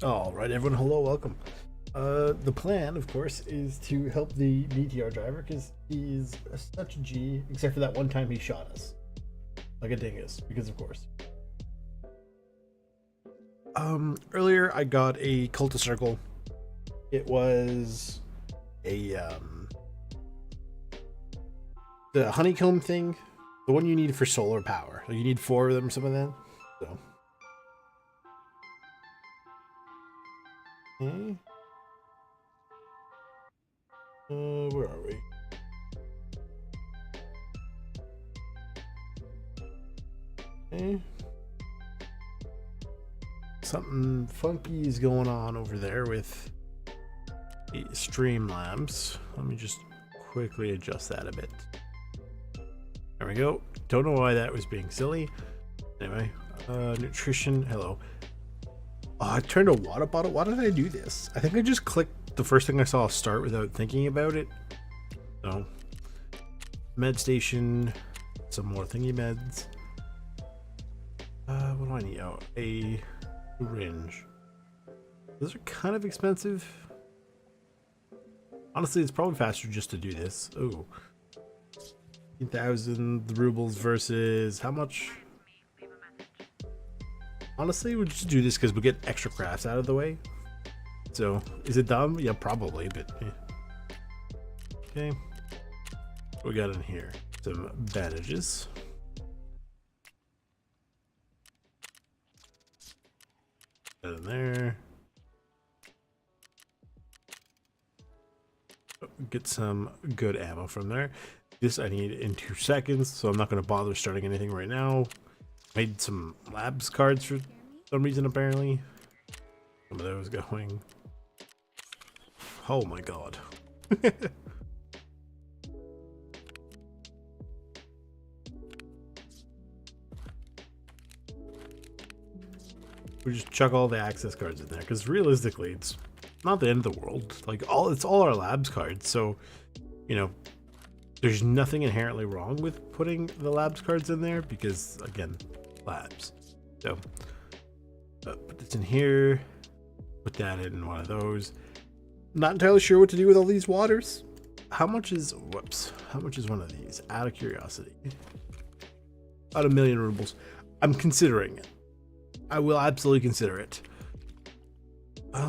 All right, everyone. Hello, welcome. The plan, of course, is to help the BTR driver because he's such a G. Except for that one time he shot us like a dingus, because of course. Earlier I got a cultist circle. It was a the honeycomb thing, the one you need for solar power. Like you need 4 of them, some of them. So. Okay. Where are we? Okay. Something funky is going on over there with the Streamlabs. Let me just quickly adjust that a bit. There we go. Don't know why that was being silly. Anyway, nutrition. Hello. Oh, I turned a water bottle. Why did I do this? I think I just clicked the first thing I saw start without thinking about it. So, med station. Some more thingy meds. What do I need? Oh, a syringe. Those are kind of expensive. Honestly, it's probably faster just to do this. Oh, 1,000 rubles versus how much? Honestly, we'll just do this because we'll get extra crafts out of the way. So, is it dumb? Yeah, probably, but yeah. Okay. What we got in here? Some bandages. That in there. Get some good ammo from there. This I need in 2 seconds, so I'm not going to bother starting anything right now. Made some labs cards for some reason, apparently. Some of those going. Oh my god. We just chuck all the access cards in there, because realistically, it's not the end of the world. Like, it's all our labs cards, so, you know, there's nothing inherently wrong with putting the labs cards in there, because, again, labs. So, put this in here, put that in one of those. Not entirely sure what to do with all these waters. How much is, whoops, how much is one of these? Out of curiosity. About 1,000,000 rubles. I'm considering it. I will absolutely consider it. Is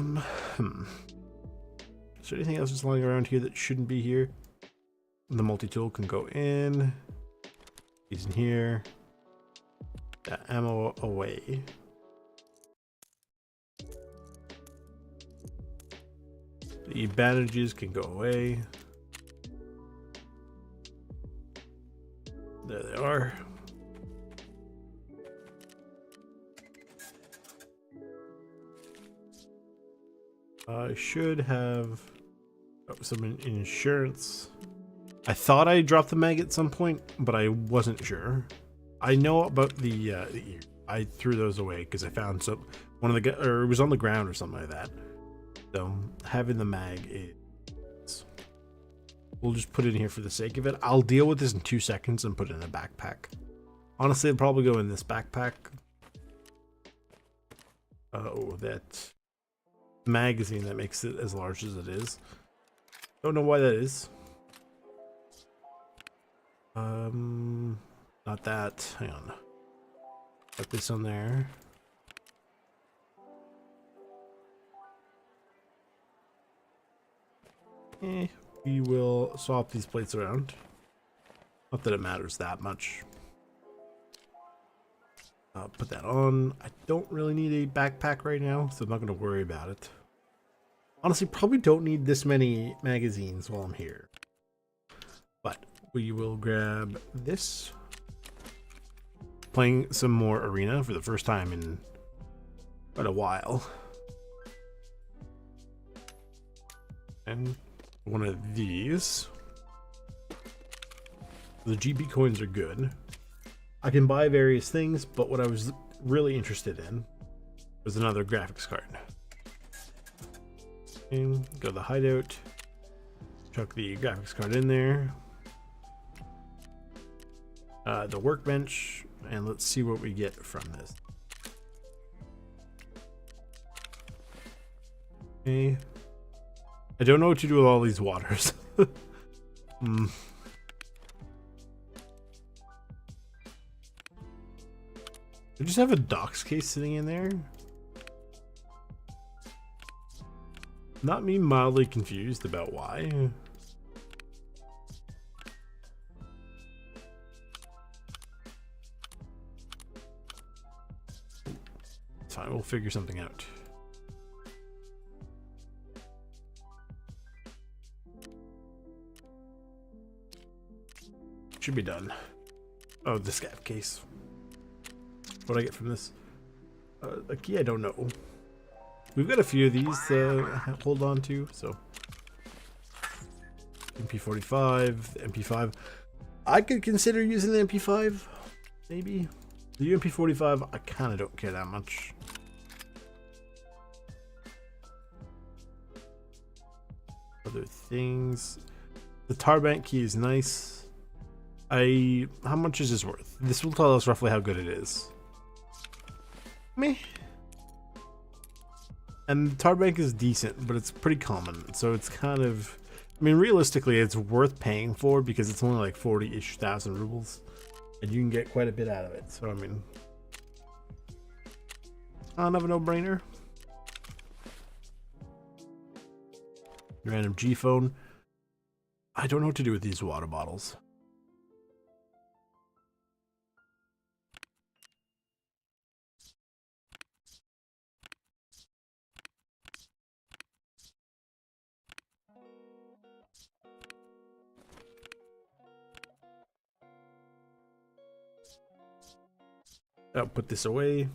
there anything else just lying around here that shouldn't be here? The multi-tool can go in. He's in here. That ammo away. The bandages can go away. There they are. I should have some insurance. I thought I dropped the mag at some point, but I wasn't sure. I know about the ear. I threw those away because I found some or it was on the ground or something like that. So having the mag is. We'll just put it in here for the sake of it. I'll deal with this in 2 seconds and put it in a backpack. Honestly, I'll probably go in this backpack. Oh, that magazine that makes it as large as it is. Don't know why that is. Not that. Hang on. Put this on there. We will swap these plates around. Not that it matters that much. Put that on. I don't really need a backpack right now, so I'm not going to worry about it. Honestly, probably don't need this many magazines while I'm here. But we will grab this. Playing some more arena for the first time in quite a while. And one of these. The GB coins are good. I can buy various things, but what I was really interested in was another graphics card. And go to the hideout, chuck the graphics card in there, the workbench, and let's see what we get from this. Okay. I don't know what to do with all these waters. I just have a docks case sitting in there. Not me mildly confused about why. It's fine, we'll figure something out. Should be done. Oh, the scav case. What do I get from this? A key, I don't know. We've got a few of these to hold on to, so. MP45, MP5. I could consider using the MP5, maybe. The MP45, I kind of don't care that much. Other things. The tar bank key is nice. How much is this worth? This will tell us roughly how good it is. Meh. And the tar bank is decent, but it's pretty common, so it's kind of, I mean, realistically, it's worth paying for because it's only like 40-ish thousand rubles, and you can get quite a bit out of it. So I mean, kind of a no-brainer. Random G phone. I don't know what to do with these water bottles. I'll put this away.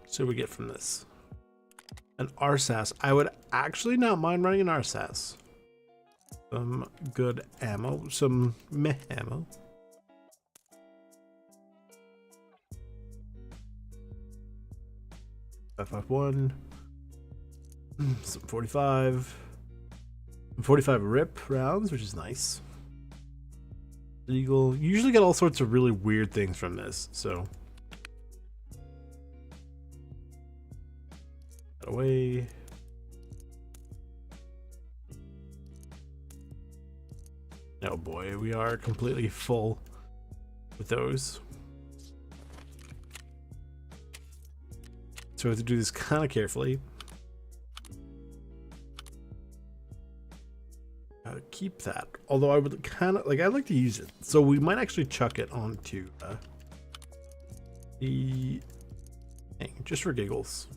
So we get from this an RSAS. I would actually not mind running an RSAS. Some good ammo, some meh ammo. .551, some 45, 45 rip rounds, which is nice. Legal. You usually get all sorts of really weird things from this, so. That away. Oh boy, we are completely full with those. So we have to do this kind of carefully. Keep that, although I would kind of like, I'd like to use it, so we might actually chuck it onto the thing just for giggles.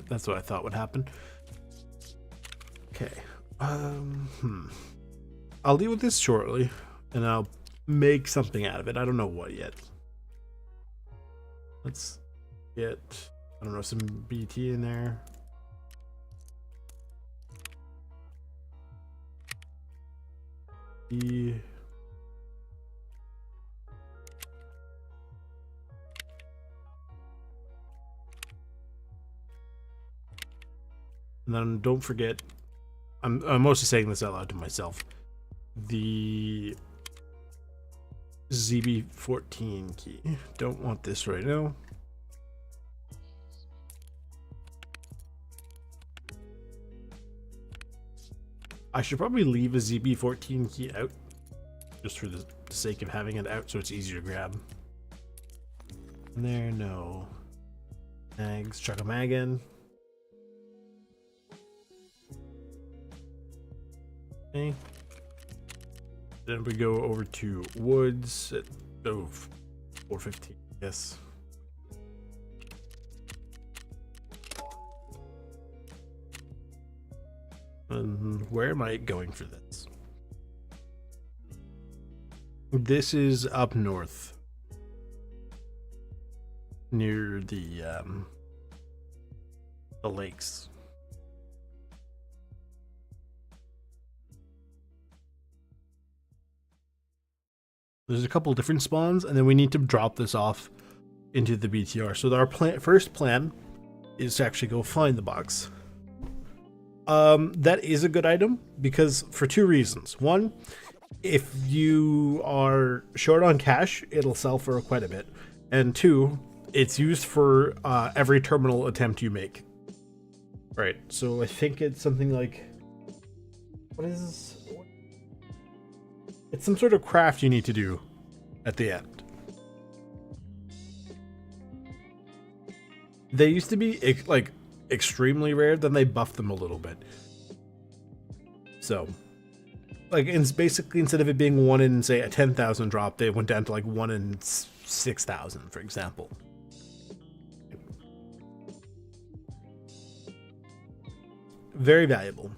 That's what I thought would happen. Okay, I'll deal with this shortly and I'll make something out of it. I don't know what yet. Let's get, I don't know, some BT in there. And then don't forget, I'm mostly saying this out loud to myself, the ZB14 key. Don't want this right now. I should probably leave a ZB14 key out just for the sake of having it out so it's easier to grab. And there, no. Mags, chuck a mag in. Okay. Then we go over to woods at 415. Yes. And where am I going for this? This is up north, near the lakes. There's a couple different spawns, and then we need to drop this off into the BTR. So our first plan is to actually go find the box. That is a good item because for two reasons. One, if you are short on cash, it'll sell for quite a bit. And two, it's used for every terminal attempt you make. Right. So I think it's something like, what is this? It's some sort of craft you need to do at the end. They used to be like extremely rare, then they buffed them a little bit. So, like, it's basically, instead of it being 1 in, say, a 10,000 drop, they went down to like 1 in 6,000, for example. Very valuable.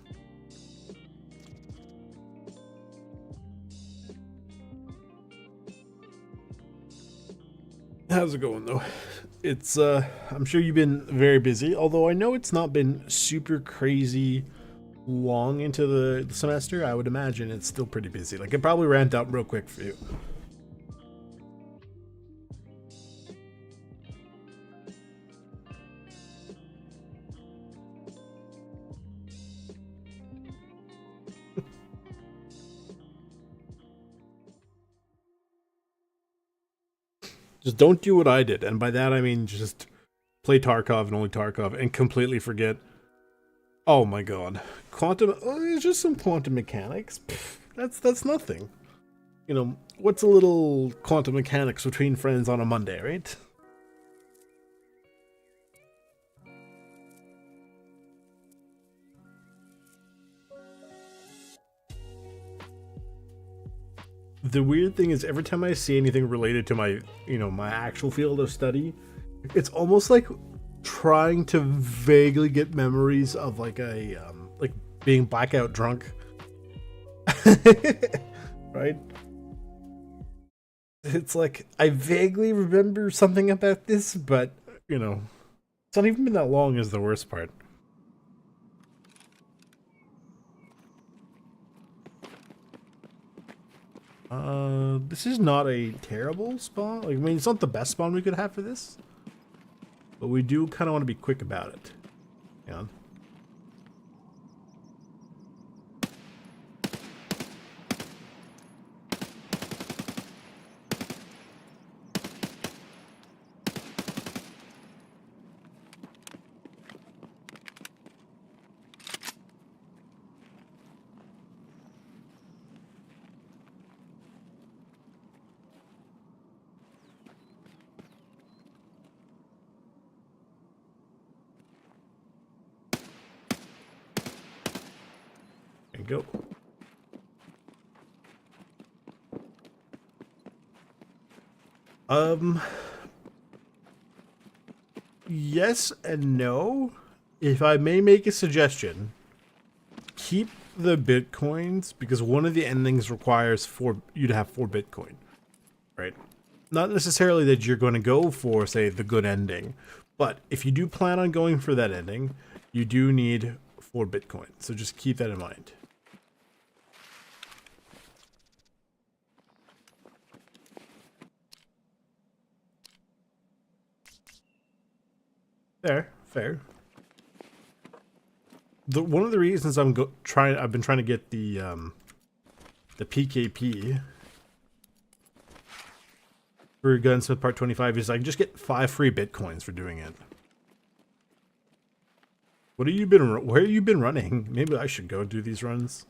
How's it going though? It's I'm sure you've been very busy, although I know it's not been super crazy long into the semester. I would imagine it's still pretty busy. Like, it probably ramped up real quick for you. Just don't do what I did, and by that I mean just play Tarkov and only Tarkov and completely forget. Oh my god, quantum! It's just some quantum mechanics. Pfft, that's nothing. You know, what's a little quantum mechanics between friends on a Monday, right? The weird thing is, every time I see anything related to my, my actual field of study, it's almost like trying to vaguely get memories of like like being blackout drunk. Right? It's like I vaguely remember something about this, but it's not even been that long is the worst part. This is not a terrible spawn. Like, I mean, it's not the best spawn we could have for this, but we do kind of want to be quick about it. Hang on. There you go. Yes and no. If I may make a suggestion, keep the bitcoins, because one of the endings requires you to have 4 bitcoin, right? Not necessarily that you're going to go for, say, the good ending, but if you do plan on going for that ending, you do need 4 bitcoin. So just keep that in mind. Fair. One of the reasons I've been trying to get the PKP for Gunsmith Part 25 is I can just get 5 free bitcoins for doing it. Where have you been running? Maybe I should go do these runs.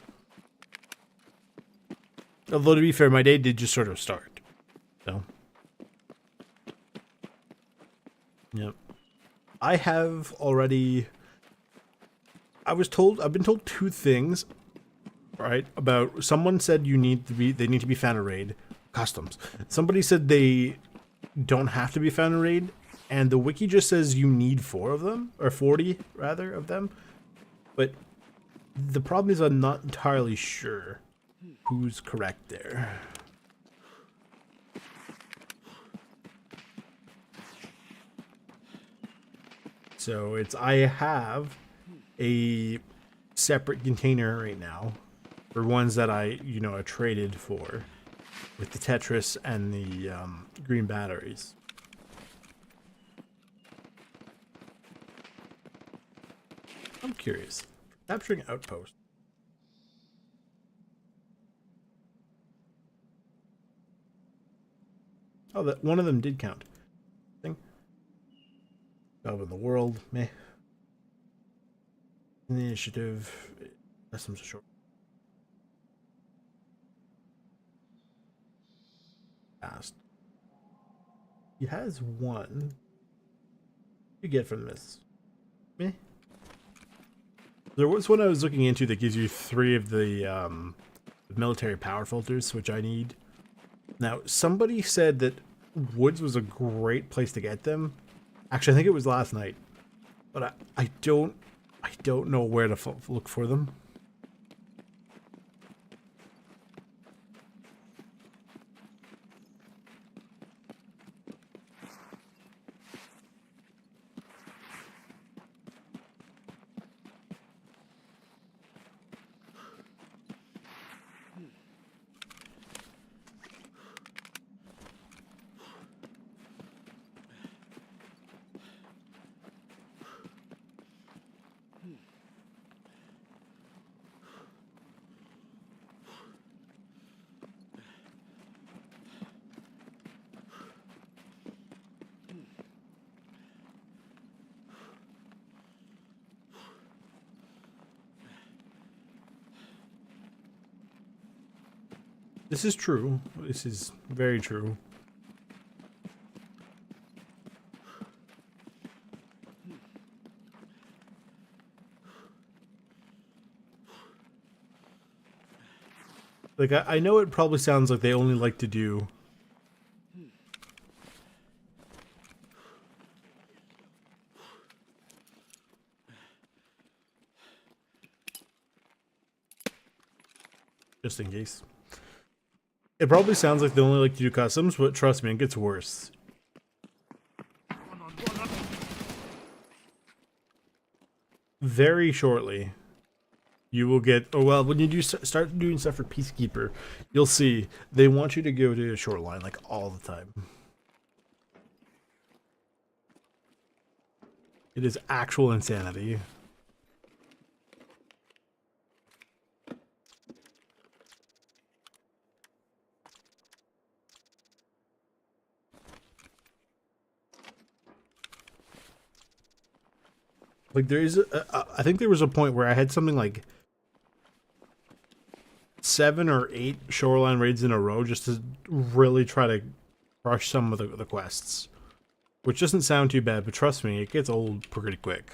Although, to be fair, my day did just sort of start. So, yep. I've been told 2 things, right? About, someone said they need to be found in raid customs. Somebody said they don't have to be found in raid, and the wiki just says you need 4 of them, or 40 rather of them. But the problem is I'm not entirely sure who's correct there. So I have a separate container right now for ones that I traded for with the Tetris and the green batteries. I'm curious. Capturing outpost. Oh, that one of them did count. Thing. Job in the world, meh. Initiative, customs short. Fast. He has one. You get from this, meh. There was one I was looking into that gives you 3 of the military power filters, which I need. Now, somebody said that Woods was a great place to get them. Actually, I think it was last night, but I don't know where to look for them. This is true. This is very true. Like, I know it probably sounds like they only like to do... Just in case. It probably sounds like they only like to do customs, but trust me, it gets worse. Very shortly, you will get... Oh, well, when you do start doing stuff for Peacekeeper, you'll see they want you to go to a shoreline, like, all the time. It is actual insanity. Like, there is... I think there was a point where I had something like 7 or 8 shoreline raids in a row just to really try to crush some of the quests. Which doesn't sound too bad, but trust me, it gets old pretty quick.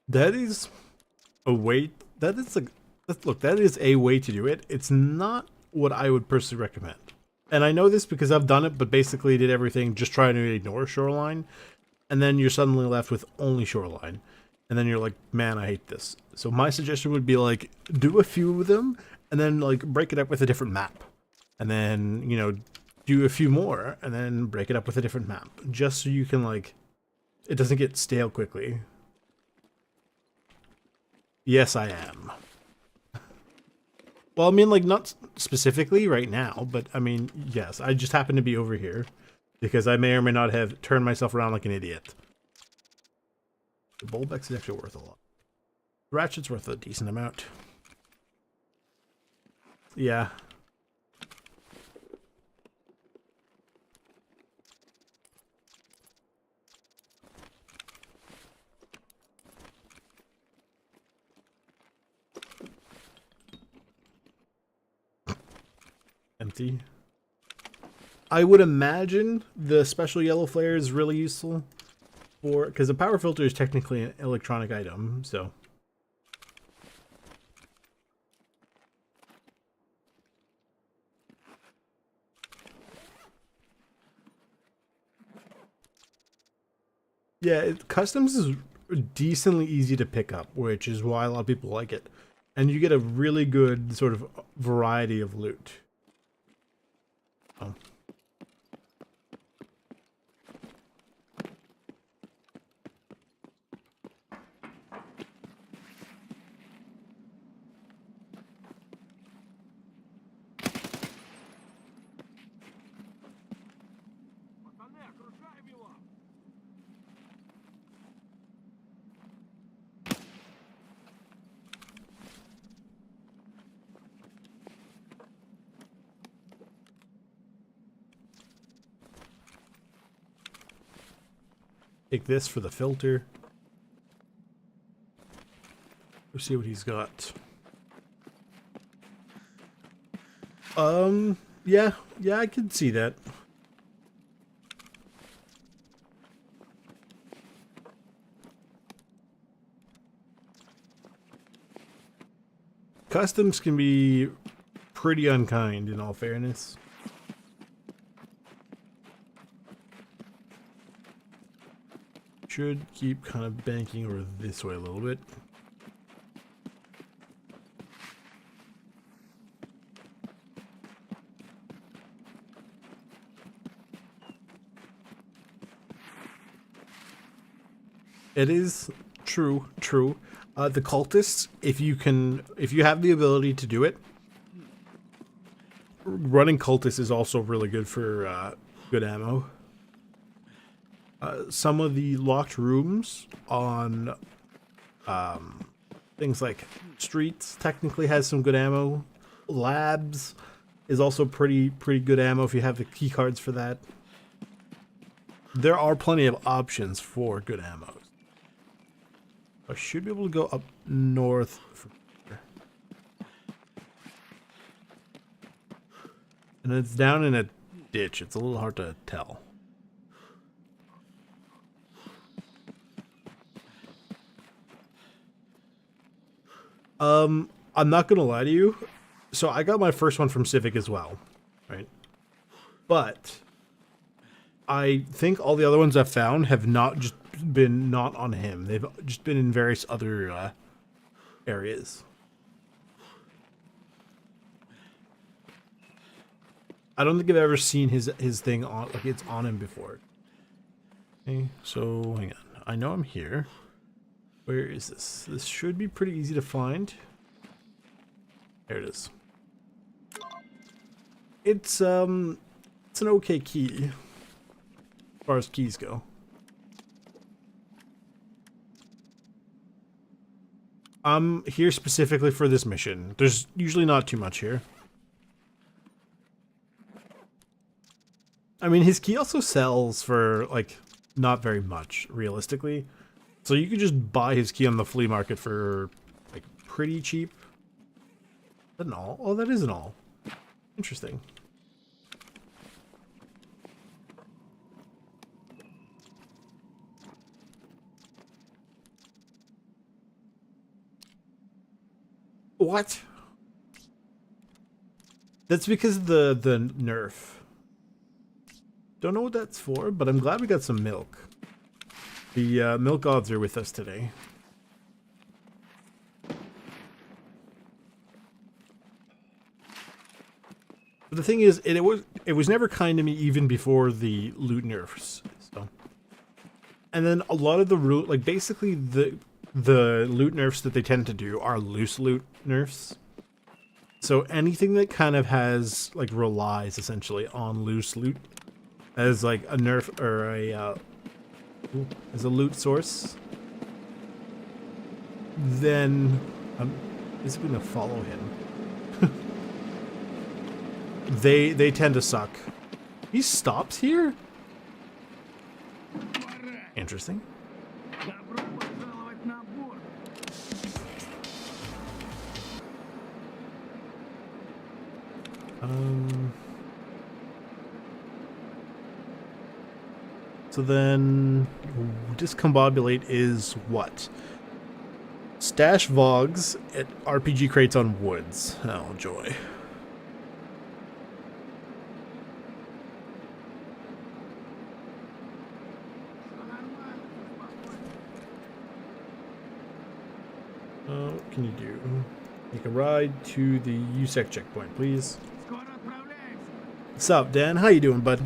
That is a way... That is like... Look, that is a way to do it. It's not what I would personally recommend. And I know this because I've done it, but basically did everything just trying to ignore shoreline. And then you're suddenly left with only shoreline. And then you're like, man, I hate this. So my suggestion would be like, do a few of them, and then like break it up with a different map. And then, you know, do a few more, and then break it up with a different map. Just so you can like, it doesn't get stale quickly. Yes, I am. Well, I mean, like, not specifically right now, but I mean, yes, I just happen to be over here. Because I may or may not have turned myself around like an idiot. The Bolbex is actually worth a lot. The Ratchet's worth a decent amount. Yeah. Empty. I would imagine the special yellow flare is really useful for, because the power filter is technically an electronic item, so. Yeah, customs is decently easy to pick up, which is why a lot of people like it. And you get a really good sort of variety of loot. Oh. Take this for the filter. Let's see what he's got. Yeah, I can see that. Customs can be pretty unkind, in all fairness. Should keep kind of banking over this way a little bit. It is true. The cultists, if you have the ability to do it, running cultists is also really good for good ammo. Some of the locked rooms on things like streets technically has some good ammo. Labs is also pretty good ammo if you have the key cards for that. There are plenty of options for good ammo. I should be able to go up north from here. And it's down in a ditch. It's a little hard to tell. I'm not gonna lie to you. So I got my first one from Civic as well, right? But I think all the other ones I've found have not just been not on him. They've just been in various other areas. I don't think I've ever seen his thing on, like it's on him before. Okay, so hang on. I know I'm here. Where is this? This should be pretty easy to find. There it is. It's an okay key as far as keys go. I'm here specifically for this mission. There's usually not too much here. I mean, his key also sells for, like, not very much, realistically. So you could just buy his key on the flea market for, like, pretty cheap. Is that an all? Oh, that is an all. Interesting. What? That's because of the nerf. Don't know what that's for, but I'm glad we got some milk. The milk gods are with us today. But the thing is, it was never kind to me even before the loot nerfs. So, and then a lot of the root, like basically the loot nerfs that they tend to do are loose loot nerfs. So anything that kind of has like relies essentially on loose loot as like a nerf or as a loot source, then I'm basically gonna follow him. They tend to suck. He stops here? Interesting. So then discombobulate is what? Stash Vogs at RPG crates on woods. Oh joy. What can you do? Make a ride to the USEC checkpoint, please. What's up, Dan? How you doing, bud?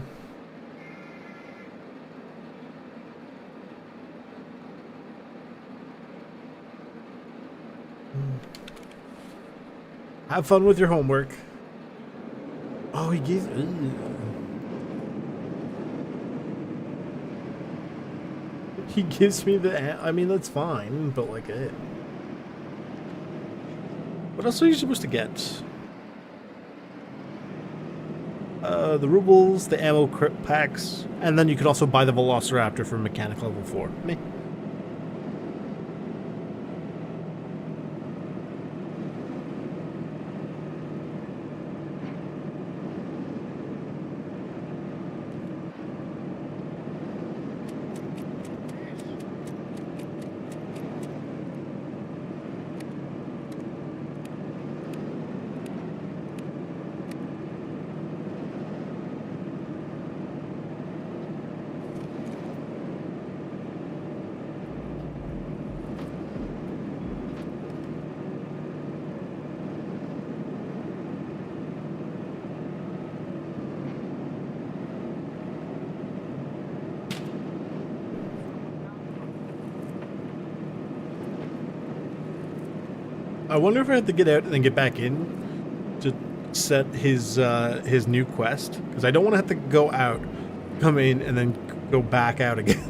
Have fun with your homework. Oh, he gave... He gives me the... I mean, that's fine, but like it. What else are you supposed to get? the rubles, the ammo packs, and then you could also buy the Velociraptor for mechanic level 4. Meh. I wonder if I have to get out and then get back in to set his new quest, because I don't want to have to go out, come in, and then go back out again.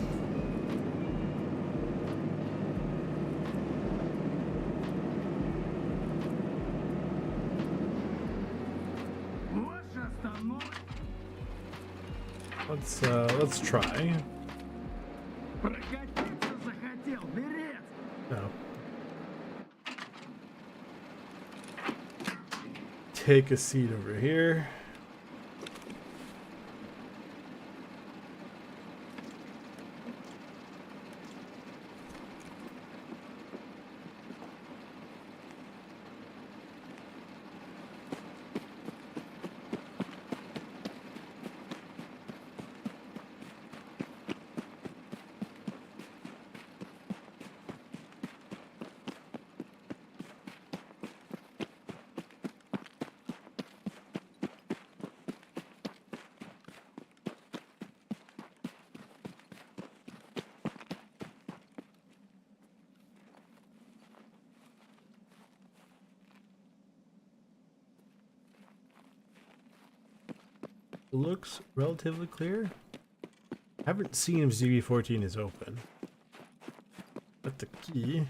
Let's try. No. Take a seat over here. Looks relatively clear. I haven't seen if ZB14 is open. But the key.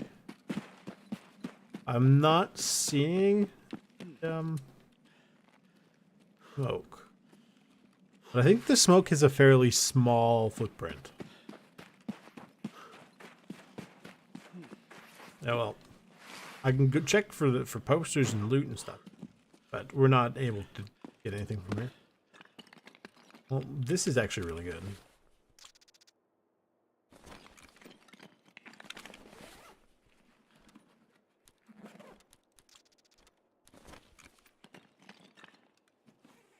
I'm not seeing smoke. But I think the smoke has a fairly small footprint. Oh well. I can go check for posters and loot and stuff. But we're not able to get anything from here. Well, this is actually really good.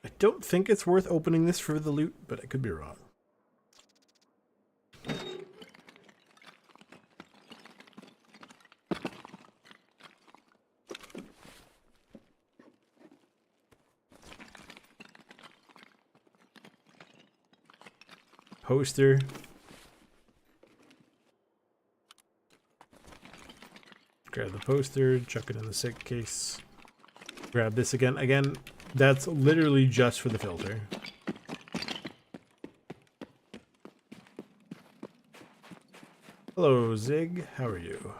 I don't think it's worth opening this for the loot, but I could be wrong. Poster. Grab the poster, chuck it in the sick case. Grab this again. Again, that's literally just for the filter. Hello, Zig. How are you?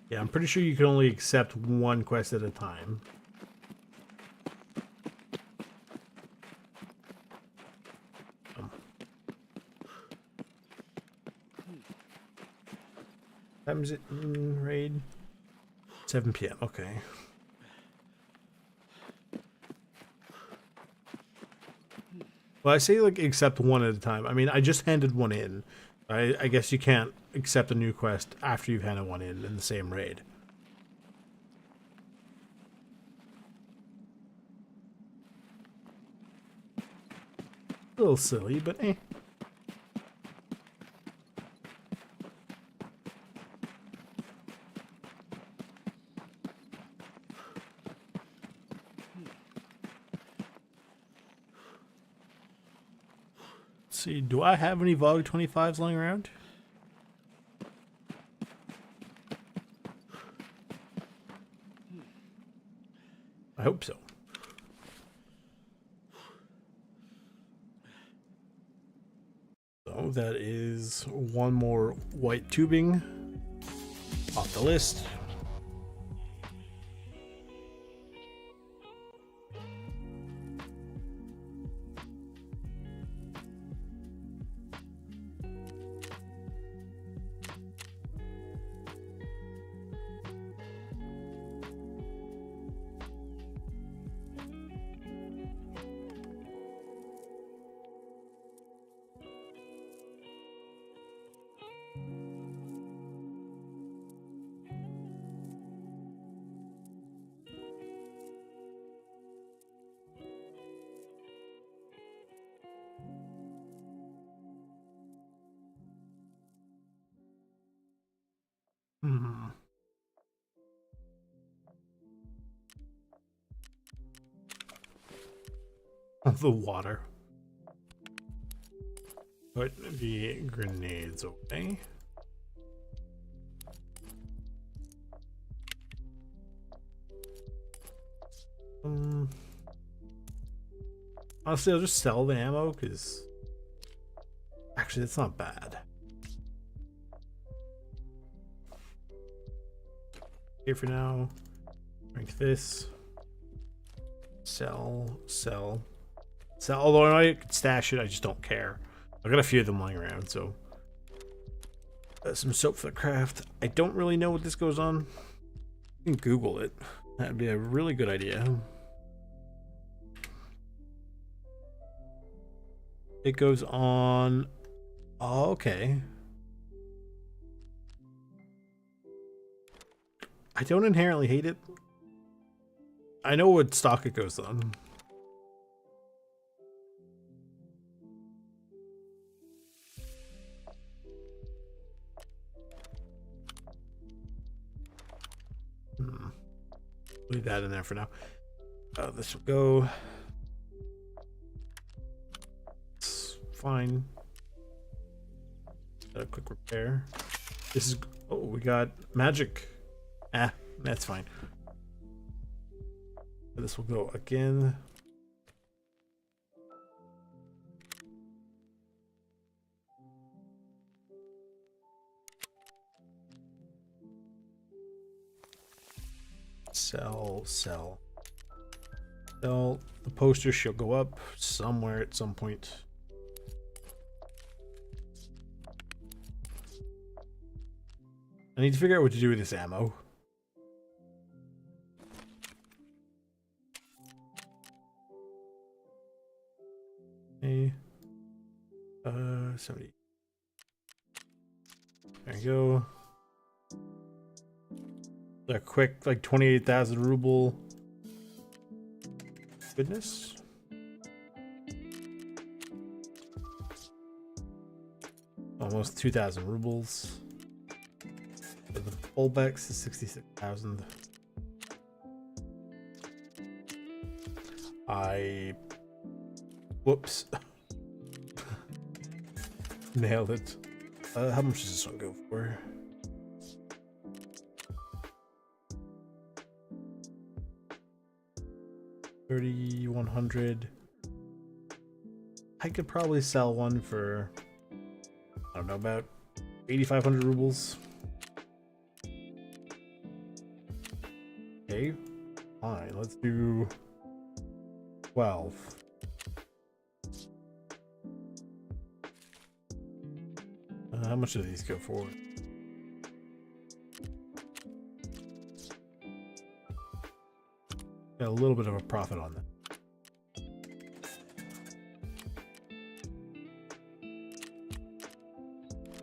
Yeah, I'm pretty sure you can only accept one quest at a time. Time is it in raid? 7 p.m. Okay. Well, I say like accept one at a time. I mean, I just handed one in. I guess you can't accept a new quest after you've handed one in the same raid. A little silly, but eh. Let's see, do I have any VOG 25s lying around? I hope so. So that is one more white tubing. Pop off the list. Hmm. The water. Put the grenades away. Honestly, I'll just sell the ammo because actually that's not bad. Here for now. Drink this. Sell. Although I might stash it, I just don't care. I've got a few of them lying around, so some soap for the craft. I don't really know what this goes on. You can Google it. That'd be a really good idea. It goes on. Oh, okay. I don't inherently hate it. I know what stock it goes on. Leave that in there for now. This will go. It's fine. A quick repair. This is. Oh, we got magic. Ah, that's fine. This will go again. Sell. The poster should go up somewhere at some point. I need to figure out what to do with this ammo. Okay. 70. There you go. A quick, like 28,000 ruble. Goodness. Almost 2,000 rubles. The fullbacks is 66,000. Whoops. Nailed it. How much does this one go for? $3,100. I could probably sell one for, I don't know, about 8,500 rubles. Okay, fine. Let's do 12. How much do these go for? Got a little bit of a profit on that.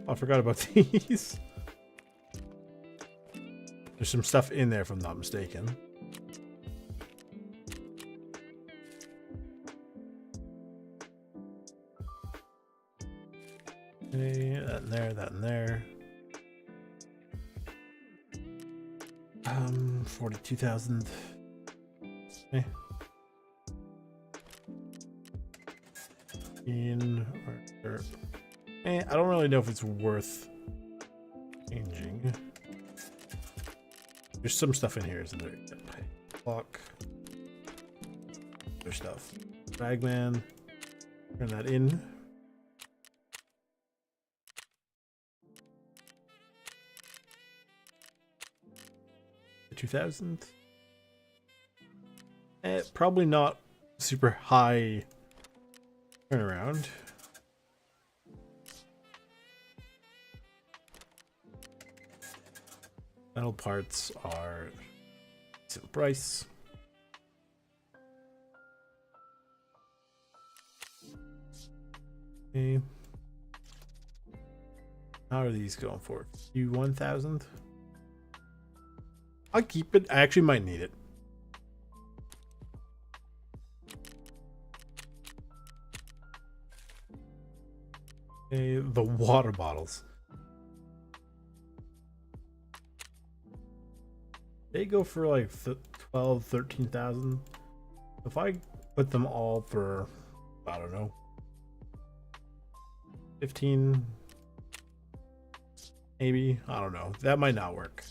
Oh, I forgot about these. There's some stuff in there if I'm not mistaken. Okay, that in there, that in there. 42,000. Okay. I don't really know if it's worth changing. There's some stuff in here, isn't there? Clock. There's stuff. Ragman. Turn that in. 2,000. Probably not super high turnaround. Metal parts are decent price. Okay. How are these going for? You 1,000? I'll keep it. I actually might need it. Okay, the water bottles. They go for like 12, 13,000. If I put them all for, I don't know, 15, maybe, I don't know. That might not work.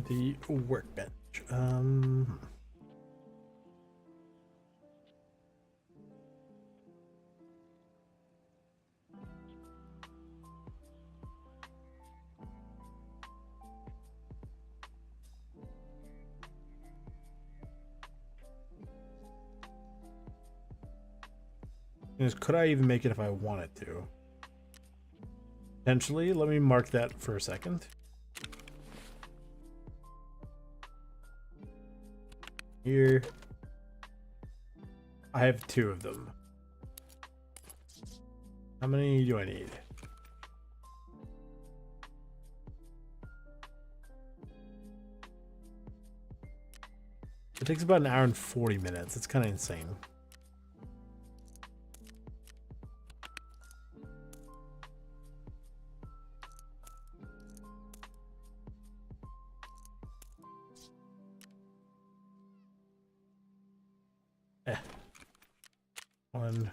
The workbench. Could I even make it if I wanted to? Potentially. Let me mark that for a second. Here. I have 2 of them. How many do I need? It takes about an hour and 40 minutes. It's kind of insane. One,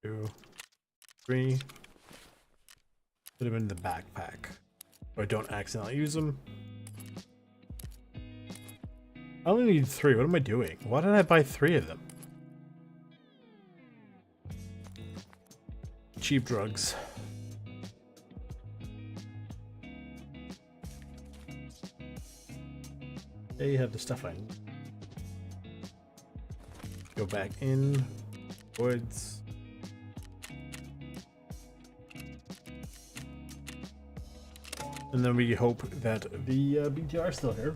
2, 3. Put them in the backpack. So I don't accidentally use them. I only need 3. What am I doing? Why did I buy 3 of them? Cheap drugs. They have the stuff I need. Go back in. Woods. And then we hope that the BTR is still here.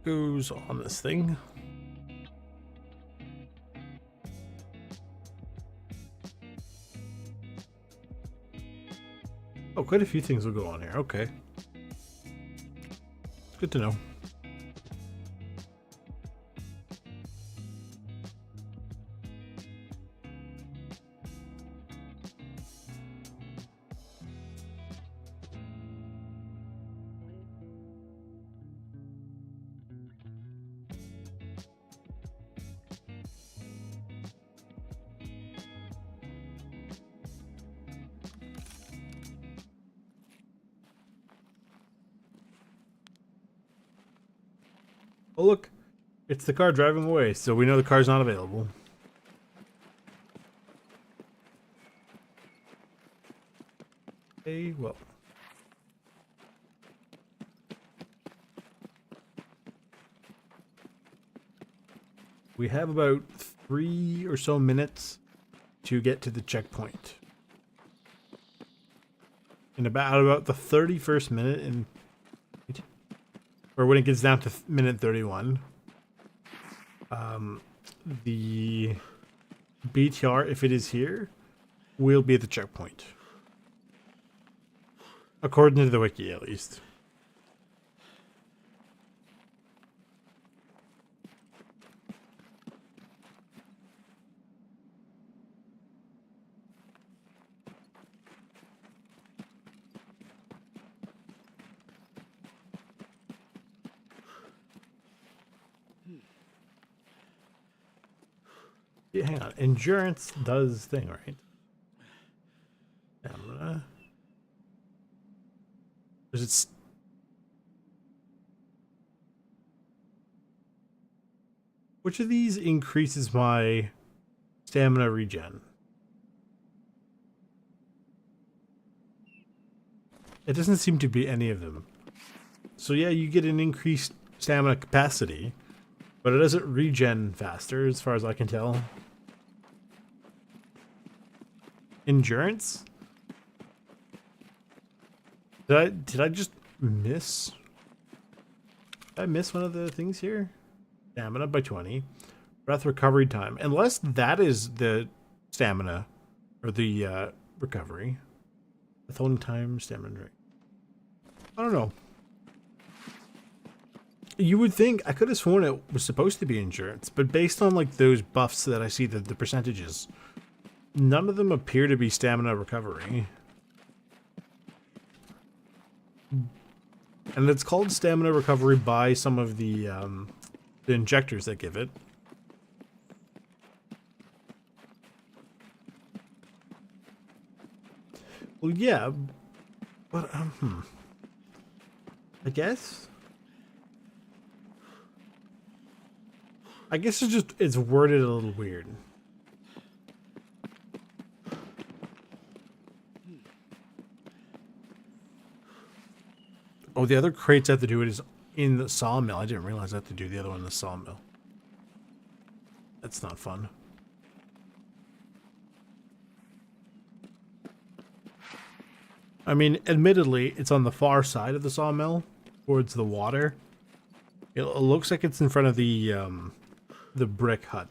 Goes on this thing. Oh, quite a few things will go on here. Okay. Good to know. Oh, look, it's the car driving away, so we know the car's not available. Okay, well. We have about 3 or so minutes to get to the checkpoint. in about the 31st minute, and or when it gets down to minute 31, the BTR, if it is here, will be at the checkpoint. According to the wiki, at least. Yeah, hang on. Endurance does thing, right? Stamina. Is it? Which of these increases my stamina regen? It doesn't seem to be any of them. So yeah, you get an increased stamina capacity, but it doesn't regen faster, as far as I can tell. Endurance? Did I just miss? Did I miss one of the things here? Stamina by 20. Breath recovery time. Unless that is the stamina or the recovery. Breath holding time, stamina rate. I don't know. You would think, I could have sworn it was supposed to be endurance, but based on like those buffs that I see, the percentages, none of them appear to be stamina recovery. And it's called stamina recovery by some of the injectors that give it. Well, yeah, but I guess it's worded a little weird. Oh, the other crates I have to do it is in the sawmill. I didn't realize I have to do the other one in the sawmill. That's not fun. I mean, admittedly, it's on the far side of the sawmill, towards the water. It looks like it's in front of the brick hut.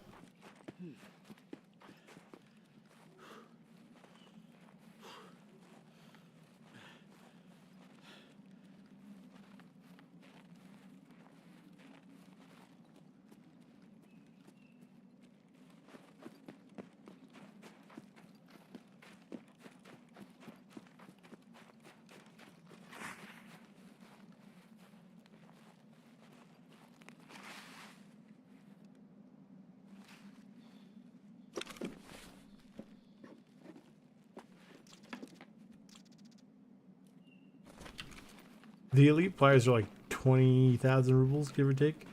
The elite players are like 20,000 rubles, give or take.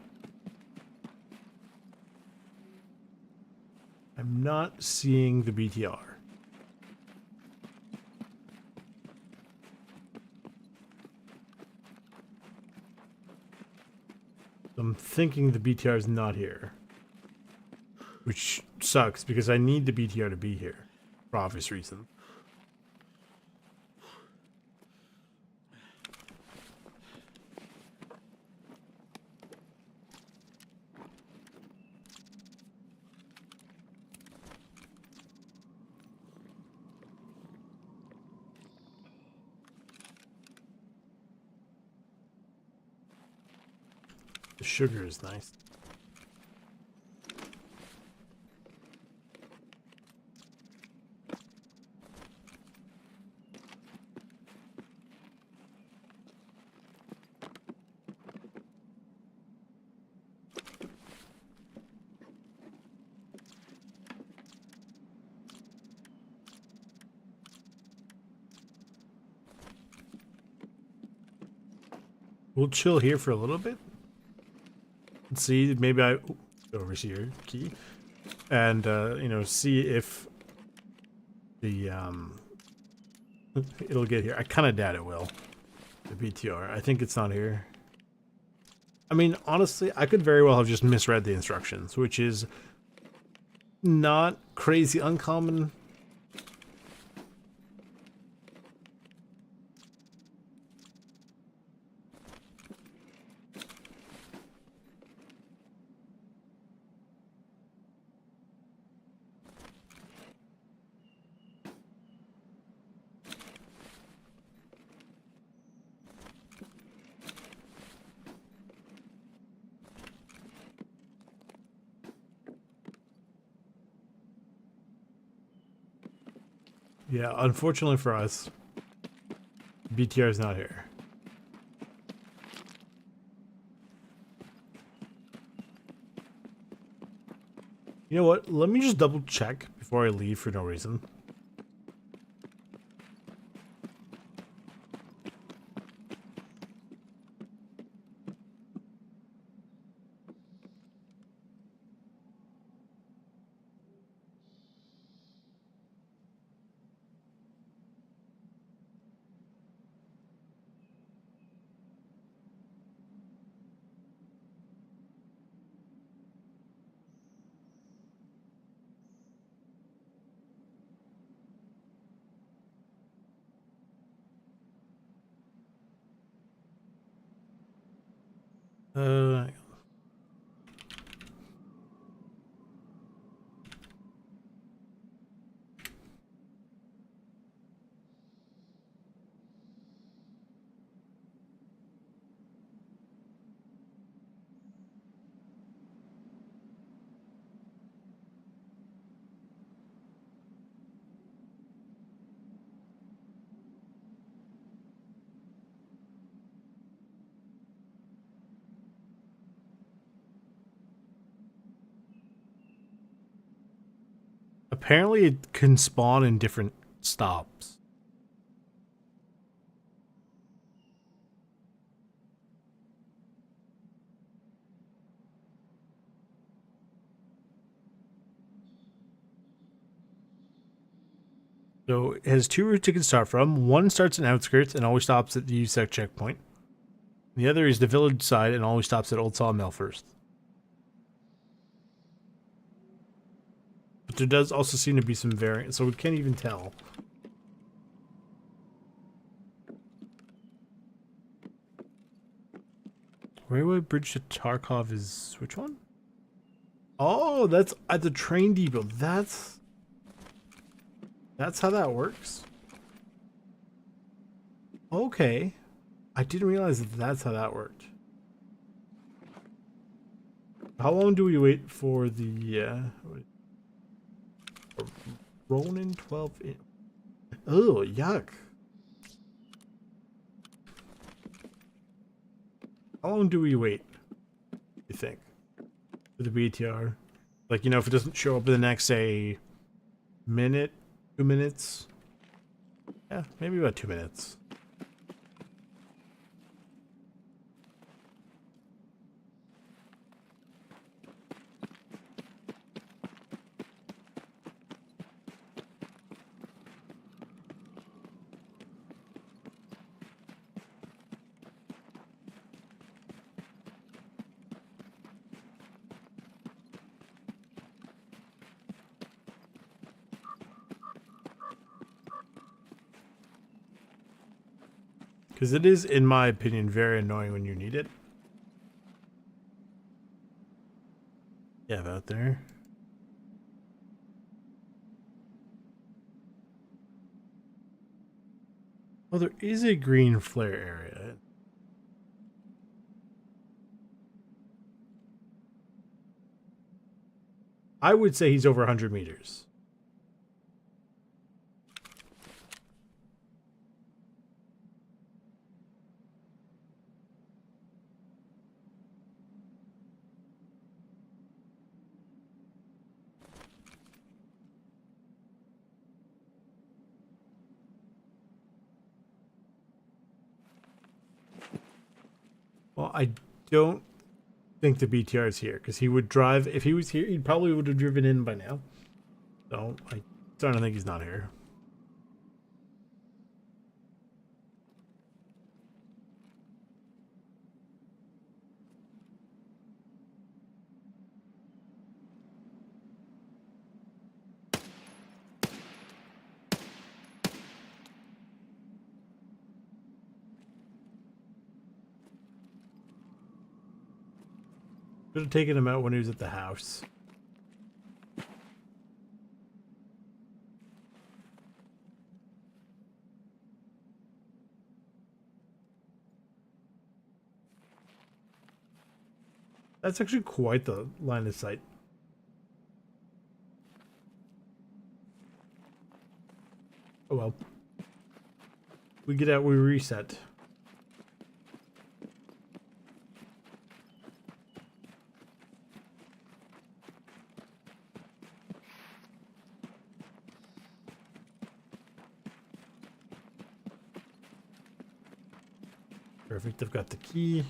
I'm not seeing the BTR. I'm thinking the BTR is not here. Which sucks, because I need the BTR to be here. For obvious reasons. The sugar is nice. We'll chill here for a little bit. Let's see, maybe I oversee your key, and you know, see if the it'll get here. I kind of doubt it will. The BTR. I think it's not here. I mean, honestly, I could very well have just misread the instructions, which is not crazy uncommon. Yeah, unfortunately for us, BTR is not here. You know what? Let me just double check before I leave for no reason. Uh, apparently it can spawn in different stops. So it has two routes it can start from. One starts in outskirts and always stops at the USEC checkpoint. The other is the village side and always stops at Old Sawmill first. But there does also seem to be some variance, so we can't even tell. Railway bridge to Tarkov is which one? Oh, that's at the train depot. That's how that works. Okay. I didn't realize that that's how that worked. How long do we wait for the Ronin 12 in? Oh, yuck. How long do we wait, you think, for the BTR? Like, you know, if it doesn't show up in the next, say, minute, 2 minutes? Yeah, maybe about 2 minutes. Because it is, in my opinion, very annoying when you need it. Yeah, out there. Oh, there is a green flare area. I would say he's over 100 meters. Well, I don't think the BTR is here because he would drive. If he was here, he probably would have driven in by now. So I starting to think he's not here. Should have taken him out when he was at the house. That's actually quite the line of sight. Oh well. We get out, we reset. Perfect, I've got the key.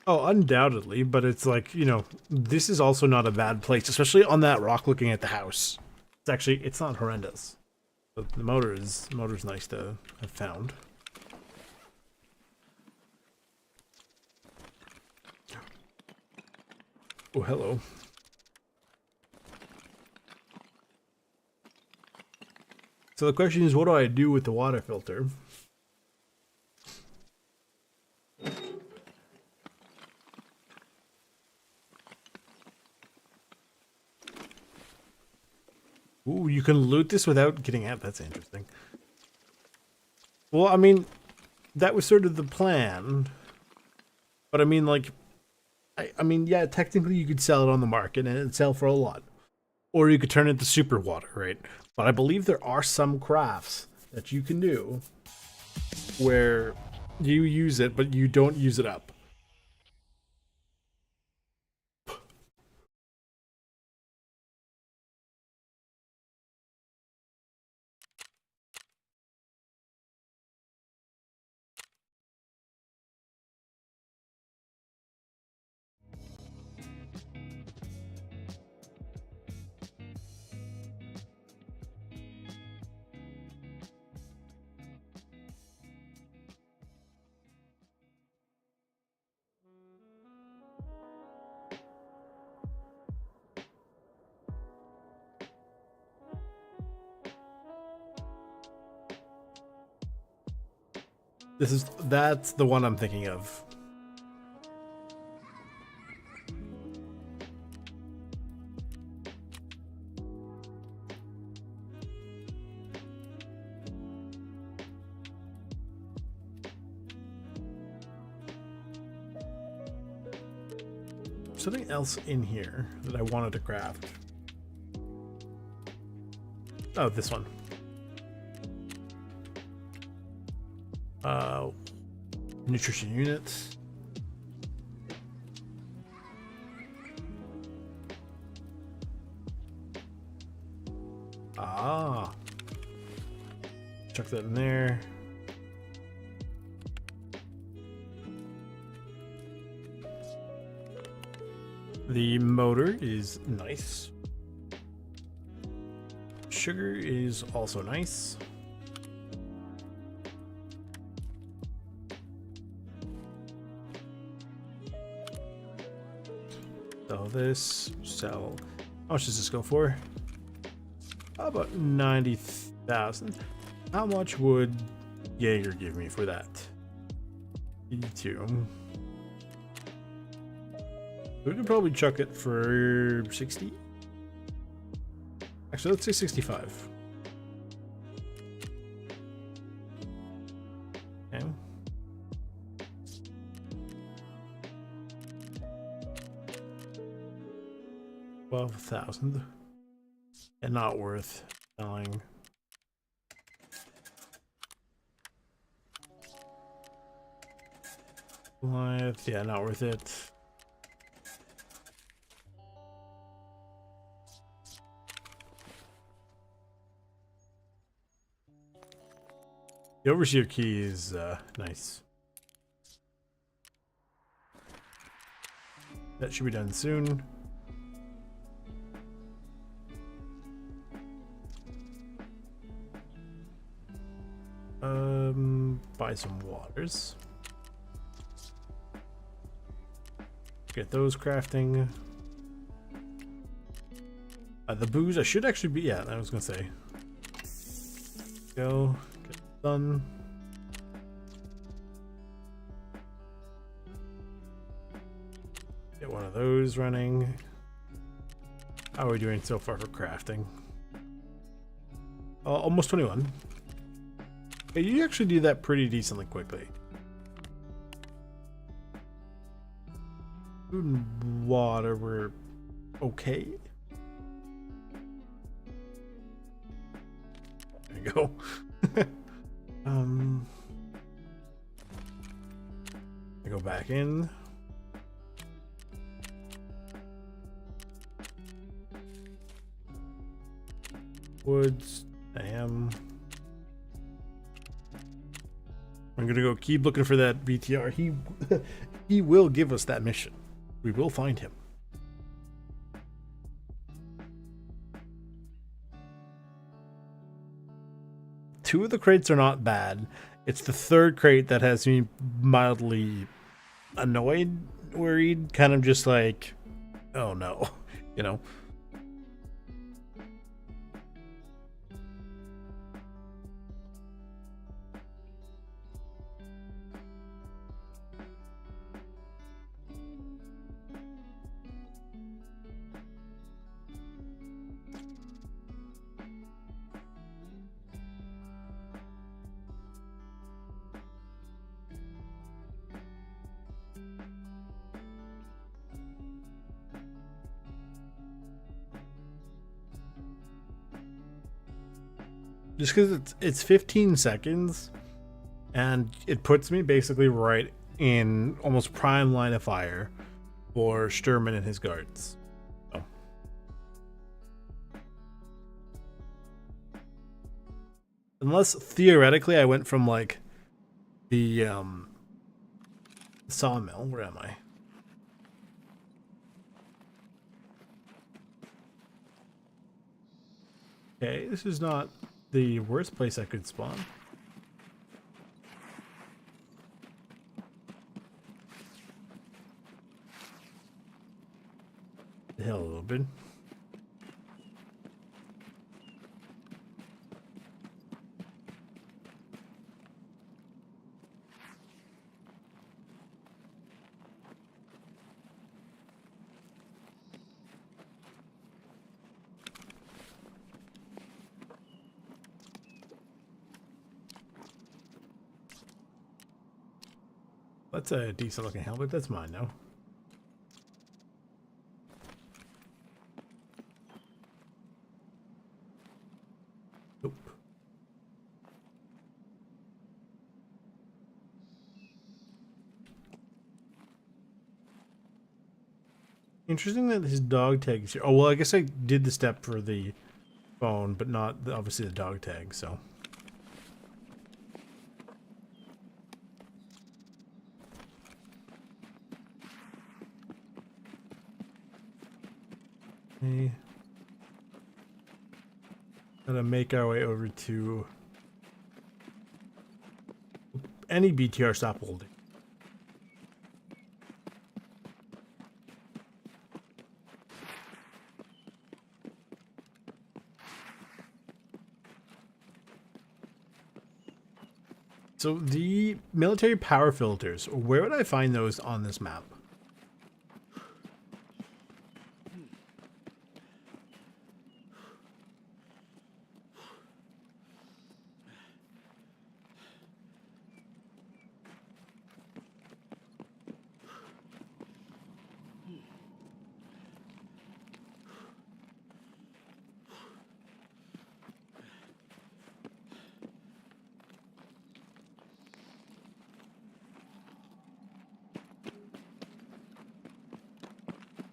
Oh, undoubtedly, but it's like, you know, this is also not a bad place, especially on that rock looking at the house. It's actually, it's not horrendous. But the motor's nice to have found. Oh, hello. So the question is, what do I do with the water filter? Ooh, you can loot this without getting out. That's interesting. Well, I mean, that was sort of the plan. But I mean, like, I mean, yeah, technically you could sell it on the market and it'd sell for a lot. Or you could turn it into super water, right? But I believe there are some crafts that you can do where you use it, but you don't use it up. That's the one I'm thinking of. Something else in here that I wanted to craft. Oh, this one. Nutrition units. Ah. Chuck that in there. The motor is nice. Sugar is also nice. Sell this. Sell. How much does this go for? How about 90,000? How much would Jaeger give me for that? 82. We could probably chuck it for 60. Actually, let's say 65. Okay. $12,000. And not worth selling. Live, yeah, not worth it. The overseer key is nice. That should be done soon. Buy some waters. Get those crafting. The booze, I should actually be, yeah, I was gonna say. Go, get it done. Get one of those running. How are we doing so far for crafting? Almost 21. Hey, you actually do that pretty decently quickly. Food and water, we're Okay. There you go. I go back in. Woods. Damn. I'm gonna go keep looking for that BTR. He will give us that mission. We will find him. Two of the crates are not bad. It's the third crate that has me mildly annoyed, worried, kind of just like, oh no, you know. Just because it's 15 seconds, and it puts me basically right in almost prime line of fire for Sturman and his guards. So. Unless theoretically I went from like the sawmill. Where am I? Okay, this is not the worst place I could spawn. The hell a little bit. That's a decent looking helmet. That's mine now. Nope. Interesting that his dog tag is here. Oh, well, I guess I did the step for the phone, but not obviously the dog tag, so. Okay. Gotta make our way over to any BTR stop holding. So the military power filters, where would I find those on this map?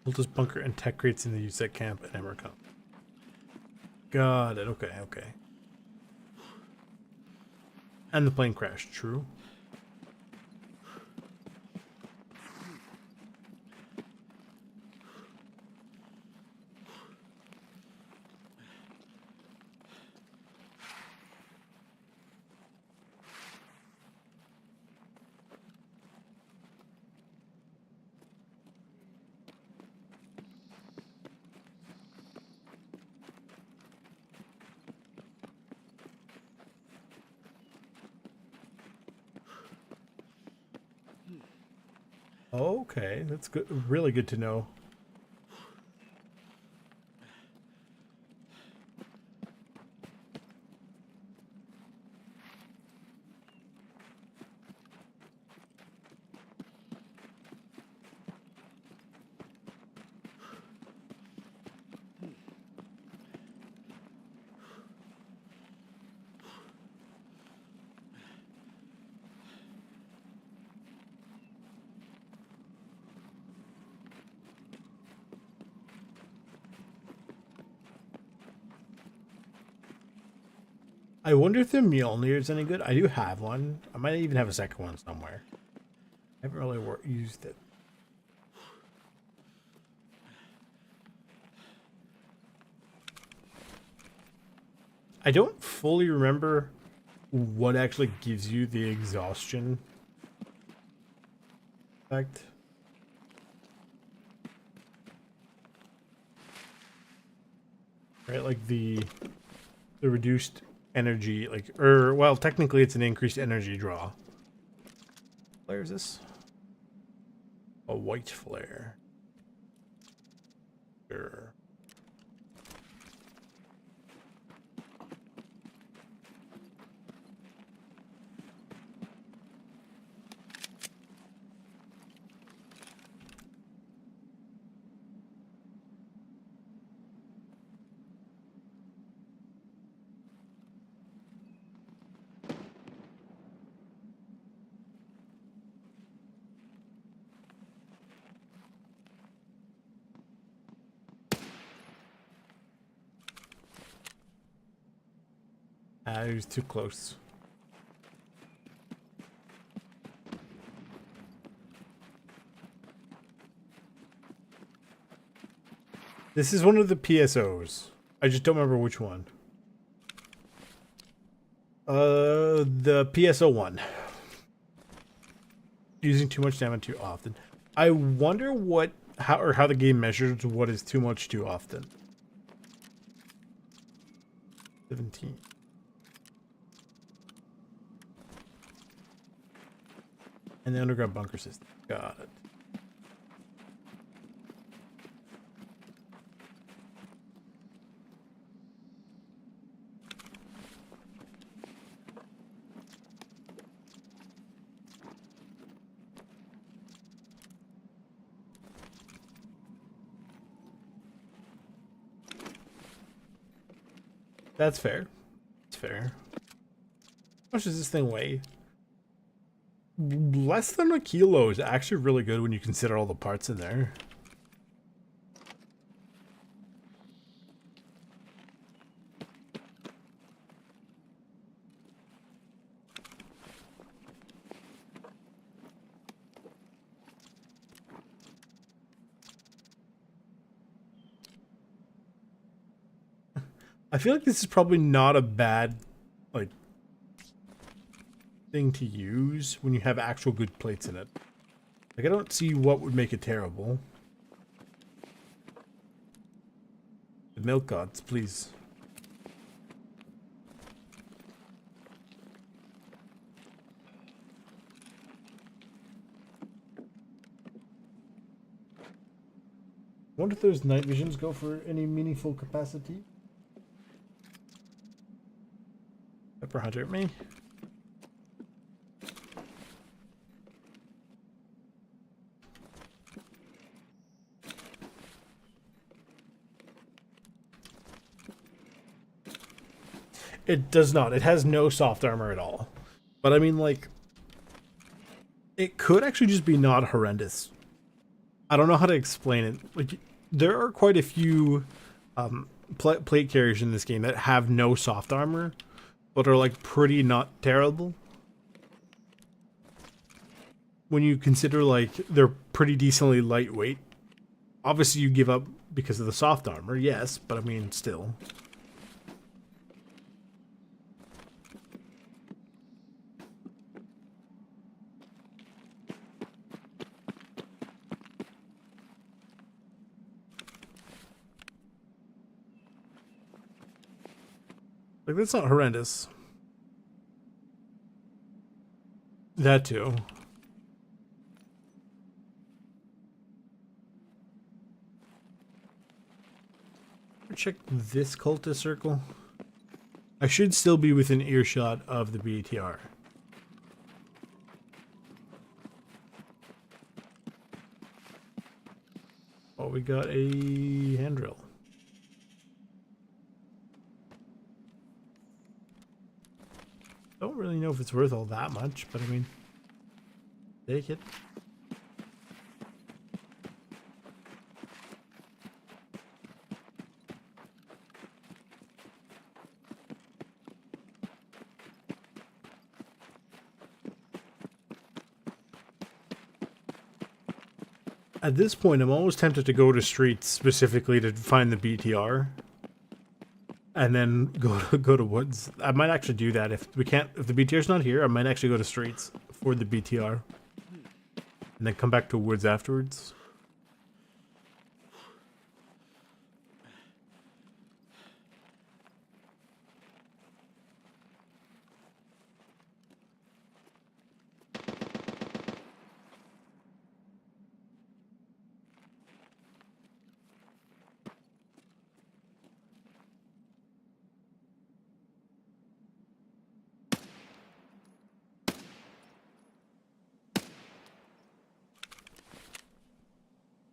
Voltus bunker and tech crates in the USEC camp at Emercom. Got it. Okay, okay. And the plane crashed. True. Okay, that's good. Really good to know. I wonder if the Mjolnir is any good. I do have one. I might even have a second one somewhere. I haven't really used it. I don't fully remember what actually gives you the exhaustion effect. Right, like the reduced energy, like, or well, technically it's an increased energy draw. What flare is this? A white flare. Sure. He was too close. This is one of the PSOs. I just don't remember which one. The PSO one. Using too much damage too often. I wonder how the game measures what is too much too often. 17. And the underground bunker system. Got it. That's fair. That's fair. How much does this thing weigh? Less than a kilo is actually really good when you consider all the parts in there. I feel like this is probably not a bad, like, thing to use when you have actual good plates in it. Like, I don't see what would make it terrible. The milk gods, please. I wonder if those night visions go for any meaningful capacity. Pepper hunter at me. It does not. It has no soft armor at all. But I mean, like, it could actually just be not horrendous. I don't know how to explain it. Like, there are quite a few plate carriers in this game that have no soft armor, but are like pretty not terrible. When you consider like they're pretty decently lightweight. Obviously, you give up because of the soft armor, yes, but I mean, still. Like, that's not horrendous. That too. Check this cultist circle. I should still be within earshot of the BTR. Oh, we got a hand drill. Don't really know if it's worth all that much, but I mean, take it. At this point, I'm almost tempted to go to streets specifically to find the BTR, and then go to woods. I might actually do that if we can't. If the BTR's not here, I might actually go to streets for the BTR, and then come back to woods afterwards.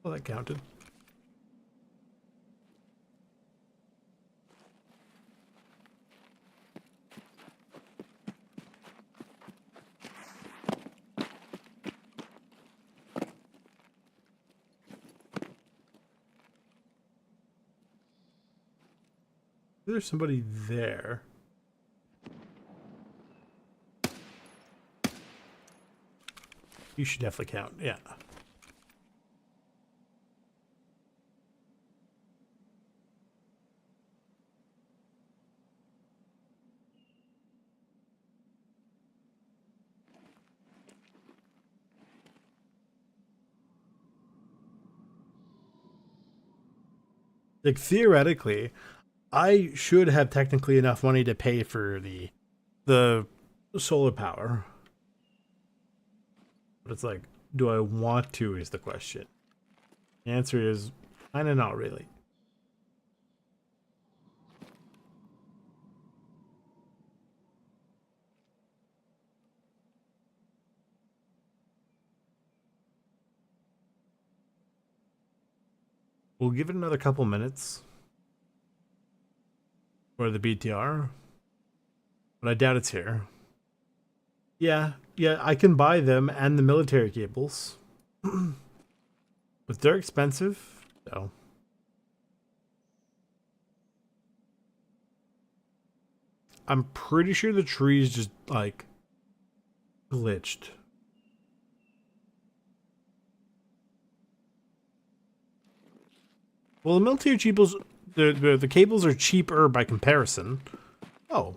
Well, that counted. There's somebody there. You should definitely count, yeah. Like, theoretically, I should have technically enough money to pay for the solar power. But it's like, do I want to is the question. The answer is kinda not really. We'll give it another couple minutes for the BTR, but I doubt it's here. Yeah, I can buy them and the military cables. But they're expensive, so. I'm pretty sure the tree's just, like, glitched. Well, the military cables, the cables are cheaper by comparison. Oh.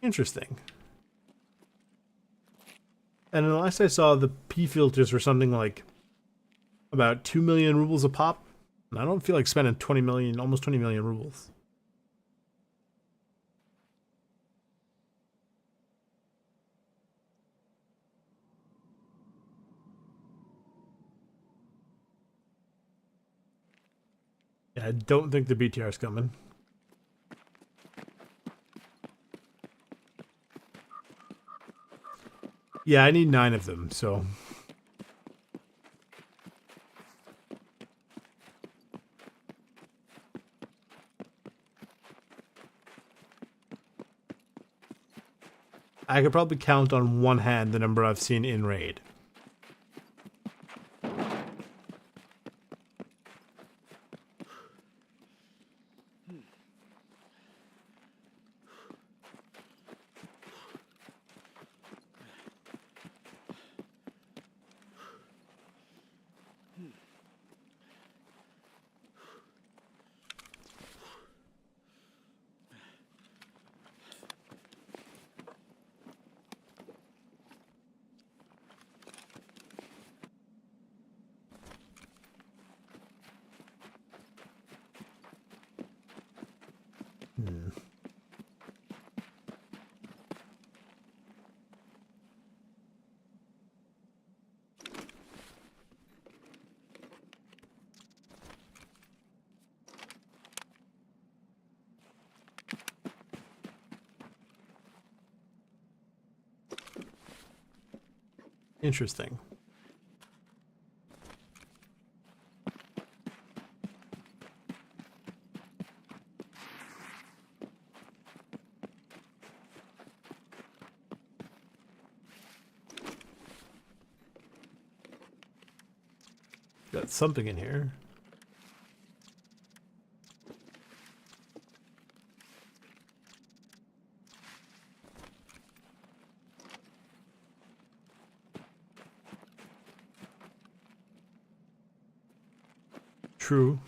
Interesting. And the last I saw, the P filters were something like about 2 million rubles a pop. And I don't feel like spending 20 million, almost 20 million rubles. Yeah, I don't think the BTR is coming. Yeah, I need 9 of them, so. I could probably count on one hand the number I've seen in raid. Interesting. Got something in here. true.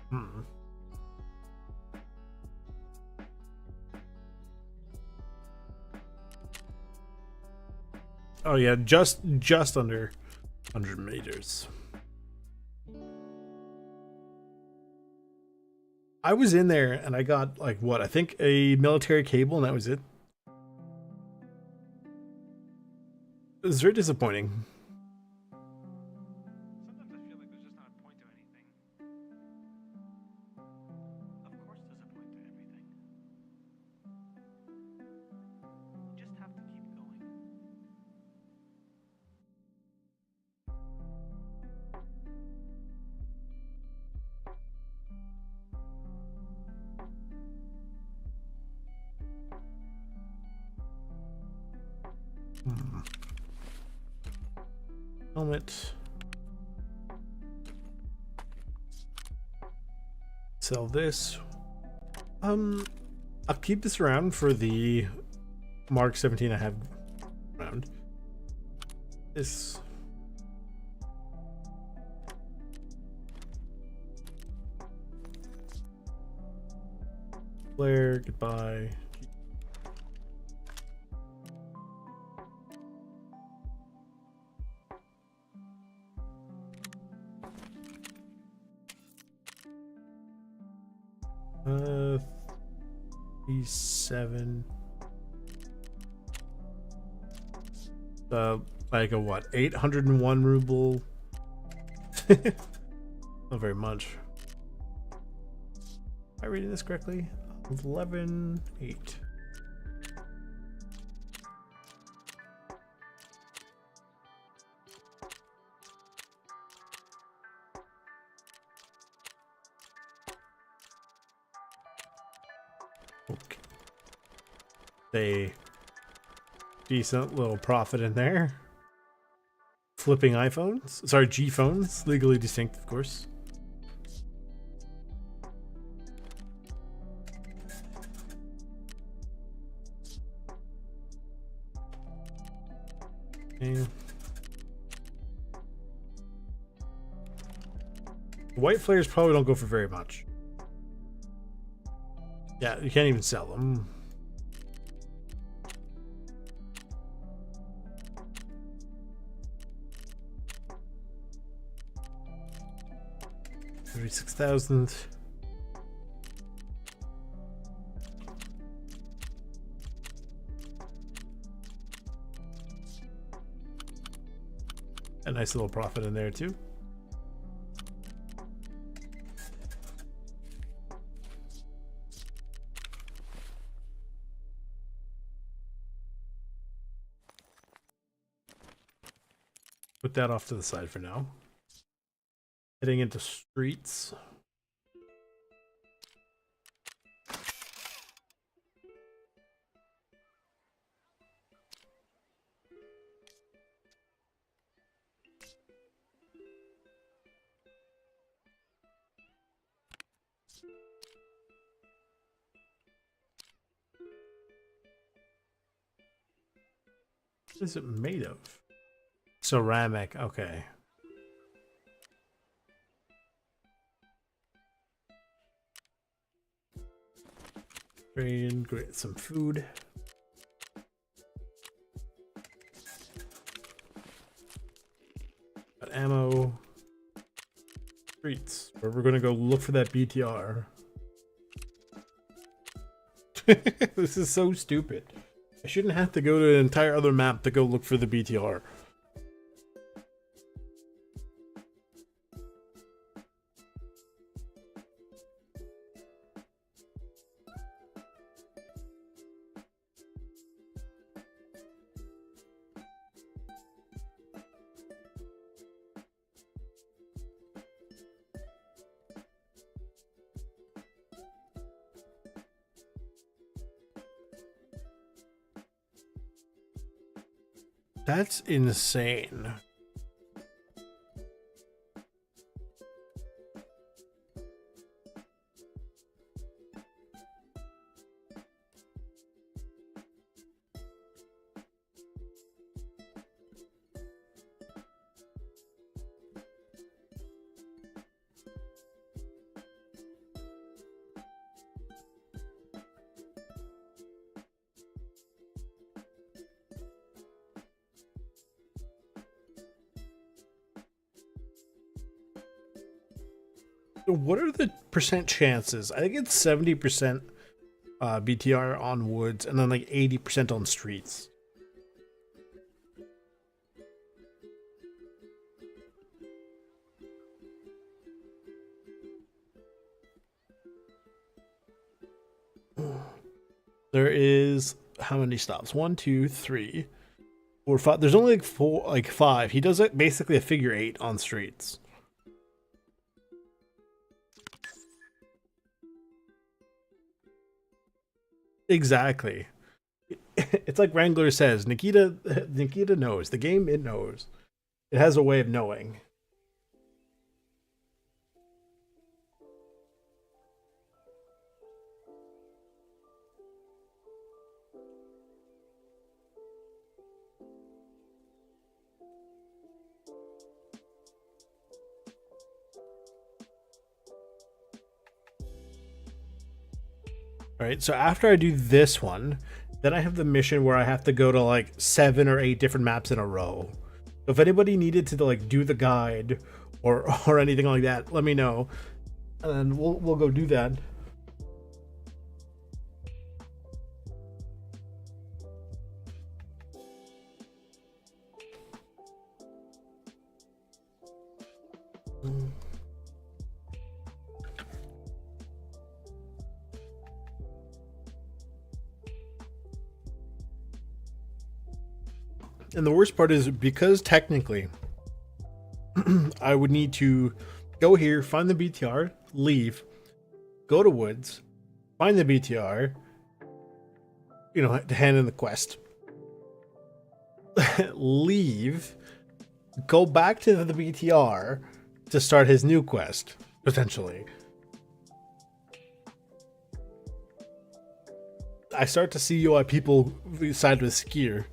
Hmm. Oh yeah, just under 100 meters. I was in there and I got like what I think a military cable and that was it. It was very disappointing. Sometimes I feel like there's just not a point to anything. Of course there's a point to everything. You just have to keep going. Hmm. Helmet. Sell this. I'll keep this around for the Mark 17 I have around. This. Flare, goodbye. Uh, 7. Like a what? 801 ruble. Not very much. Am I reading this correctly? 11.8. Okay. A decent little profit in there. Flipping iPhones. Sorry, G phones. Legally distinct, of course. Okay. White flares probably don't go for very much. Yeah, you can't even sell them. $36,000. A nice little profit in there too. Put that off to the side for now. Heading into streets. What is it made of? Ceramic, okay. Great, some food. Got ammo. Streets, where we're gonna go look for that BTR. This is so stupid. I shouldn't have to go to an entire other map to go look for the BTR. That's insane. What are the percent chances? I think it's 70% BTR on woods and then like 80% on streets. There is how many stops? 1, 2, 3, 4, 5. There's only like 5. He does it basically a figure 8 on streets. Exactly. It's like Wrangler says, Nikita knows. The game, it knows. It has a way of knowing. All right, so after I do this one, then I have the mission where I have to go to like 7 or 8 different maps in a row. So if anybody needed to like do the guide or anything like that, let me know, and we'll go do that. And the worst part is because technically I would need to go here, find the BTR, leave, go to woods, find the BTR, you know, to hand in the quest, leave, go back to the BTR to start his new quest, potentially. I start to see why people side with Skier.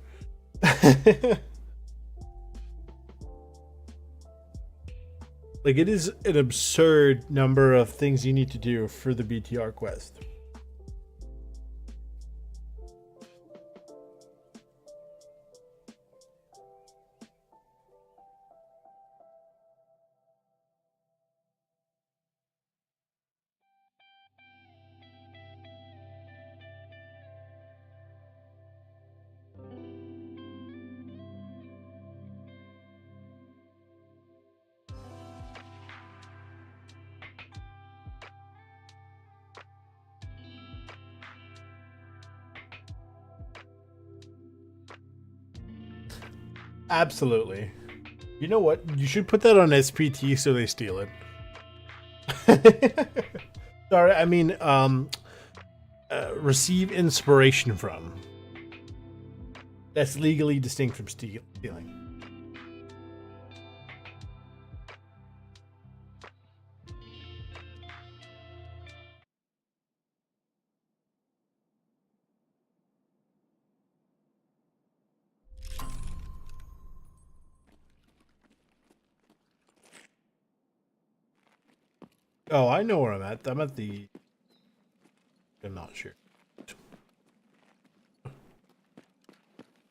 Like, it is an absurd number of things you need to do for the BTR quest. Absolutely. You know what? You should put that on SPT so they steal it. Sorry, I mean, receive inspiration from. That's legally distinct from stealing. Oh, I know where I'm at. I'm at the... I'm not sure.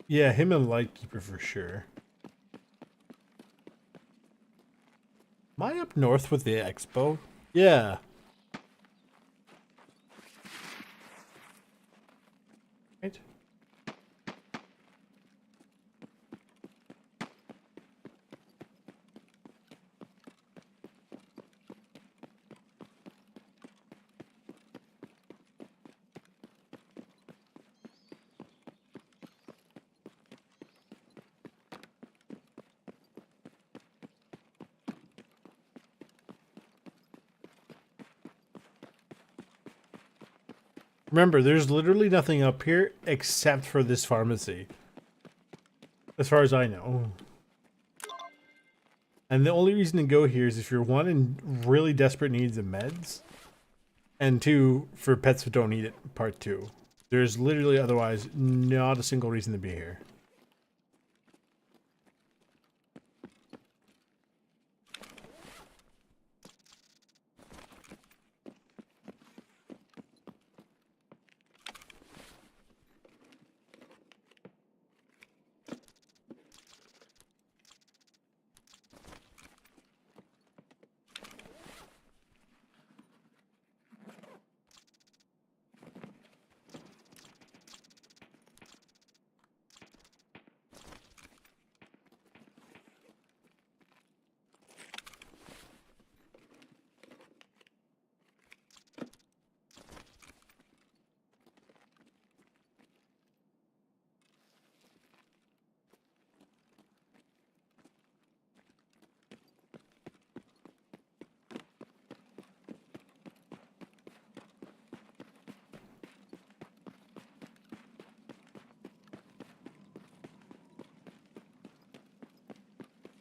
Yeah, him and Lightkeeper for sure. Am I up north with the expo? Yeah. Right. Remember, there's literally nothing up here except for this pharmacy. as far as I know. And the only reason to go here is if you're one in really desperate needs of meds, and two for pets who don't need it. Part two. There's literally otherwise not a single reason to be here.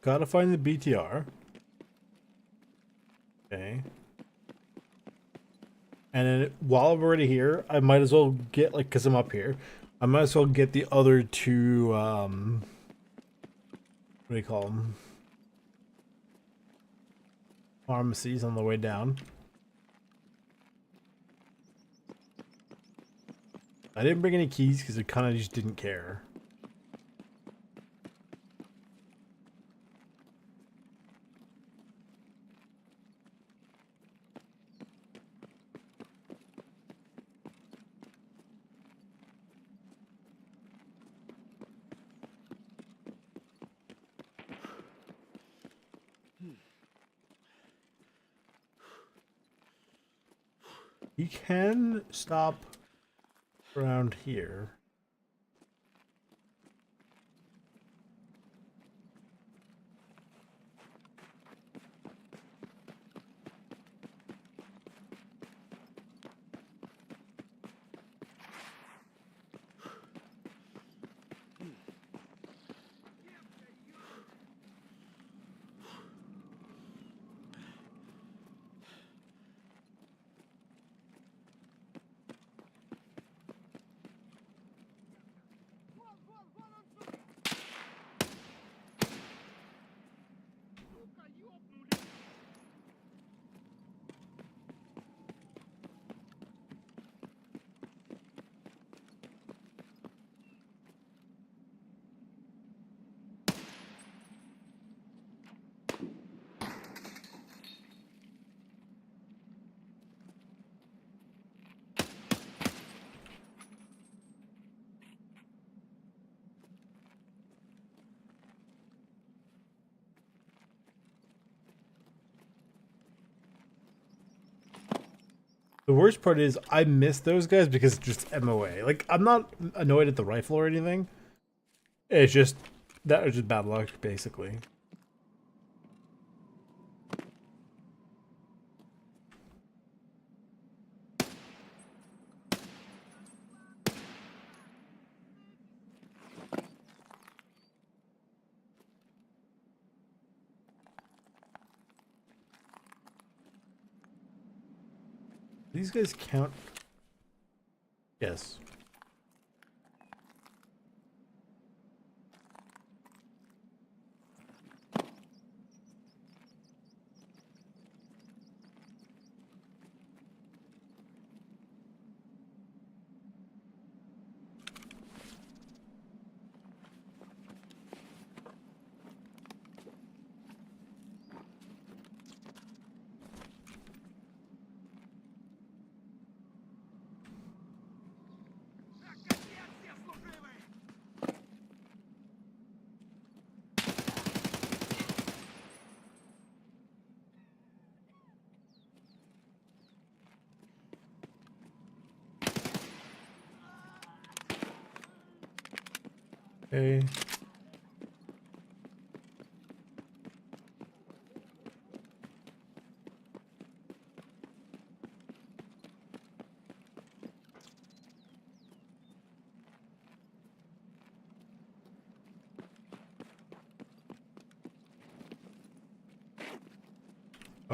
Gotta find the BTR. Okay. And then while we're already here, I might as well get, like, because I'm up here, I might as well get the other two, what do you call them? Pharmacies on the way down. I didn't bring any keys because I kind of just didn't care. You can stop around here. The worst part is I miss those guys because it's just MOA. Like, I'm not annoyed at the rifle or anything. It's just, that was just bad luck, basically. These guys count? Yes. Okay.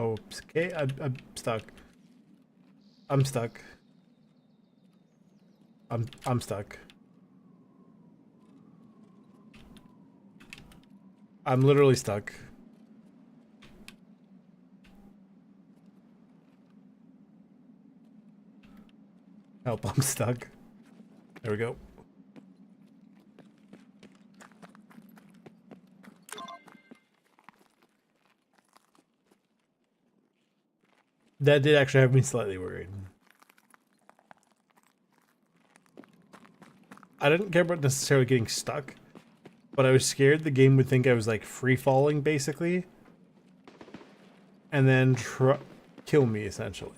Oh, okay. I'm stuck. I'm stuck. I'm stuck. I'm literally stuck. Help, I'm stuck. There we go. That did actually have me slightly worried. I didn't care about necessarily getting stuck, but I was scared the game would think I was like free falling basically, and then kill me essentially.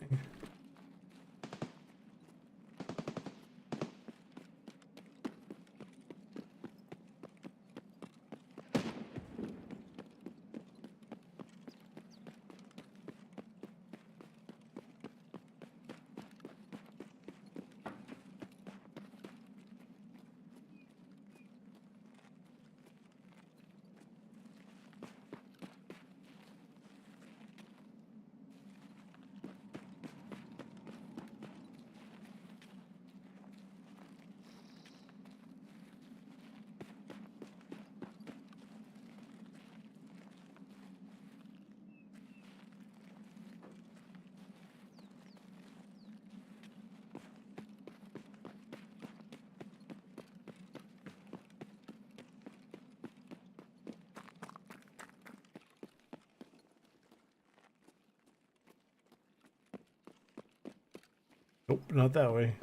Nope, not that way.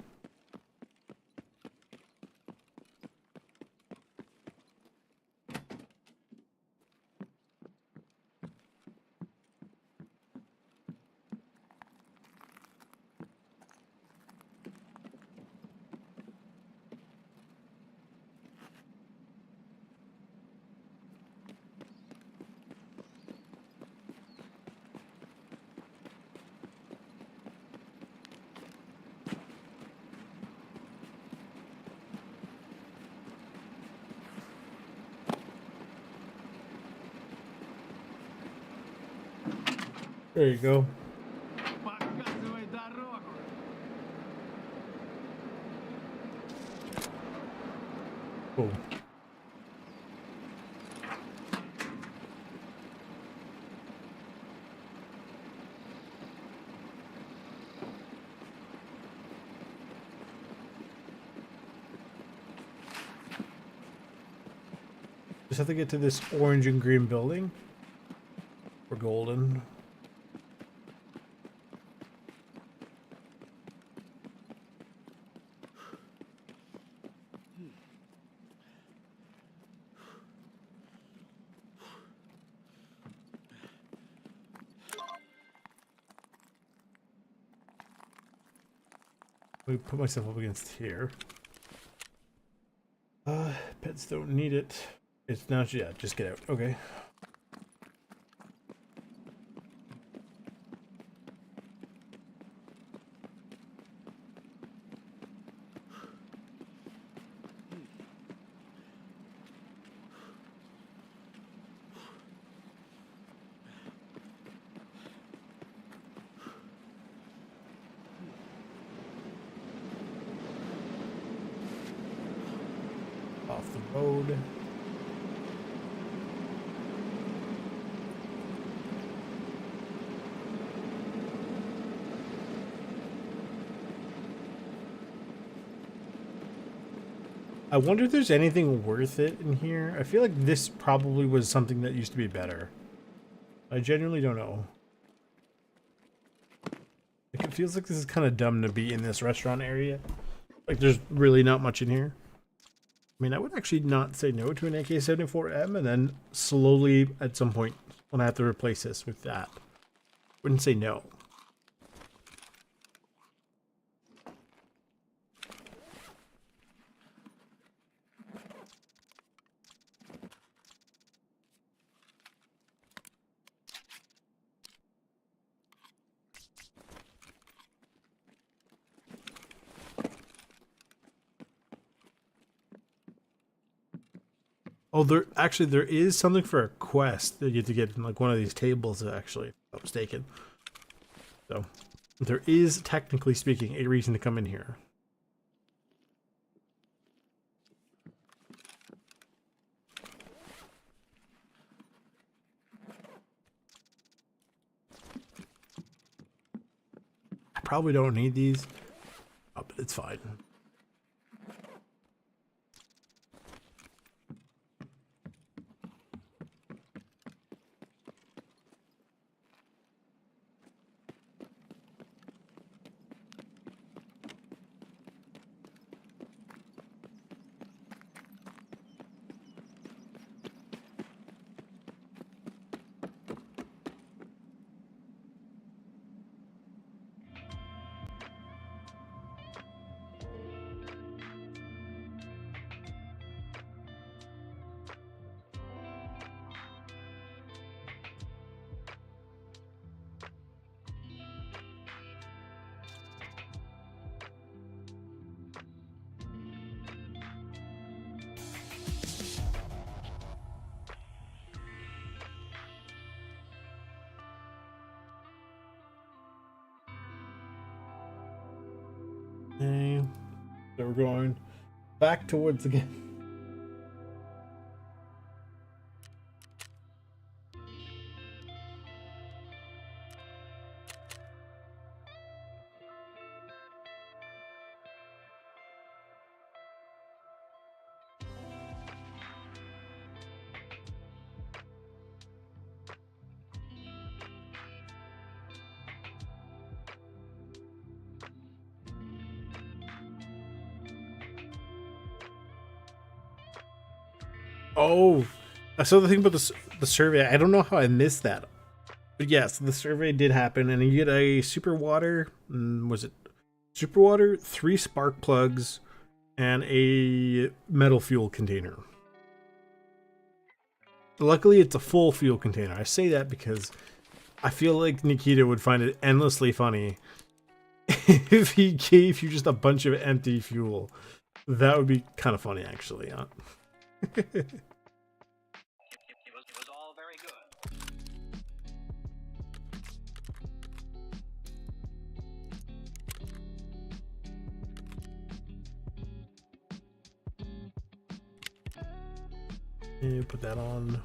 There you go. Cool. Just have to get to this orange and green building. Or golden. Let me put myself up against here. Pets don't need it. It's now, yeah, just get out. Okay. Off the road. I wonder if there's anything worth it in here. I feel like this probably was something that used to be better. I genuinely don't know. Like, it feels like this is kind of dumb to be in this restaurant area. Like, there's really not much in here. I mean, I would actually not say no to an AK-74M, and then slowly, at some point, when I have to replace this with that, wouldn't say no. Oh, there is something for a quest that you get to get in like one of these tables. Actually, if I'm not mistaken. So there is, technically speaking, a reason to come in here. I probably don't need these, but it's fine. Okay, so we're going back towards again. Oh, I saw the thing about the survey. I don't know how I missed that. But yes, the survey did happen, and you get a super water. Was it super water? 3 spark plugs, and a metal fuel container. Luckily, it's a full fuel container. I say that because I feel like Nikita would find it endlessly funny if he gave you just a bunch of empty fuel. That would be kind of funny, actually. Huh? It was all very good. And put that on.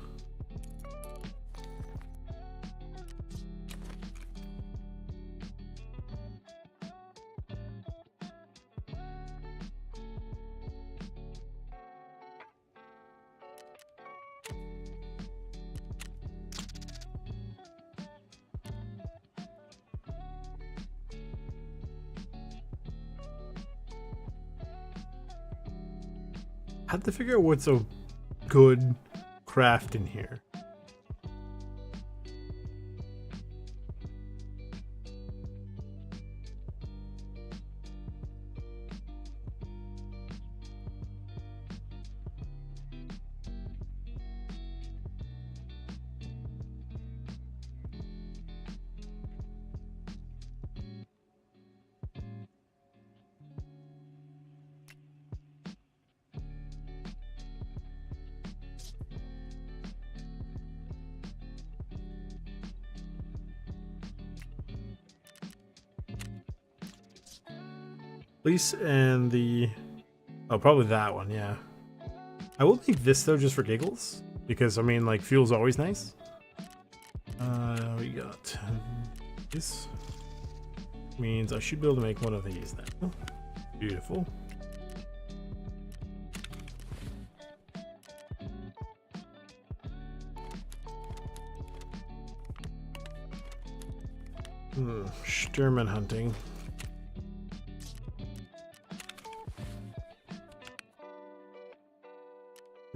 I have to figure out what's a good craft in here. Police and the... Oh, probably that one, yeah. I will make this, though, just for giggles. Because, I mean, like, fuel's always nice. We got... This means I should be able to make one of these now. Beautiful. Sturman hunting.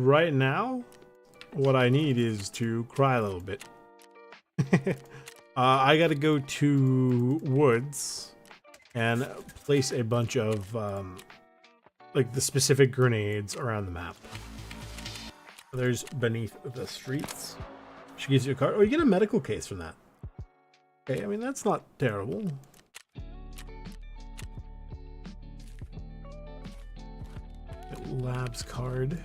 Right now, what I need is to cry a little bit. I gotta go to woods and place a bunch of like the specific grenades around the map. There's beneath the streets. She gives you a card. Oh, you get a medical case from that. Okay, I mean, that's not terrible. Get labs card.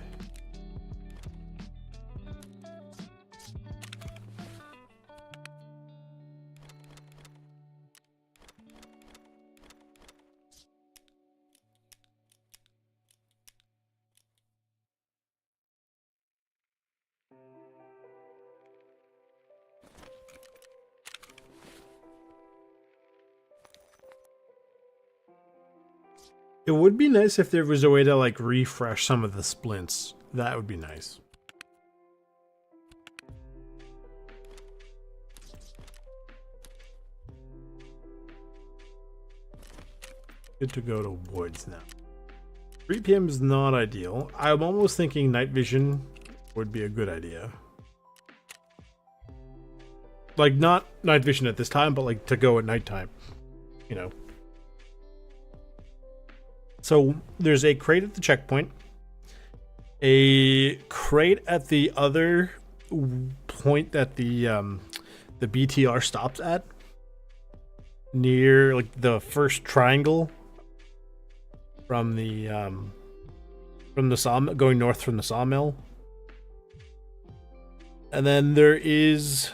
It would be nice if there was a way to like refresh some of the splints. That would be nice. Good to go to woods now. 3 p.m. is not ideal. I'm almost thinking night vision would be a good idea. Like, not night vision at this time, but like to go at nighttime. You know. So there's a crate at the checkpoint. A crate at the other point that the BTR stops at. Near like the first triangle from the sawmill, going north from the sawmill. And then there is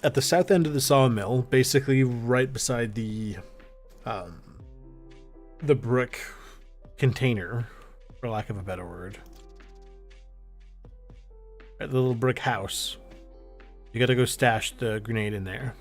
at the south end of the sawmill, basically right beside the brick container, for lack of a better word. At the little brick house. You gotta go stash the grenade in there.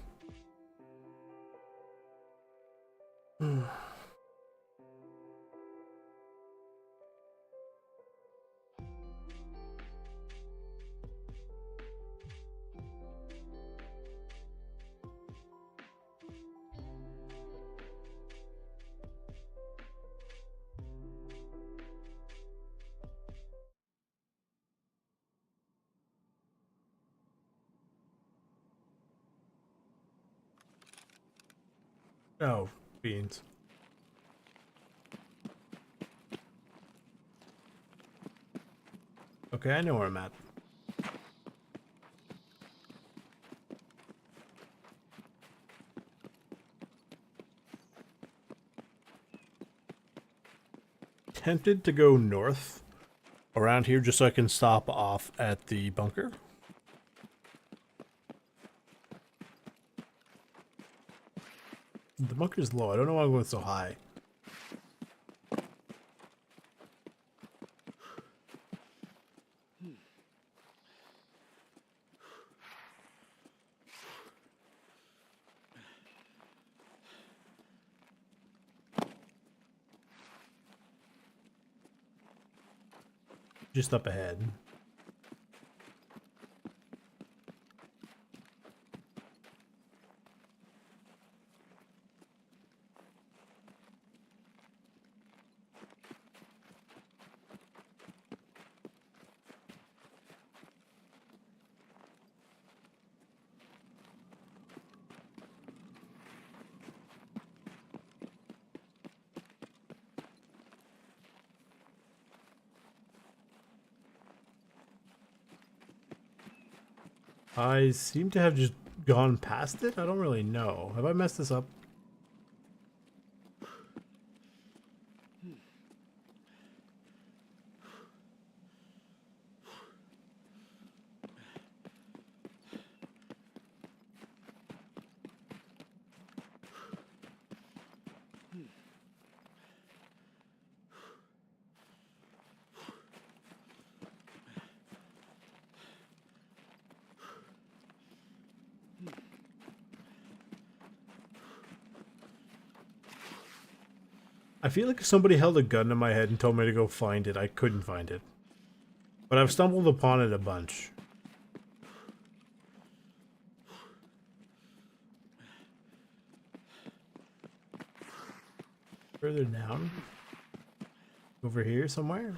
Oh, beans. Okay, I know where I'm at. Tempted to go north around here just so I can stop off at the bunker. The bunker's low. I don't know why I'm going so high. Just up ahead. I seem to have just gone past it. I don't really know. Have I messed this up? I feel like if somebody held a gun to my head and told me to go find it, I couldn't find it. But I've stumbled upon it a bunch. Further down? Over here somewhere?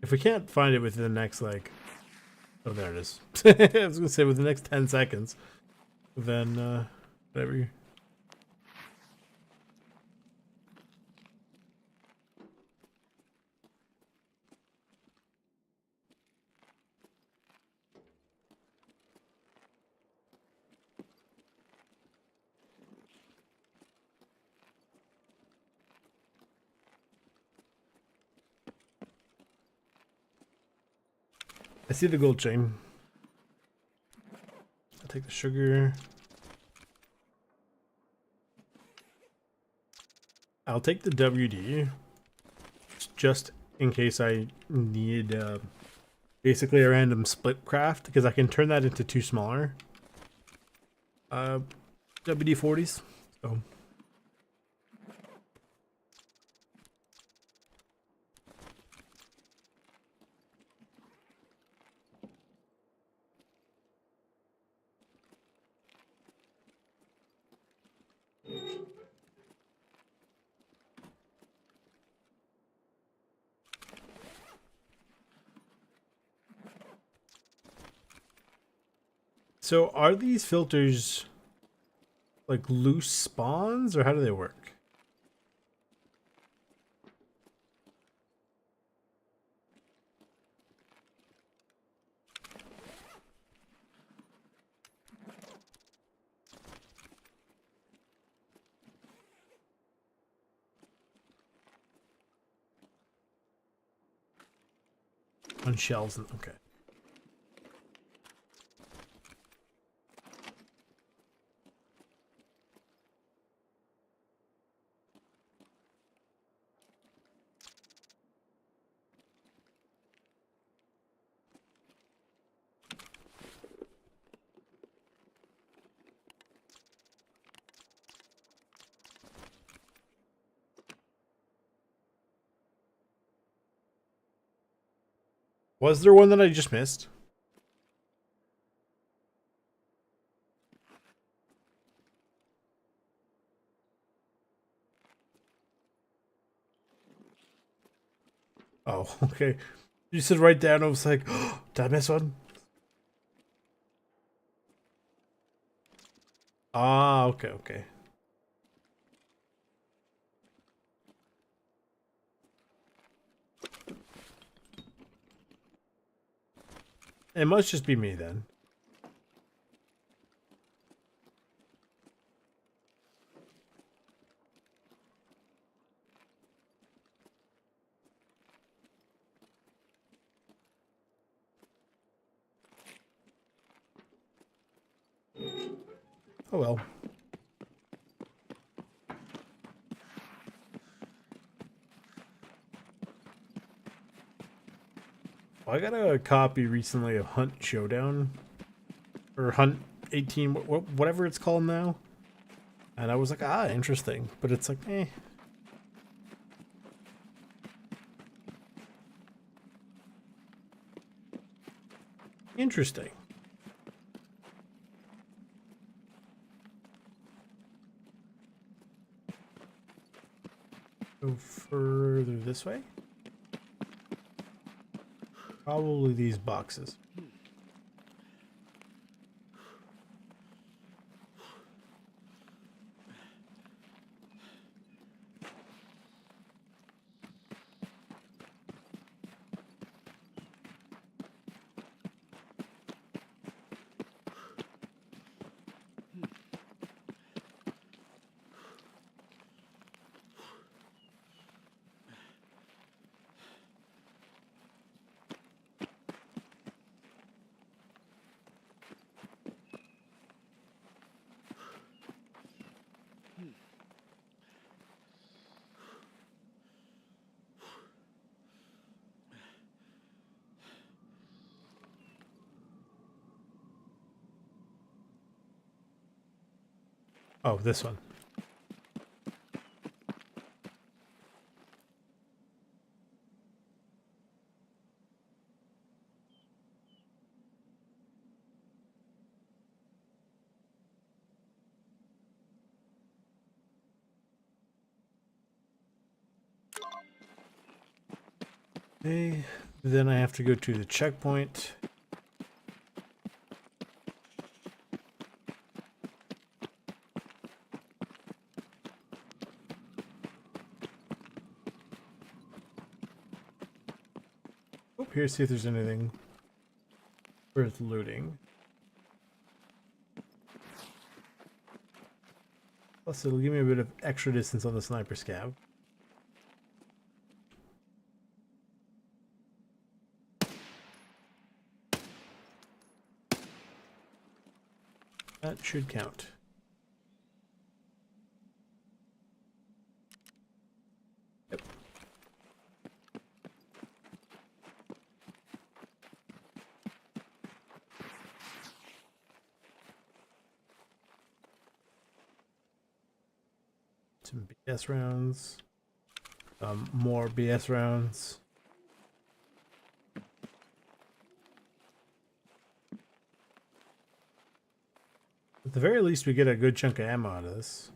If we can't find it within the next, like... Oh, there it is. I was gonna say within the next 10 seconds. Then, whatever. I see the gold chain. I'll take the sugar. I'll take the WD. Just in case I need basically a random split craft because I can turn that into two smaller WD-40s. So So are these filters like loose spawns or how do they work? On shelves and okay. Was there one that I just missed? Oh, okay. You said right down. I was like, oh, did I miss one? Ah, okay, okay. It must just be me then. Oh well. I got a copy recently of Hunt Showdown or Hunt 18, whatever it's called now, and I was like, ah, interesting. But it's like, eh. Interesting. Go further this way. Probably these boxes. Oh, this one. Okay, then I have to go to the checkpoint. Oh, here, see if there's anything worth looting. Plus, it'll give me a bit of extra distance on the sniper scav. That should count. Yep. Some BS rounds. More BS rounds. At the very least, we get a good chunk of ammo out of this.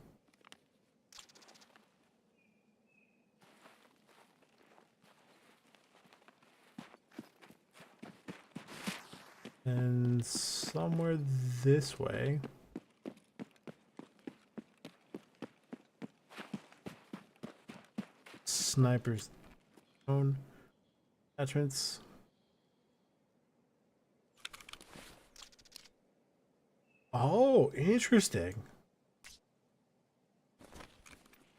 And somewhere this way. Sniper's own attachments. Oh, interesting.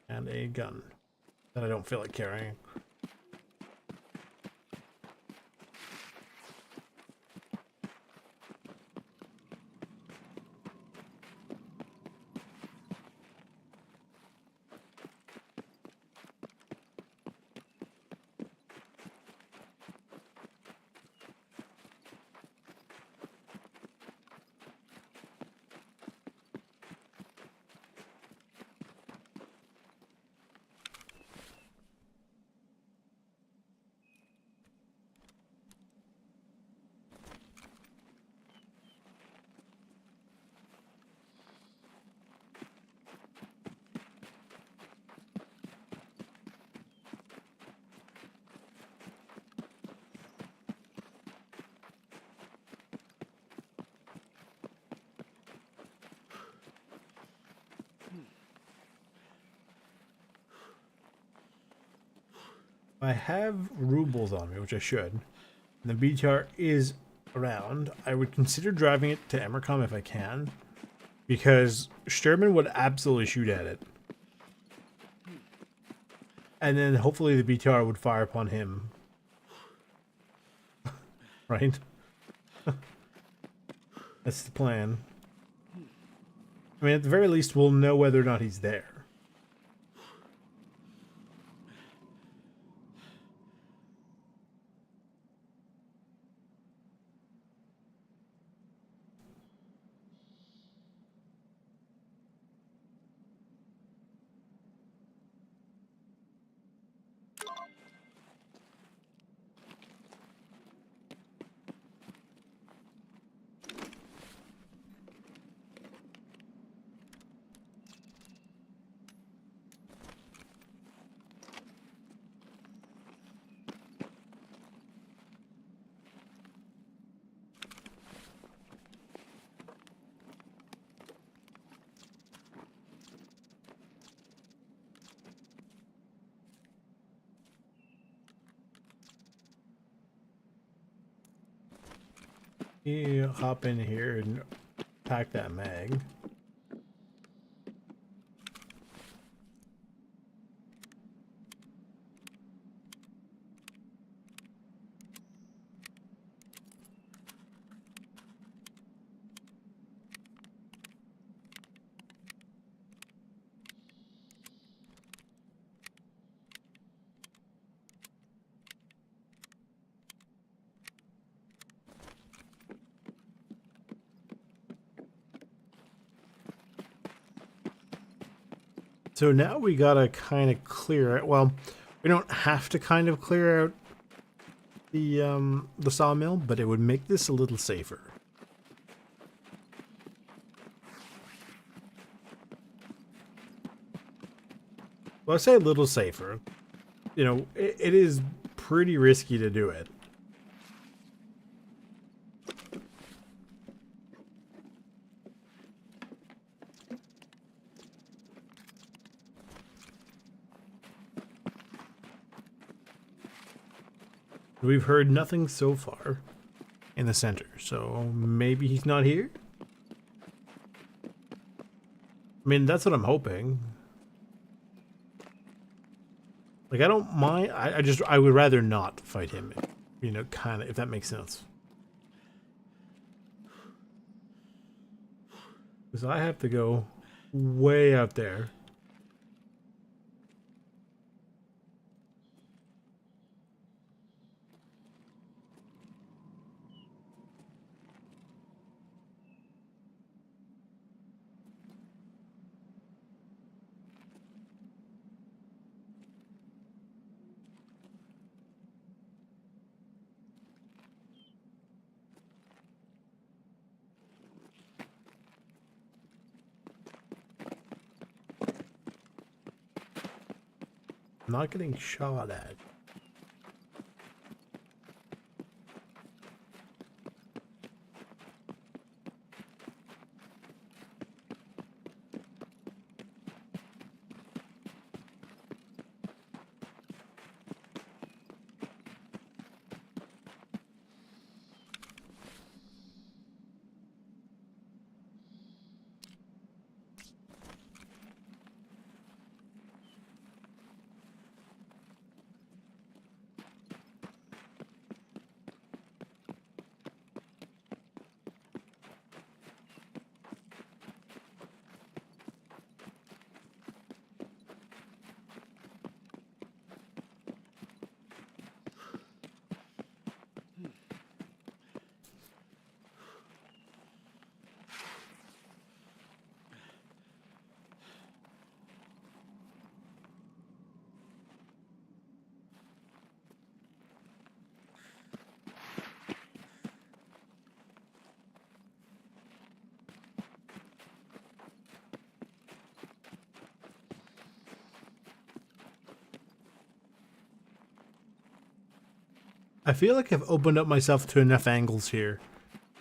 And a gun that I don't feel like carrying. I have rubles on me, which I should. And the BTR is around. I would consider driving it to Emercom if I can, because Sherman would absolutely shoot at it. And then hopefully the BTR would fire upon him. Right? That's the plan. I mean, at the very least, we'll know whether or not he's there. You hop in here and pack that mag. So now we gotta kind of clear it. Well, we don't have to kind of clear out the sawmill, but it would make this a little safer. Well, I say a little safer. You know, it is pretty risky to do it. We've heard nothing so far in the center, so maybe he's not here? I mean, that's what I'm hoping. Like, I don't mind. I would rather not fight him, you know, kind of, if that makes sense. Because I have to go way out there. not getting shot at. I feel like I've opened up myself to enough angles here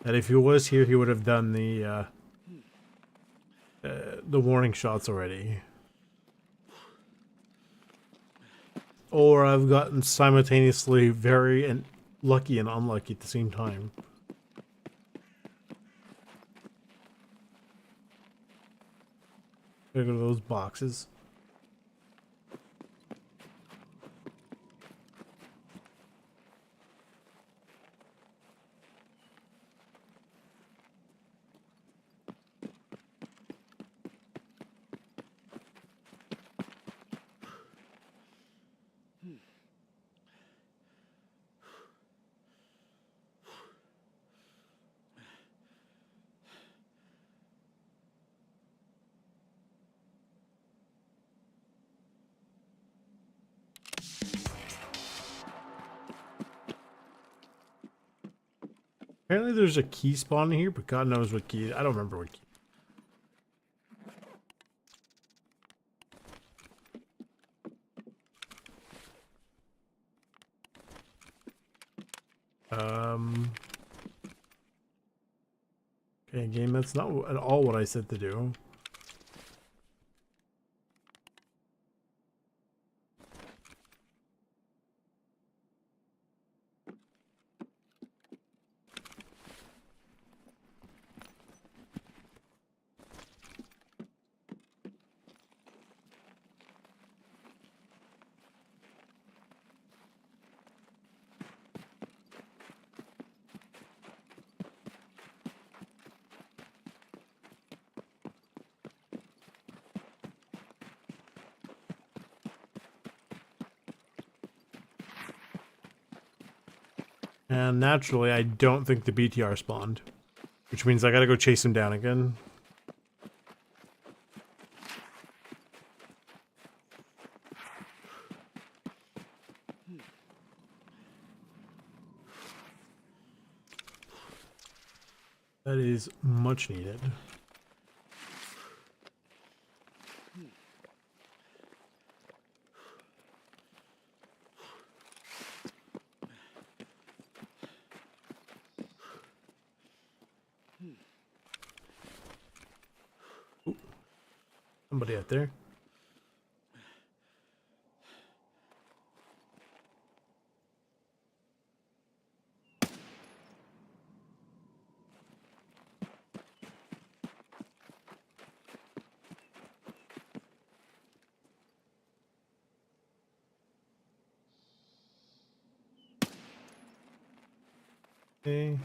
that if he was here, he would have done the warning shots already. Or I've gotten simultaneously very lucky and unlucky at the same time. Gotta go to those boxes. Apparently there's a key spawn here, but God knows what key. I don't remember what key. Okay, game, that's not at all what I said to do. And naturally, I don't think the BTR spawned, which means I gotta go chase him down again. That is much needed. Ooh. Somebody out there. Okay.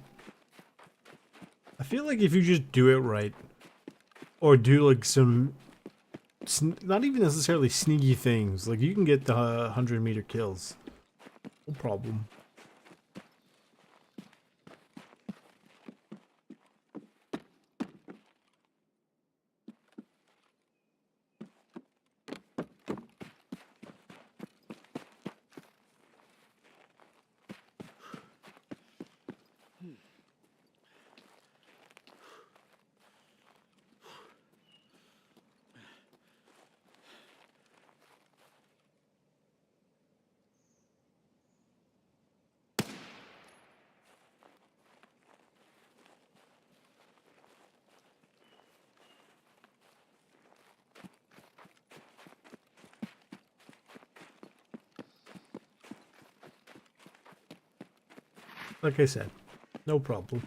I feel like if you just do it right, or do like some, not even necessarily sneaky things, like you can get the 100-meter kills. No problem. Like I said, no problem.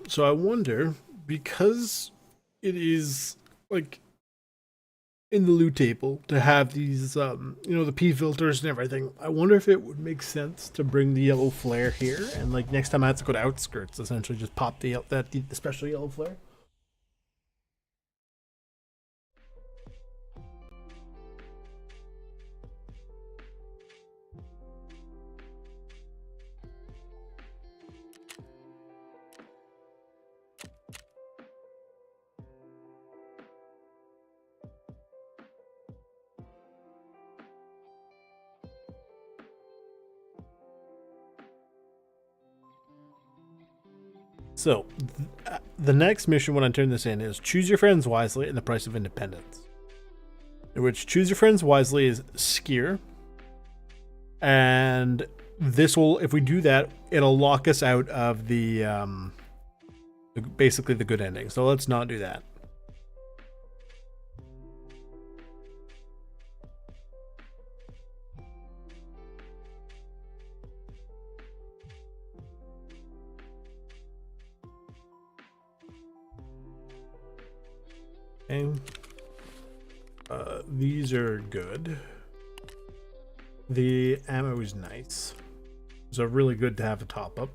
So I wonder, because it is like in the loot table to have these, you know, the P filters and everything, I wonder if it would make sense to bring the yellow flare here, and like next time I have to go to outskirts, essentially just pop the special yellow flare. So, the next mission when I turn this in is choose your friends wisely and the price of independence. In which choose your friends wisely is skier. And this will, if we do that, it'll lock us out of the, basically the good ending. So let's not do that. Okay. These are good. The ammo is nice. So really good to have a top up.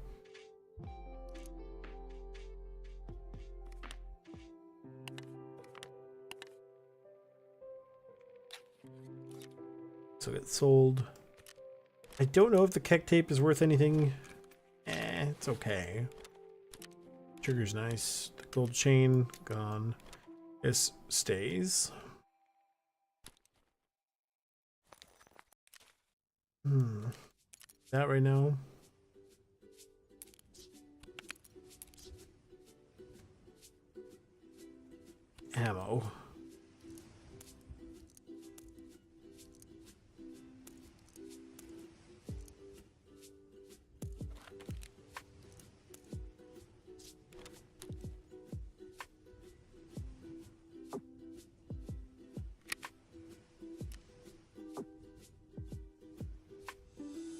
So it's sold. I don't know if the keg tape is worth anything. It's okay. Trigger's nice. The gold chain gone. This stays. That right now. Ammo.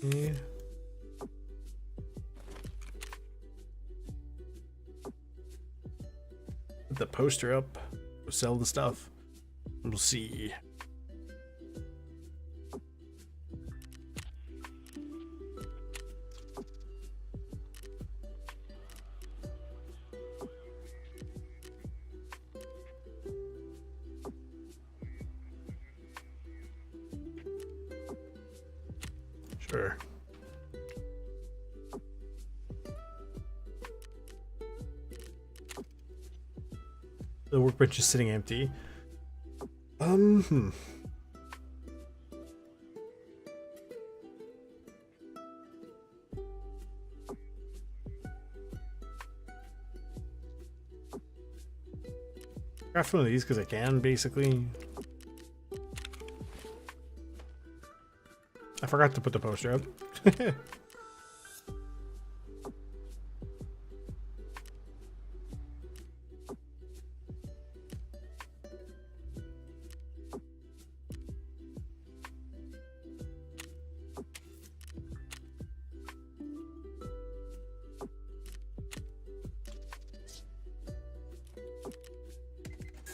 Okay. Put the poster up. We'll sell the stuff. We'll see. Sure. The workbench is sitting empty. Craft one of these because I can, basically. I forgot to put the poster up.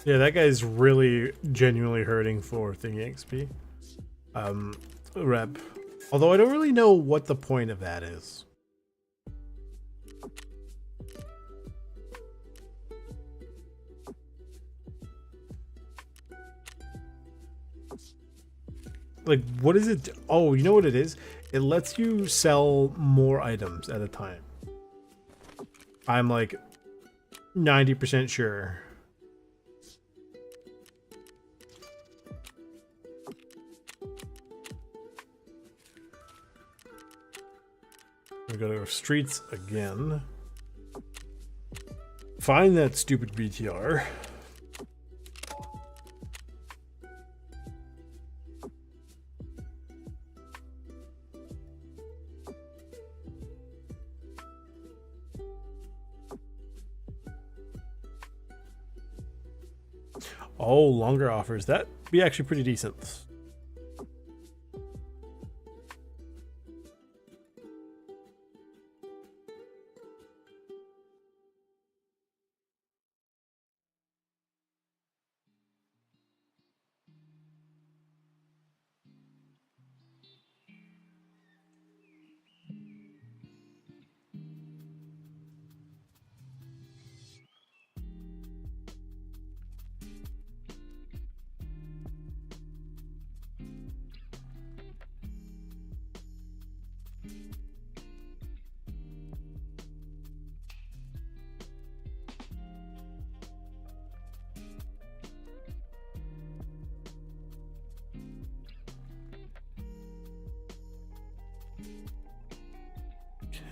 Yeah, that guy's really genuinely hurting for thingy XP. Rep. Although I don't really know what the point of that is. Like, what is it? Oh, you know what it is? It lets you sell more items at a time. I'm like 90% sure. We go to streets again. Find that stupid BTR. Oh, longer offers. That'd be actually pretty decent.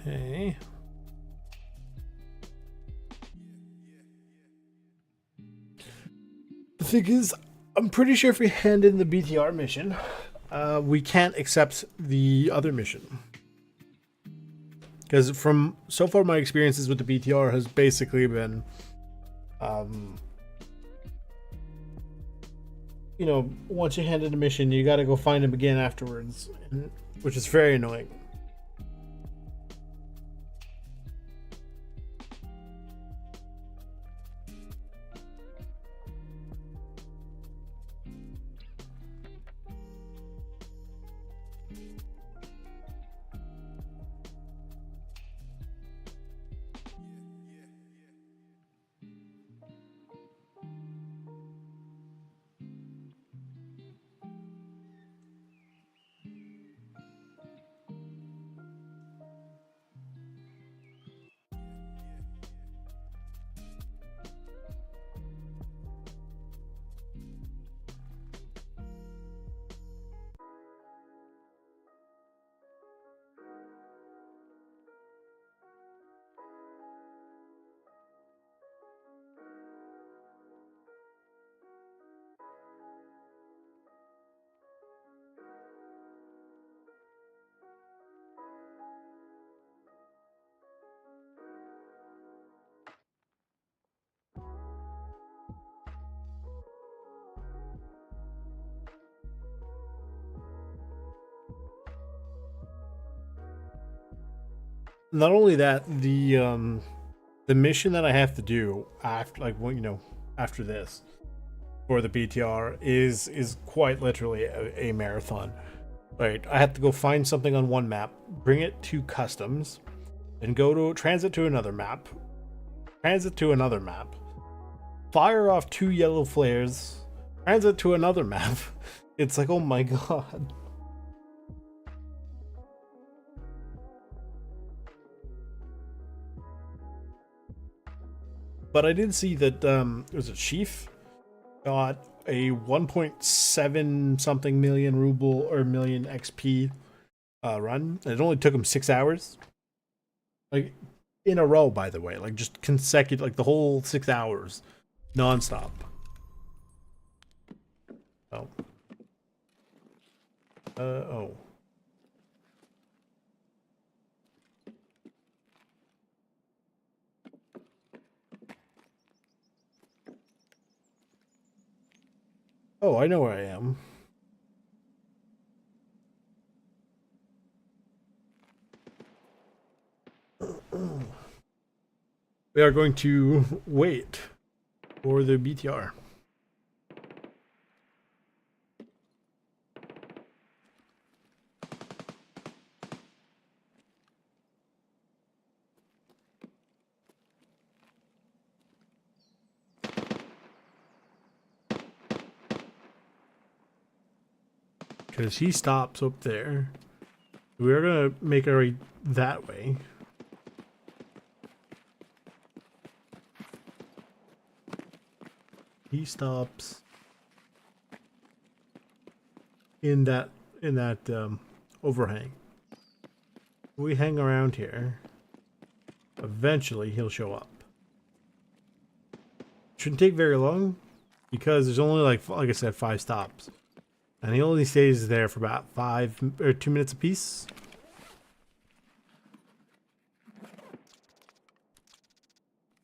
Okay. The thing is, I'm pretty sure if we hand in the BTR mission, we can't accept the other mission. Because from so far, my experiences with the BTR has basically been, you know, once you hand in a mission, you got to go find him again afterwards, which is very annoying. Not only that, the mission that I have to do after, like, well, you know, after this for the BTR is quite literally a marathon. Right, I have to go find something on one map, bring it to customs, and go to transit to another map, fire off 2 yellow flares, transit to another map. It's like, oh my god. But I did see that was it Chief got a 1.7 something million ruble or million XP run. And it only took him 6 hours, like in a row. By the way, like just consecutive, like the whole 6 hours, nonstop. Oh. Oh. Oh, I know where I am. We are going to wait for the BTR. Because he stops up there. We're going to make our way that way. He stops in that overhang. we hang around here, eventually he'll show up. Shouldn't take very long because there's only like I said, 5 stops. And he only stays there for about 2 minutes apiece.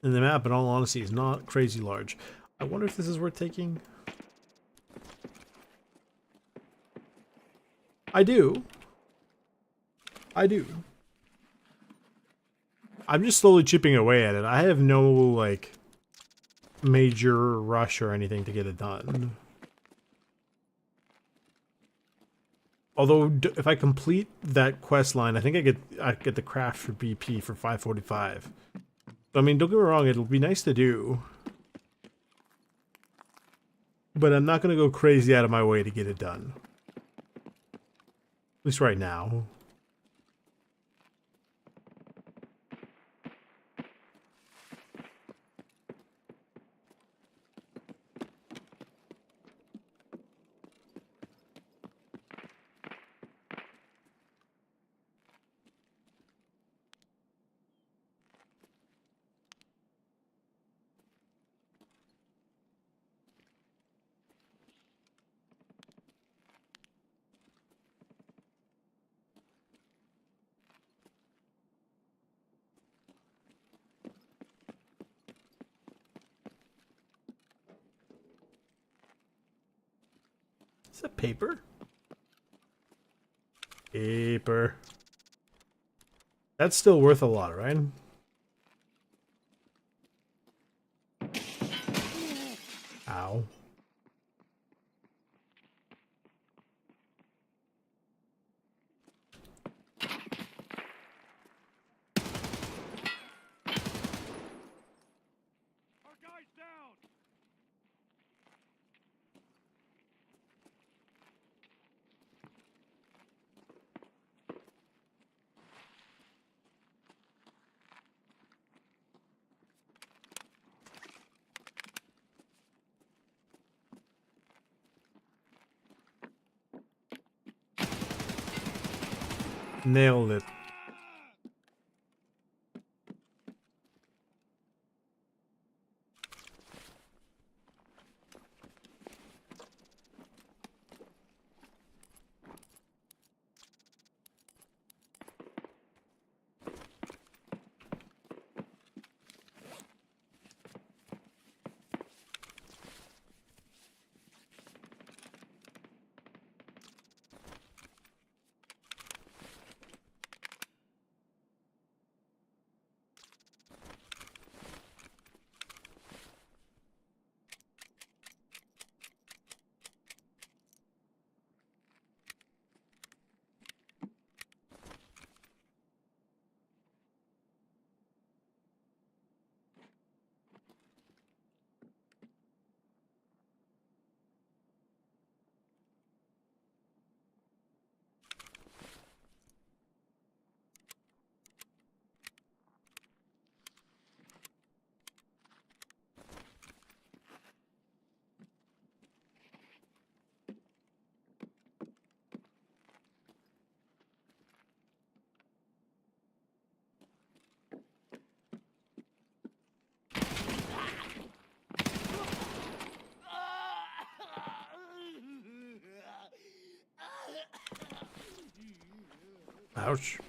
And the map, in all honesty, is not crazy large. I wonder if this is worth taking. I do. I'm just slowly chipping away at it. I have no, like, major rush or anything to get it done. Although, if I complete that quest line, I think I get the craft for BP for 545. I mean, don't get me wrong, it'll be nice to do. But I'm not going to go crazy out of my way to get it done. At least right now. Is that paper? Paper. That's still worth a lot, right? Ow. Our guy's down. Nailed it. Ouch.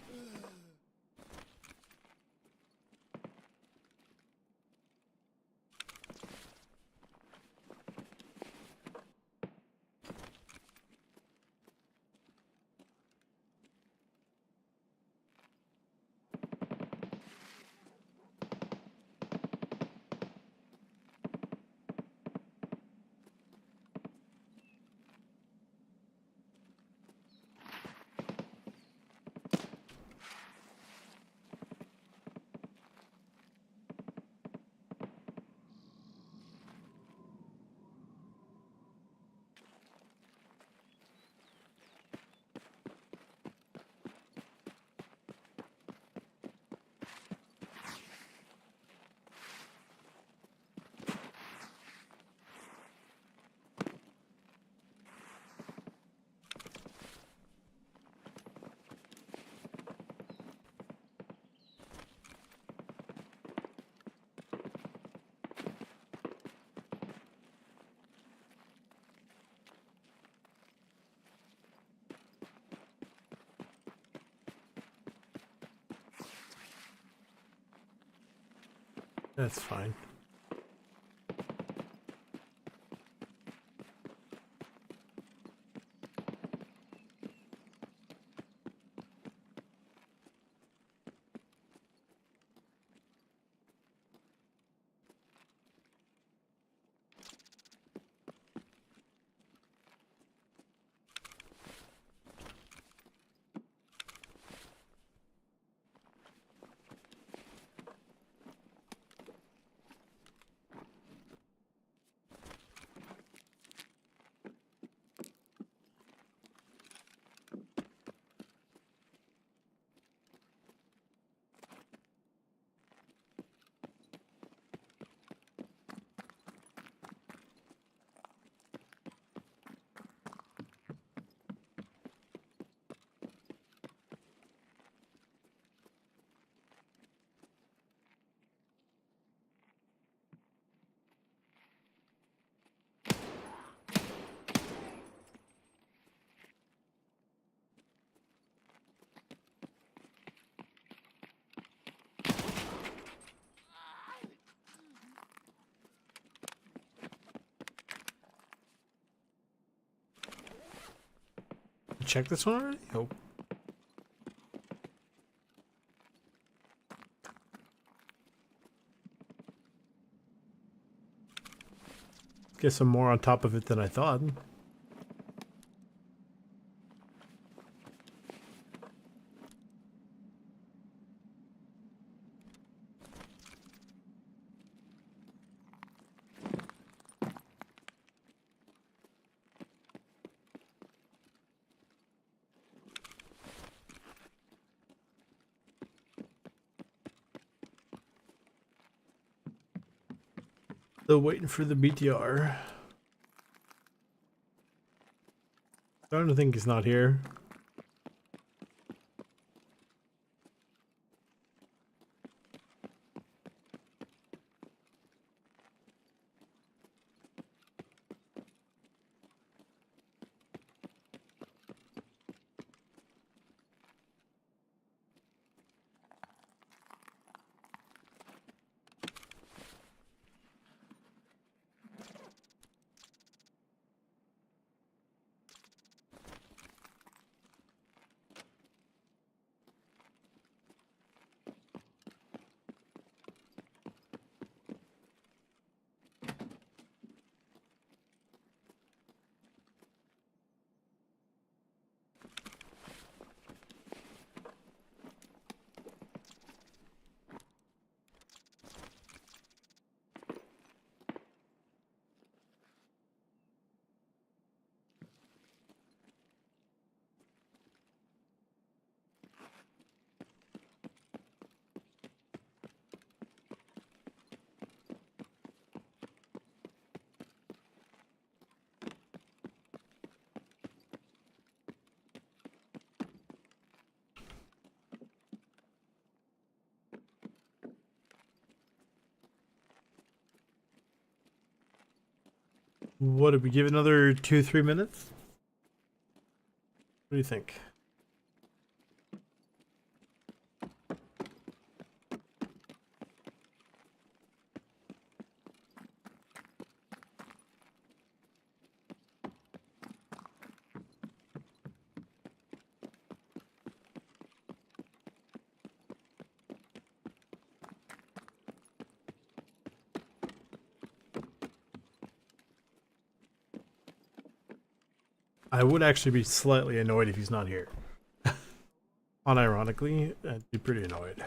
That's fine. Check this one already? Oh. Get some more on top of it than I thought. Still waiting for the BTR. Starting to think he's not here. What did we give another 2-3 minutes? What do you think? I would actually be slightly annoyed if he's not here. Unironically, I'd be pretty annoyed.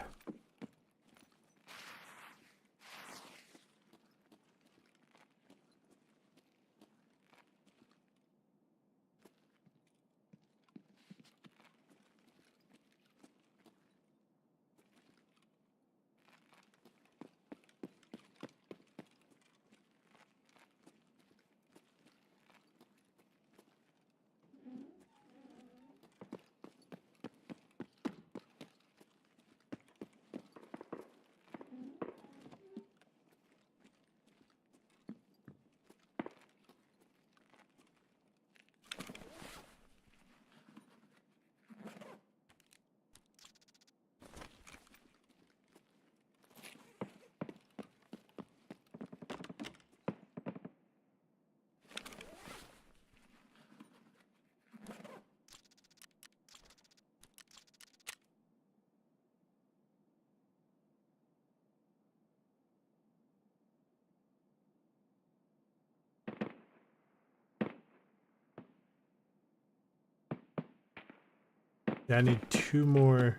Yeah, I need 2 more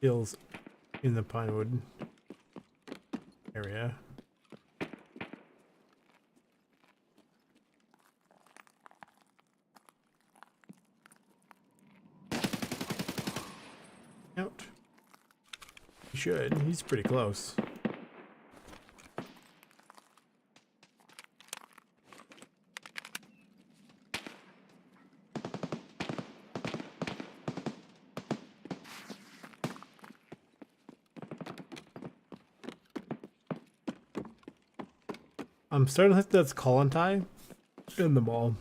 kills in the Pinewood area. Out. He should. He's pretty close. I'm starting to think that's Kollontai in the mall.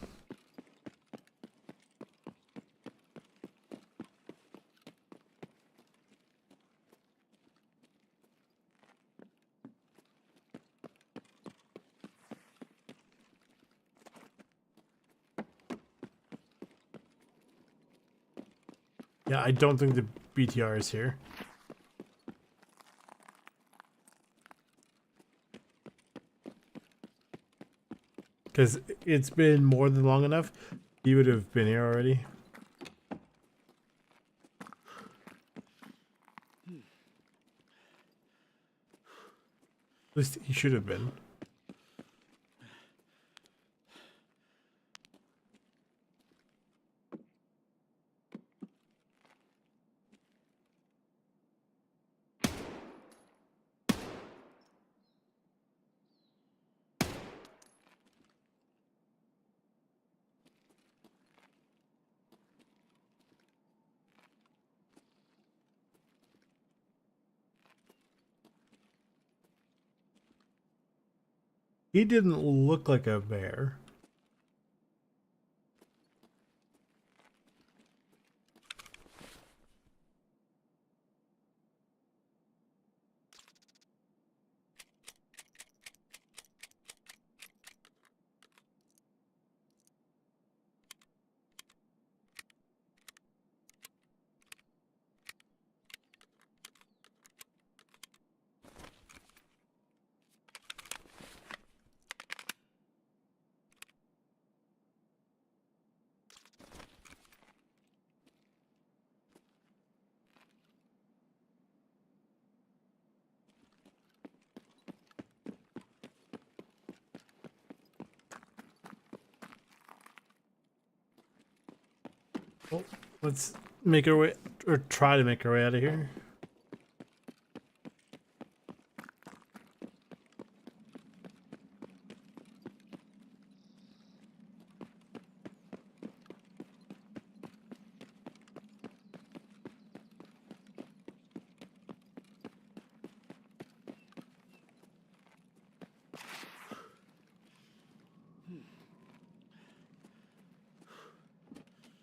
Yeah, I don't think the BTR is here. Because it's been more than long enough. He would have been here already. At least he should have been. He didn't look like a bear. Well, let's make our way, or try to make our way out of here.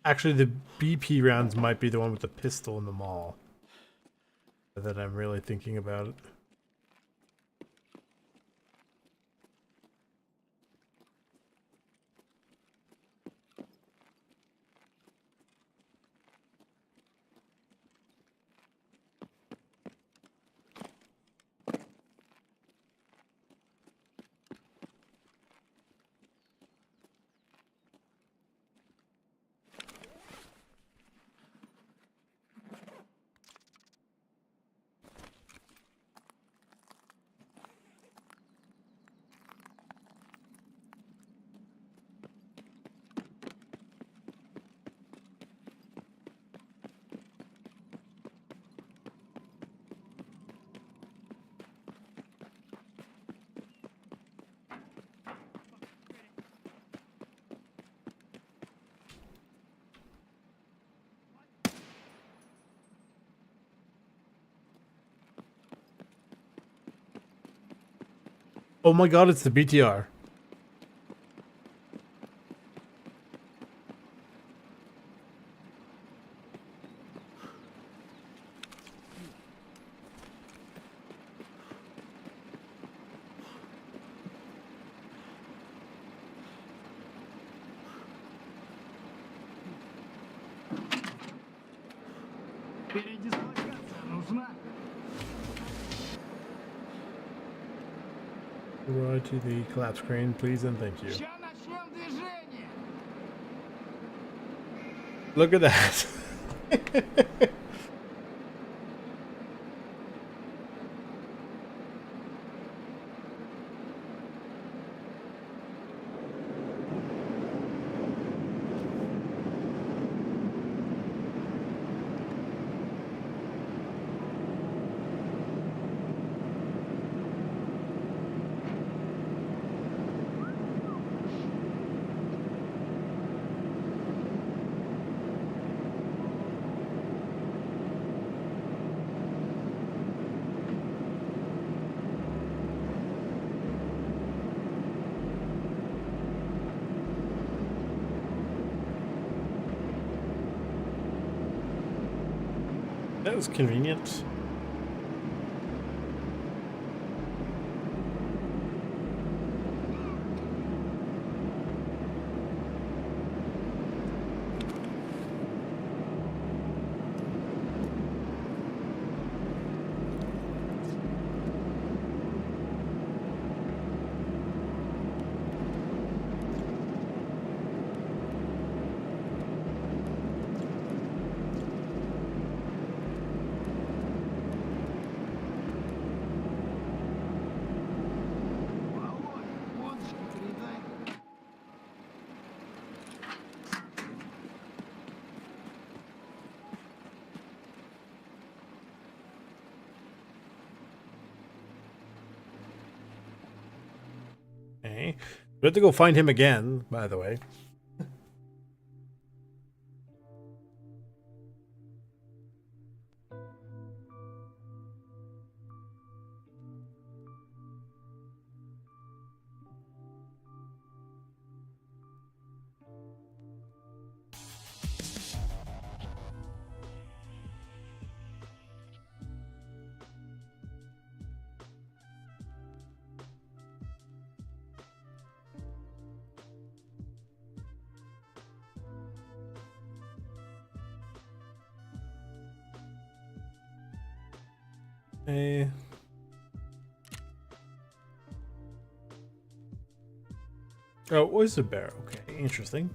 Actually, the BP rounds might be the one with the pistol in the mall. That I'm really thinking about it. Oh my god, it's the BTR. Right to the collapse crane, please and thank you. Look at that. That was convenient. Okay. We have to go find him again, by the way. Hey. Oh, it was a bear. Okay, interesting.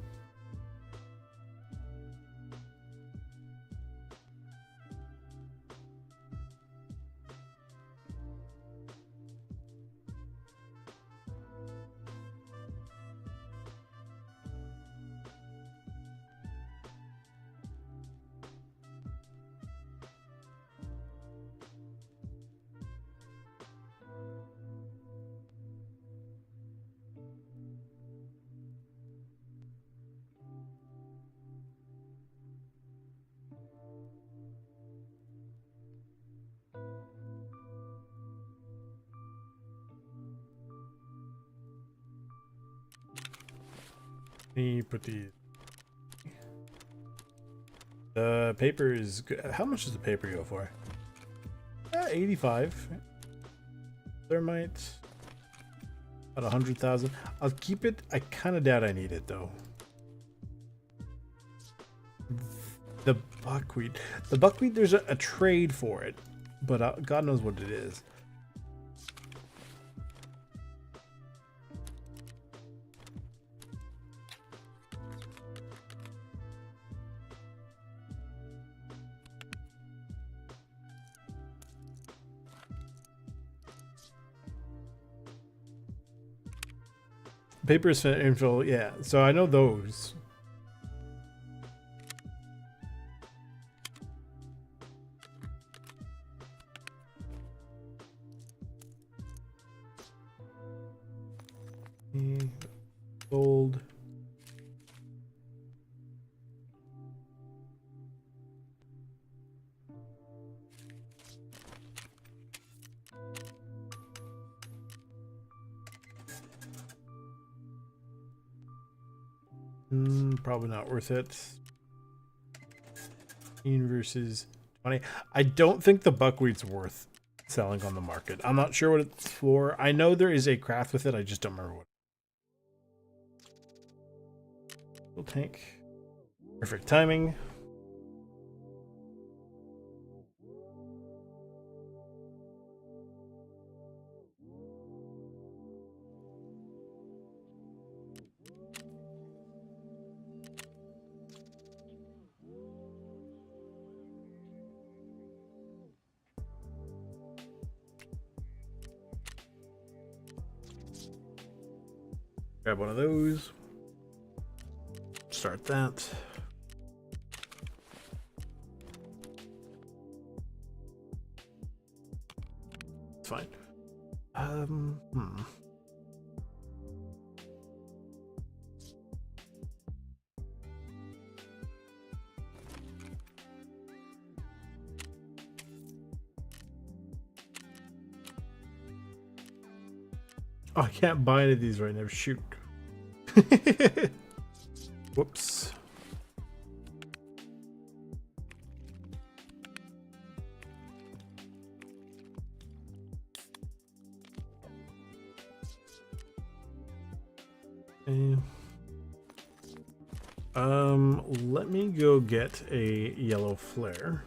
Let me put the paper is good. How much does the paper go for? 85. Thermite. About 100,000. I'll keep it. I kind of doubt I need it though. The buckwheat. The buckwheat, there's a trade for it, but God knows what it is. Paper is info, yeah. So I know those. Gold. Probably not worth it. 15 versus 20. I don't think the buckwheat's worth selling on the market. I'm not sure what it's for. I know there is a craft with it. I just don't remember what. Full tank. Perfect timing. Grab one of those. Start that. It's fine. Oh, I can't buy any of these right now. Shoot. Whoops. Okay. Let me go get a yellow flare.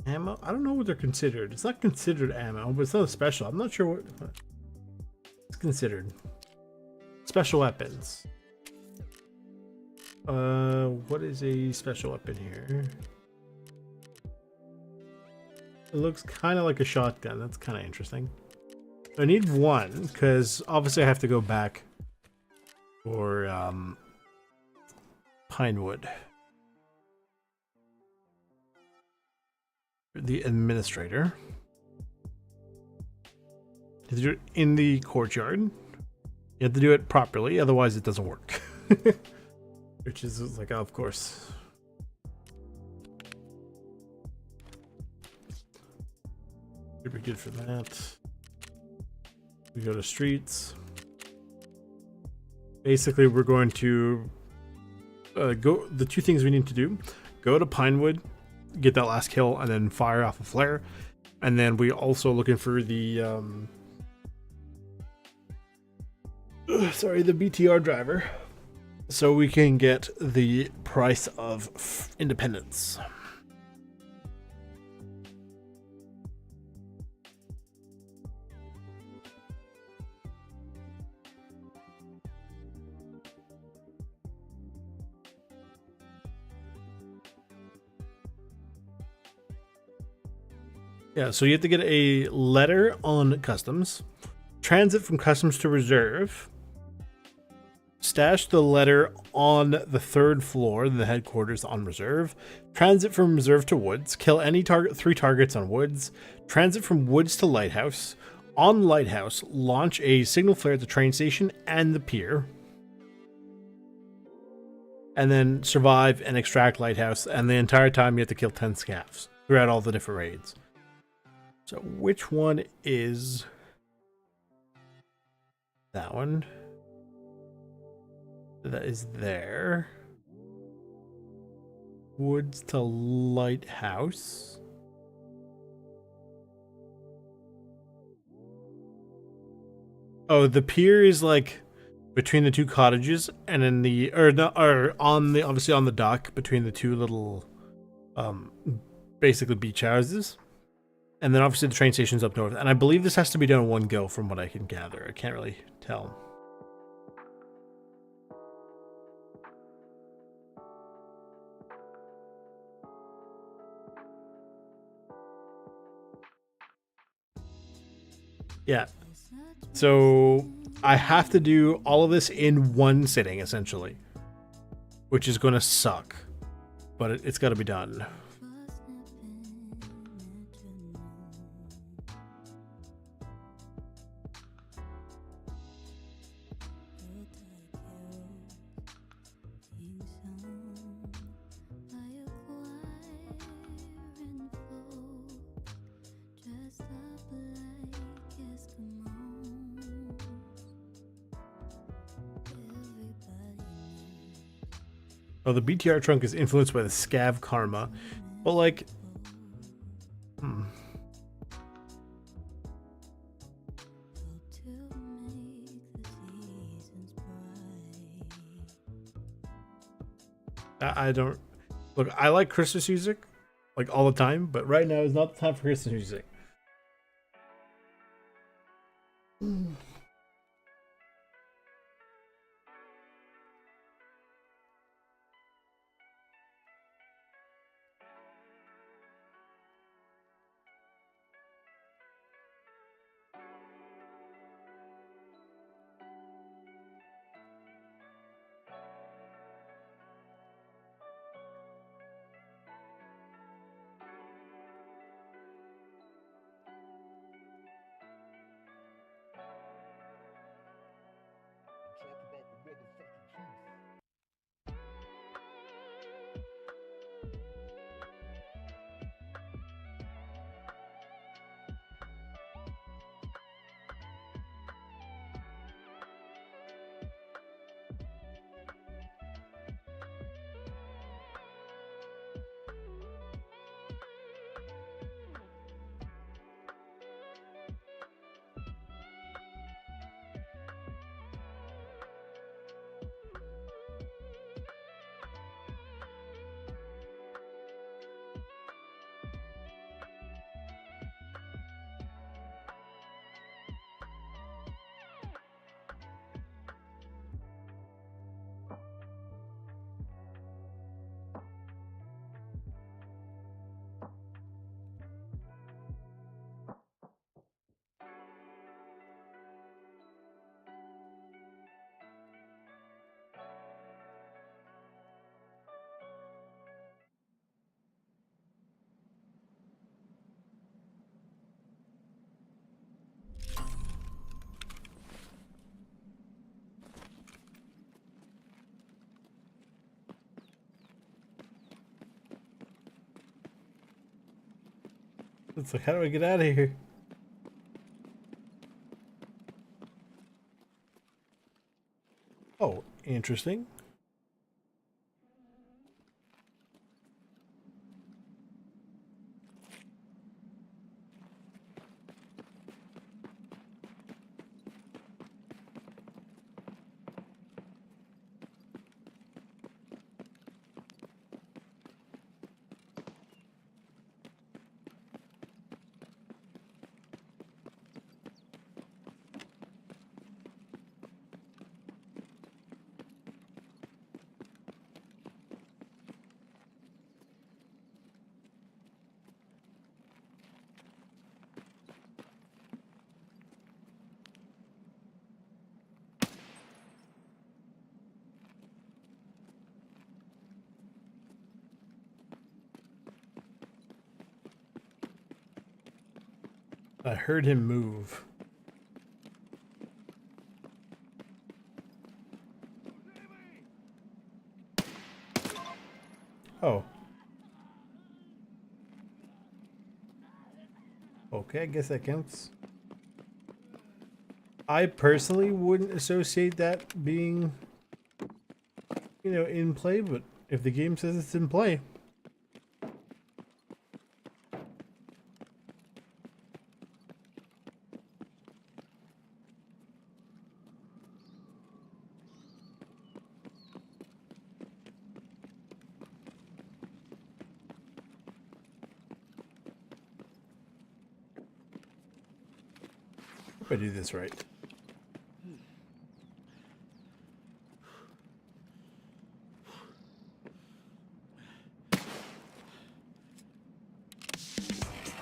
Ammo? I don't know what they're considered. It's not considered ammo, but it's not a special. I'm not sure what it's considered. Special weapons. What is a special weapon here? It looks kind of like a shotgun. That's kind of interesting. I need one because obviously I have to go back for Pinewood. The administrator. You have to do it in the courtyard. You have to do it properly, otherwise it doesn't work. Which is like, oh, of course. Should be good for that. We go to streets. Basically, we're going to go. The two things we need to do: go to Pinewood, get that last kill, and then fire off a flare. And then we also looking for the the BTR driver, so we can get the price of independence. Yeah, so you have to get a letter on customs, transit from customs to reserve, stash the letter on the 3rd floor, the headquarters on reserve, transit from reserve to woods, kill any 3 targets on woods, transit from woods to lighthouse, on lighthouse, launch a signal flare at the train station and the pier, and then survive and extract lighthouse, and the entire time you have to kill 10 scavs throughout all the different raids. So which one is that one? That is there. Woods to lighthouse. Oh, the pier is like between the 2 cottages, and in the on the obviously on the dock between the 2 little basically beach houses. And then obviously the train station's up north. And I believe this has to be done in one go from what I can gather. I can't really tell. Yeah. So I have to do all of this in one sitting, essentially. Which is going to suck. But it's got to be done. Oh, the BTR trunk is influenced by the scav karma. But like... I don't... Look, I like Christmas music, like all the time, but right now is not the time for Christmas music. It's like, how do I get out of here? Oh, interesting. I heard him move. Oh. Okay, I guess that counts. I personally wouldn't associate that being, in play, but if the game says it's in play. Hope I do this right.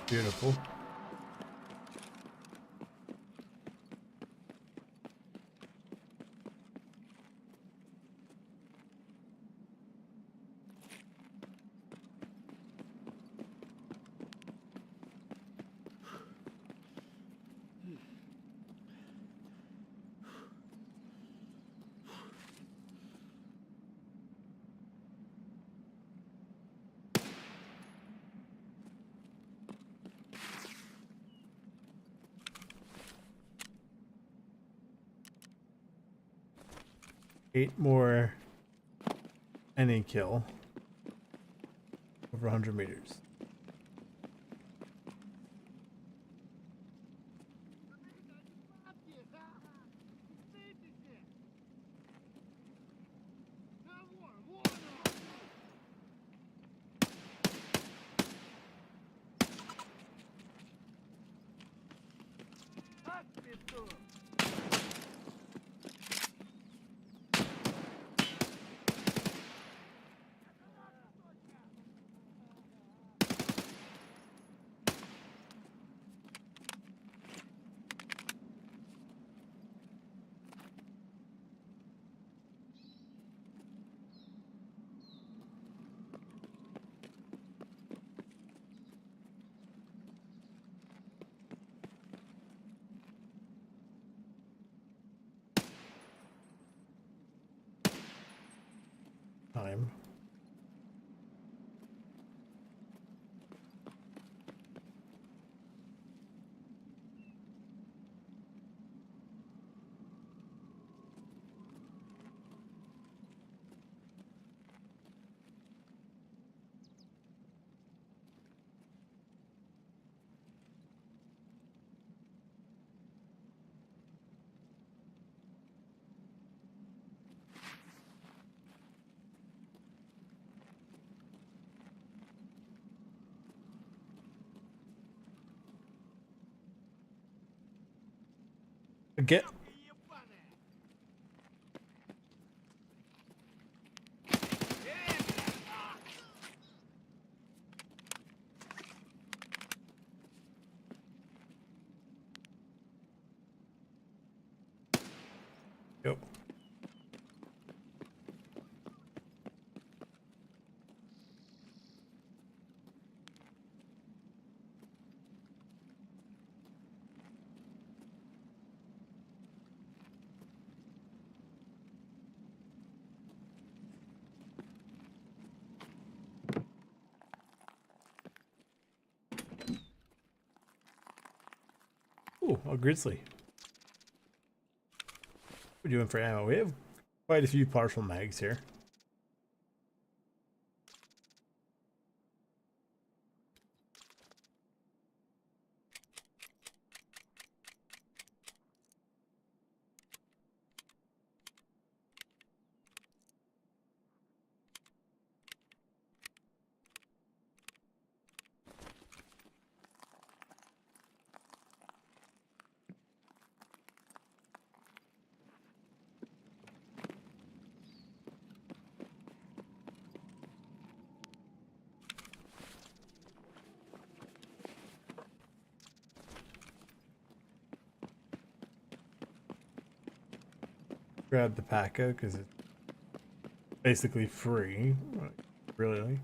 Beautiful. Eight more any kill over 100 meters. Time. Get. Yep. Ooh, a grizzly. What are we doing for ammo? We have quite a few partial mags here. Grab the pack out because it's basically free. Really?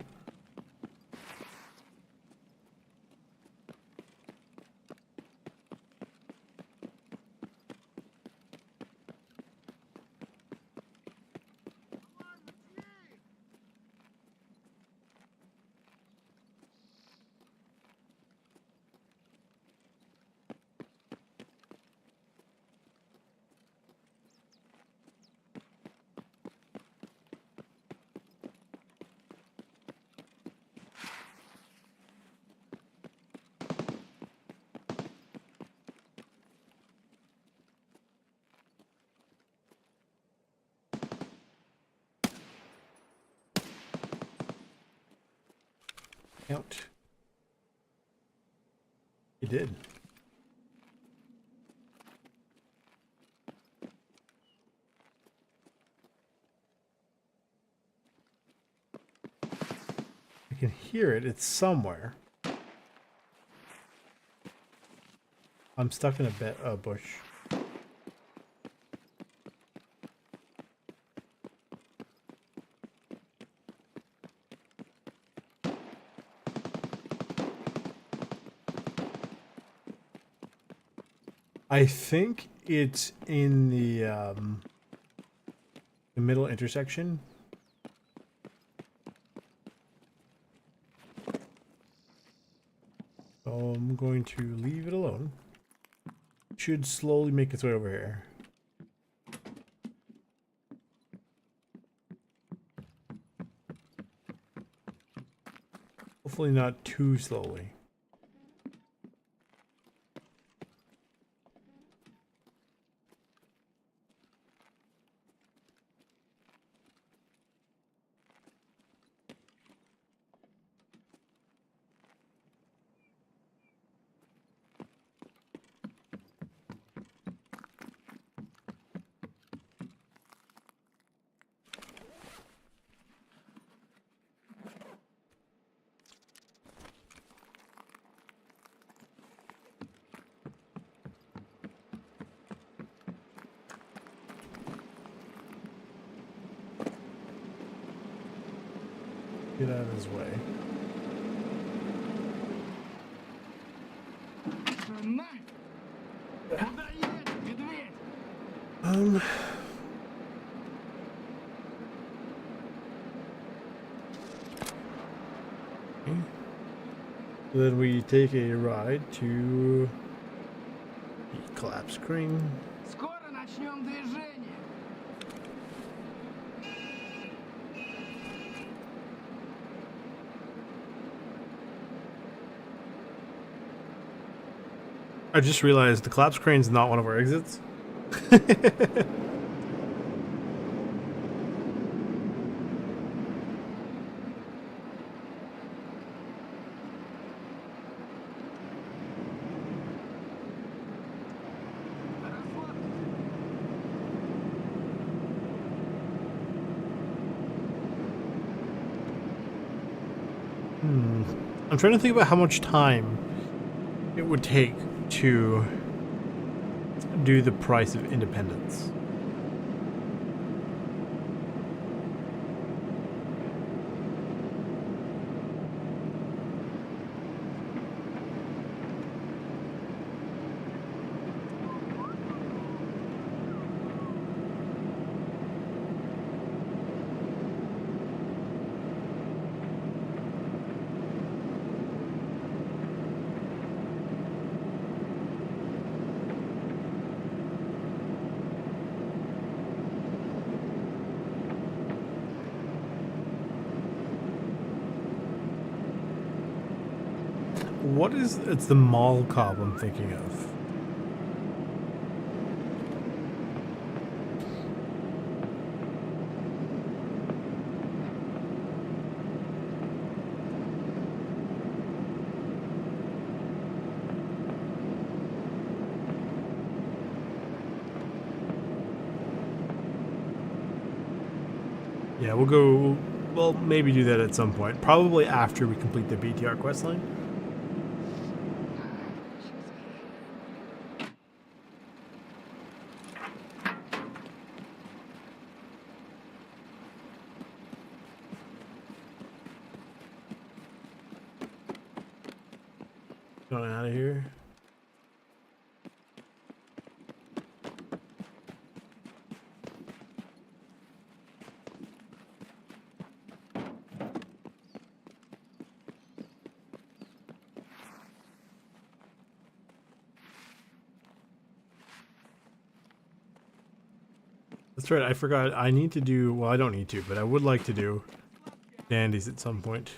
Count. You did. I can hear it. It's somewhere. I'm stuck in a bush. I think it's in the middle intersection. So I'm going to leave it alone. Should slowly make its way over here. Hopefully not too slowly. Get out of his way. Okay. Then we take a ride to the collapse crane. Скоро начнем движение. I just realized the collapse crane is not one of our exits. I'm trying to think about how much time it would take to do the price of independence. what is... It's the mall cop I'm thinking of. Yeah, we'll go... We'll maybe do that at some point. Probably after we complete the BTR questline. Going out of here. That's right, I forgot. I need to do... Well, I don't need to, but I would like to do dandies at some point.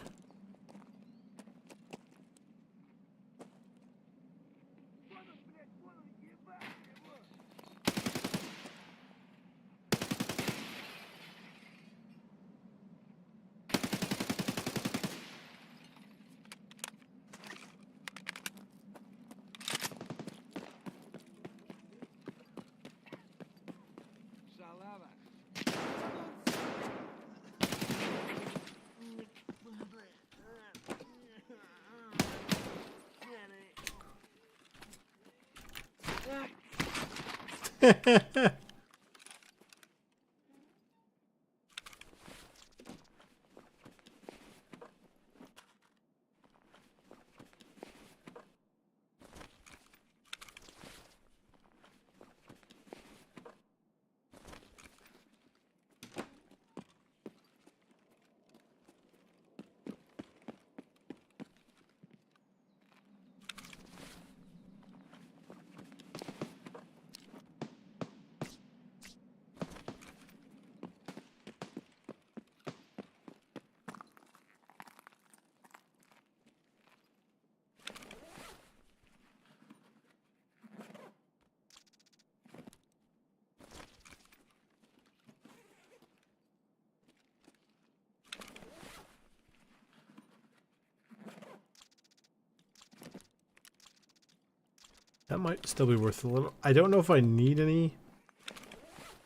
That might still be worth a little. I don't know if I need any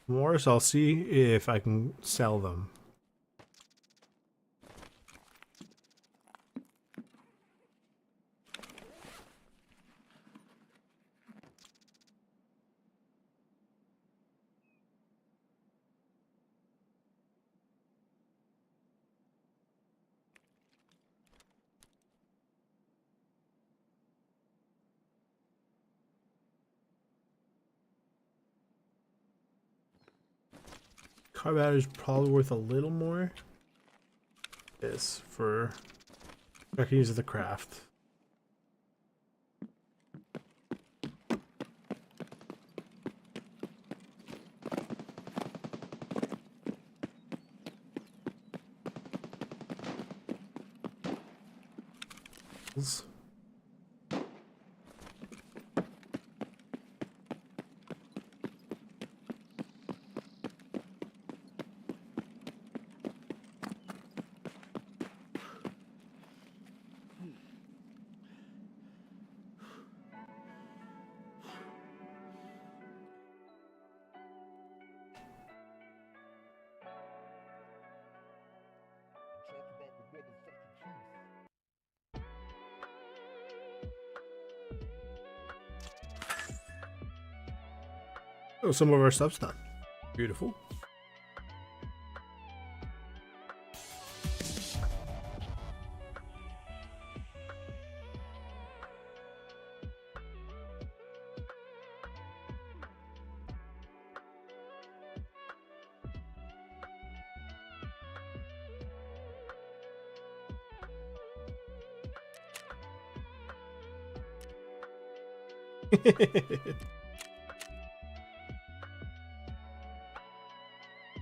more, so I'll see if I can sell them. Car battery is probably worth a little more. This for I can use it to craft. Oh, some of our stuff's done. Beautiful.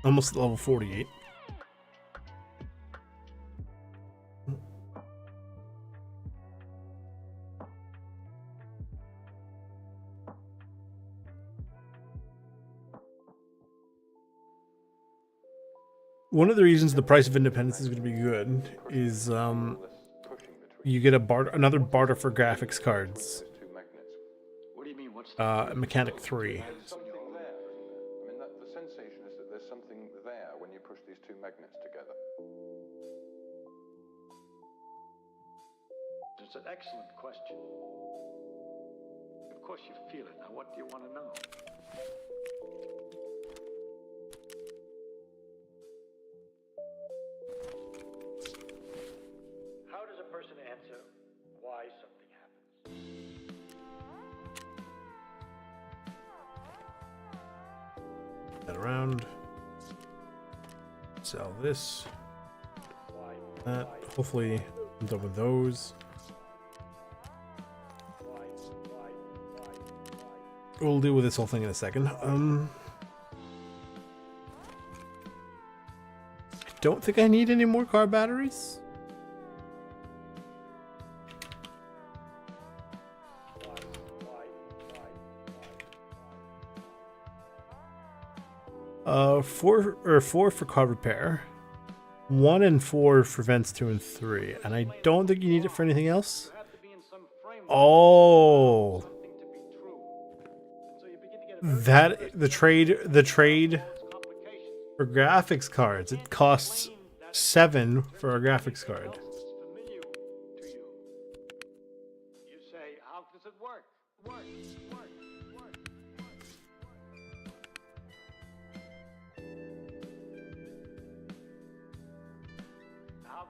Almost level 48. one of the reasons the price of independence is going to be good is you get another barter for graphics cards. What do you mean? What's the Mechanic 3. There's something there, isn't there? I mean, the sensation is that there's something there when you push these two magnets together. It's an excellent question. Of course you feel it. Now what do you want to know? How does a person answer why something happens? That around. Sell this. That. Hopefully I'm done with those. We'll deal with this whole thing in a second. I don't think I need any more car batteries. Four for car repair. 1 and 4 for vents 2 and 3. And I don't think you need it for anything else. Oh. That the trade for graphics cards, it costs 7 for a graphics card. You say, how does it work? How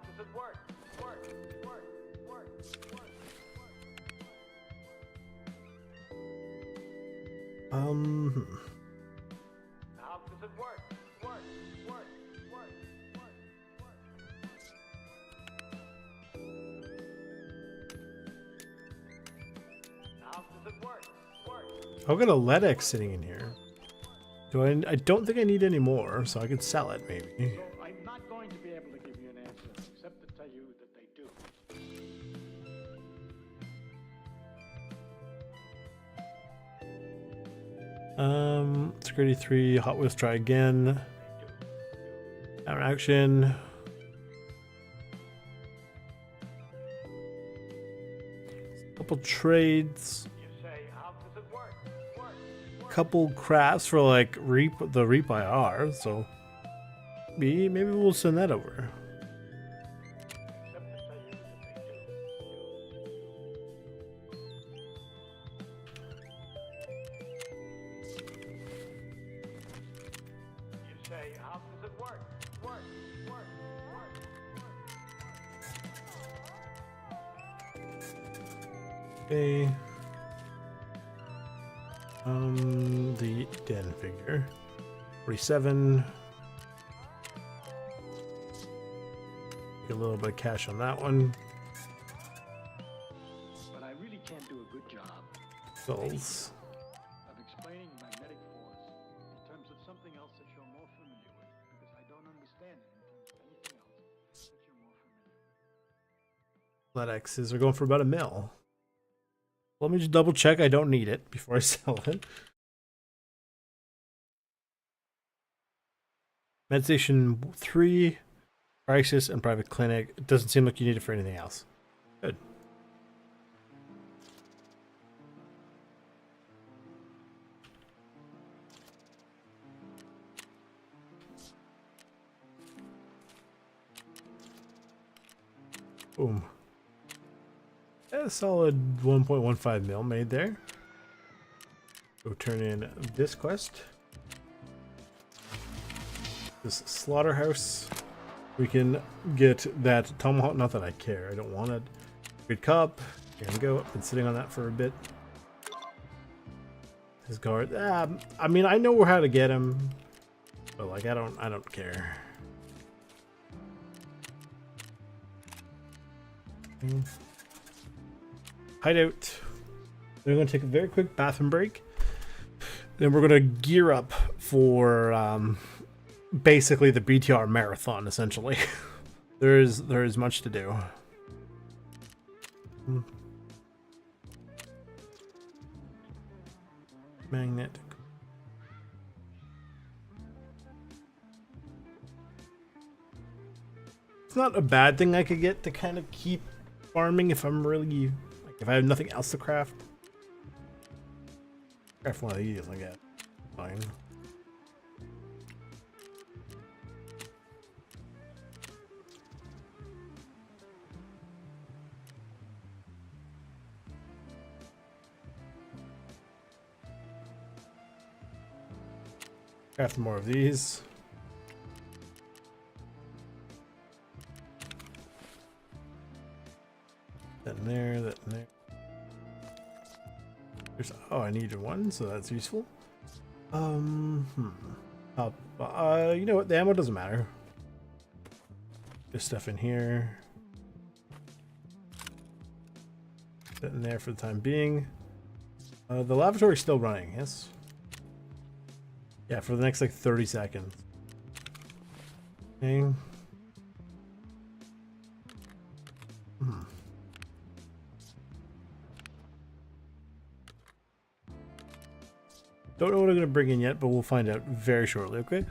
does it work? How does it work? How does it work? I've got a LEDX sitting in here. I don't think I need any more, so I could sell it maybe. So I'm not going to be able to give you an answer, except to tell you that they do. Security 3, Hot Wheels try again. Our action. Couple trades. You say, how does it work? Couple crafts for like the Reap IR, so maybe we'll send that over. Except to tell you that they do. You say, how does it work? Okay. The den figure. 47. Get a little bit of cash on that one. But I really can't do a good job Souls. of explaining magnetic force in terms of something else that you're more familiar with, because I don't understand it in terms of anything else that you're more familiar with. LEDXs are going for about $1 mil. Let me just double check I don't need it before I sell it. Medstation 3, Crisis, and Private Clinic. It doesn't seem like you need it for anything else. Good. Boom. A solid 1.15 mil made there. Go turn in this quest. This slaughterhouse. We can get that tomahawk. Not that I care. I don't want it. Good cup. Here we go. Been sitting on that for a bit. His guard. I mean, I know how to get him, but like, I don't care. Hideout. We're going to take a very quick bathroom break. Then we're going to gear up for basically the BTR marathon, essentially. there is much to do. Magnet. It's not a bad thing I could get to kind of keep farming if I'm really, like, if I have nothing else to craft. Craft one of these, I guess. Fine. Craft more of these. That in there, that in there. There's, oh, I needed one, so that's useful. You know what? The ammo doesn't matter. There's stuff in here. That in there for the time being. The lavatory's still running, yes? Yeah, for the next like 30 seconds. Okay. Don't know what I'm going to bring in yet, but we'll find out very shortly, okay?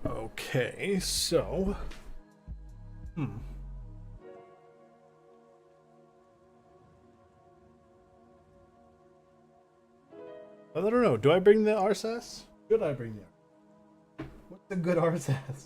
Okay, so... I don't know. Do I bring the RSS? Should I bring the... What's the good RSS?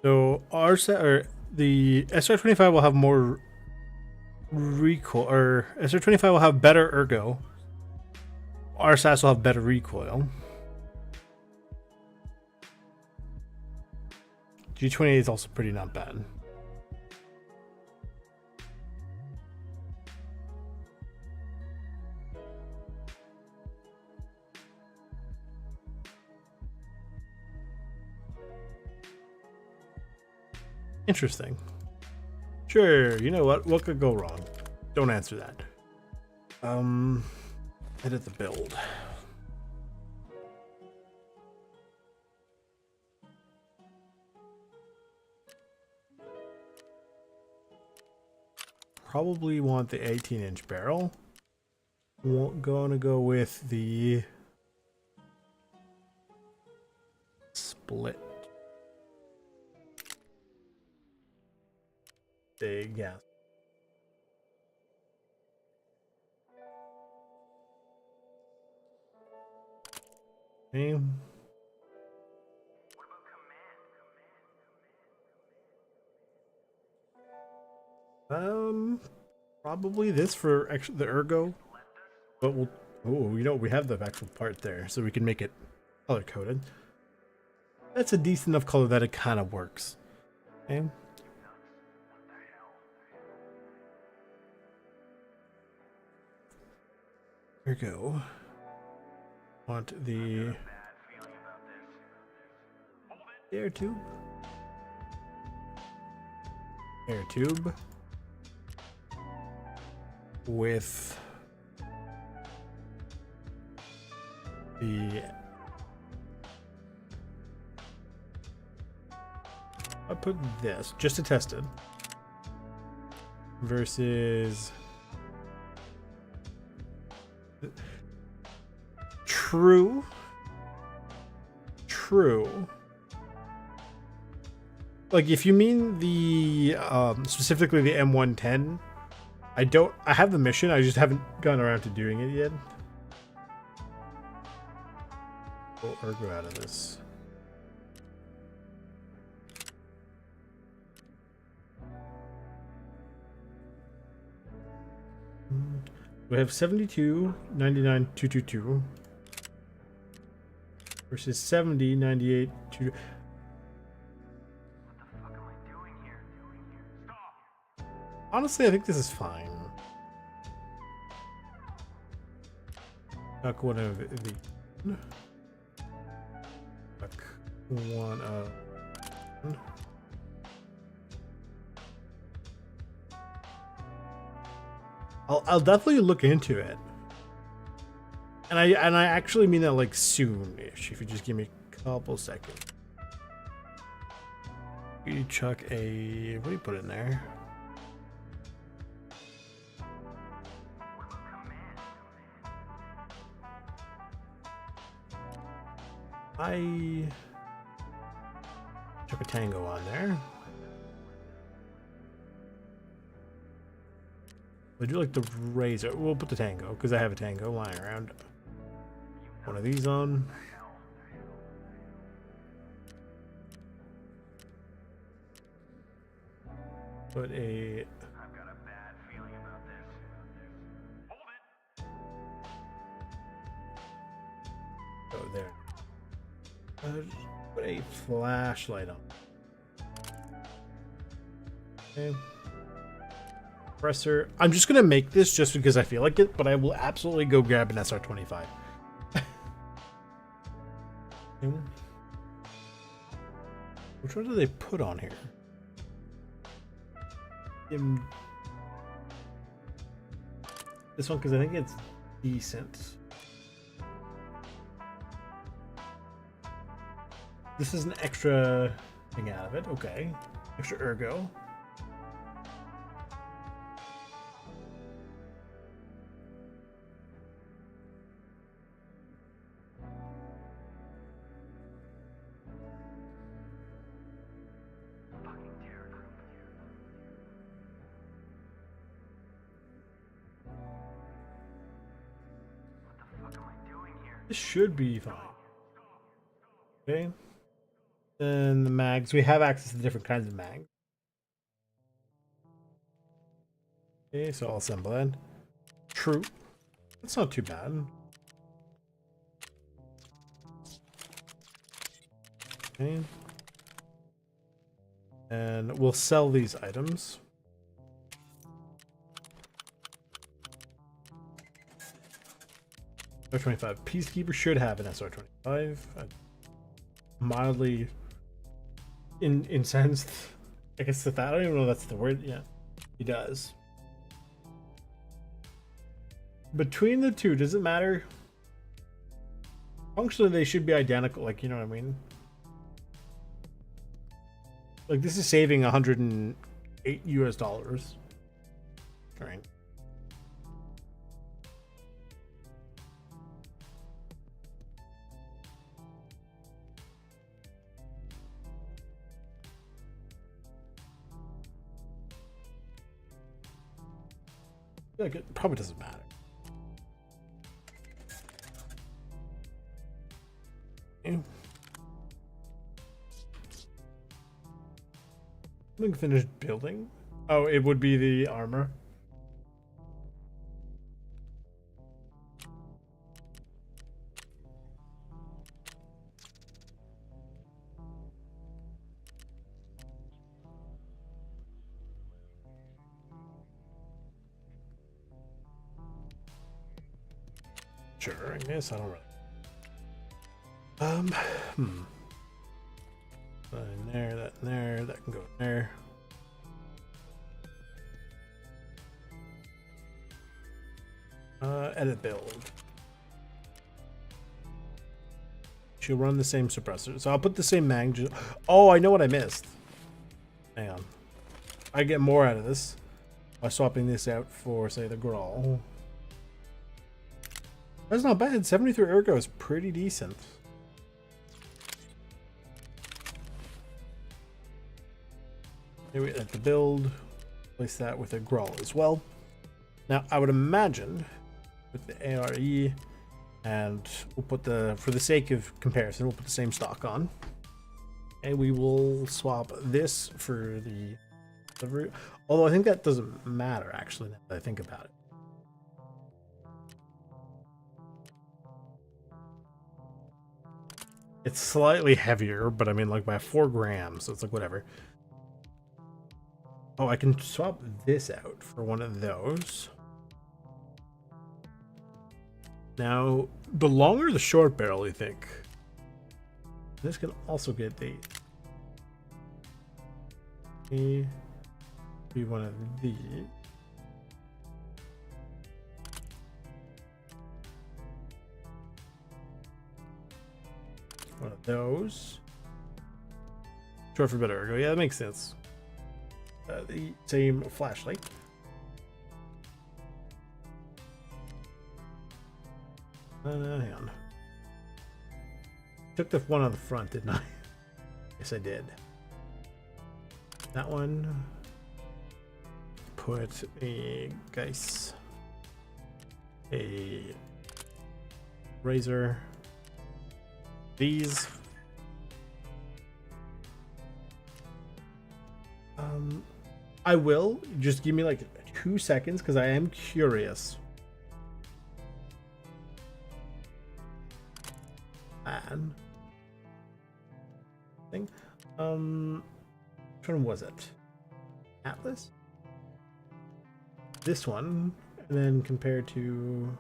So RSS or the SR25 will have more recoil, or SR25 will have better ergo. RSS will have better recoil. G28 is also pretty not bad. Interesting. Sure, you know what? What could go wrong? Don't answer that. Edit the build. Probably want the 18-inch barrel. Gonna go with the split. Big, yeah. Okay. Probably this for actually the ergo, but we'll. Oh, you know we have the actual part there, so we can make it color coded. That's a decent enough color that it kind of works. Okay. Here we go. Want the air tube. Air tube with the I put this just to test it versus true like if you mean the specifically the M110, I have the mission, I just haven't gotten around to doing it yet. Pull ergo out of this. We have 72, 99, 222 versus 70, 98, 2. Honestly, I think this is fine. Duck one of the. Duck one of. I'll definitely look into it, and I actually mean that like soon-ish. If you just give me a couple seconds, you chuck a what do you put in there? I chuck a tango on there. Would you like the razor? We'll put the tango because I have a tango lying around. One of these on. Put a. I've got a bad feeling about this. Hold it. Oh, there. Put a flashlight on. Okay. Compressor. I'm just gonna make this just because I feel like it, but I will absolutely go grab an SR25. Which one do they put on here? This one because I think it's decent. This is an extra thing out of it. Okay. Extra ergo. This should be fine. Okay. Then the mags. We have access to different kinds of mags. Okay, so I'll assemble that. True. That's not too bad. Okay. And we'll sell these items. SR25. Peacekeeper should have an SR25. Mildly incensed. I guess that I don't even know if that's the word. Yeah, he does. Between the two, does it matter? Functionally, they should be identical. Like, you know what I mean? Like, this is saving $108 US. Right. Like it probably doesn't matter. Okay. We can finish building. Oh, it would be the armor. Sure, I guess I don't really. That in there, that can go in there. Edit build. She'll run the same suppressor. So I'll put the same mag. Oh, I know what I missed. Hang on. I get more out of this by swapping this out for, say, the Grawl. That's not bad. 73 ergo is pretty decent. Here we at the build. Place that with a Grawl as well. Now, I would imagine with the ARE, and we'll put the, for the sake of comparison, we'll put the same stock on. And we will swap this for the delivery. Although I think that doesn't matter, actually, now that I think about it. It's slightly heavier, but I mean, like by 4 grams, so it's like whatever. Oh, I can swap this out for one of those. Now, the longer the short barrel, you think? This can also get the be one of these. One of those. Short for better ergo. Yeah, that makes sense. The same flashlight. Hang on. Took the one on the front, didn't I? Yes, I did. That one. Put a Geist. A razor. These. I will just give me like 2 seconds because I am curious. And thing. Which one was it? Atlas? This one, and then compared to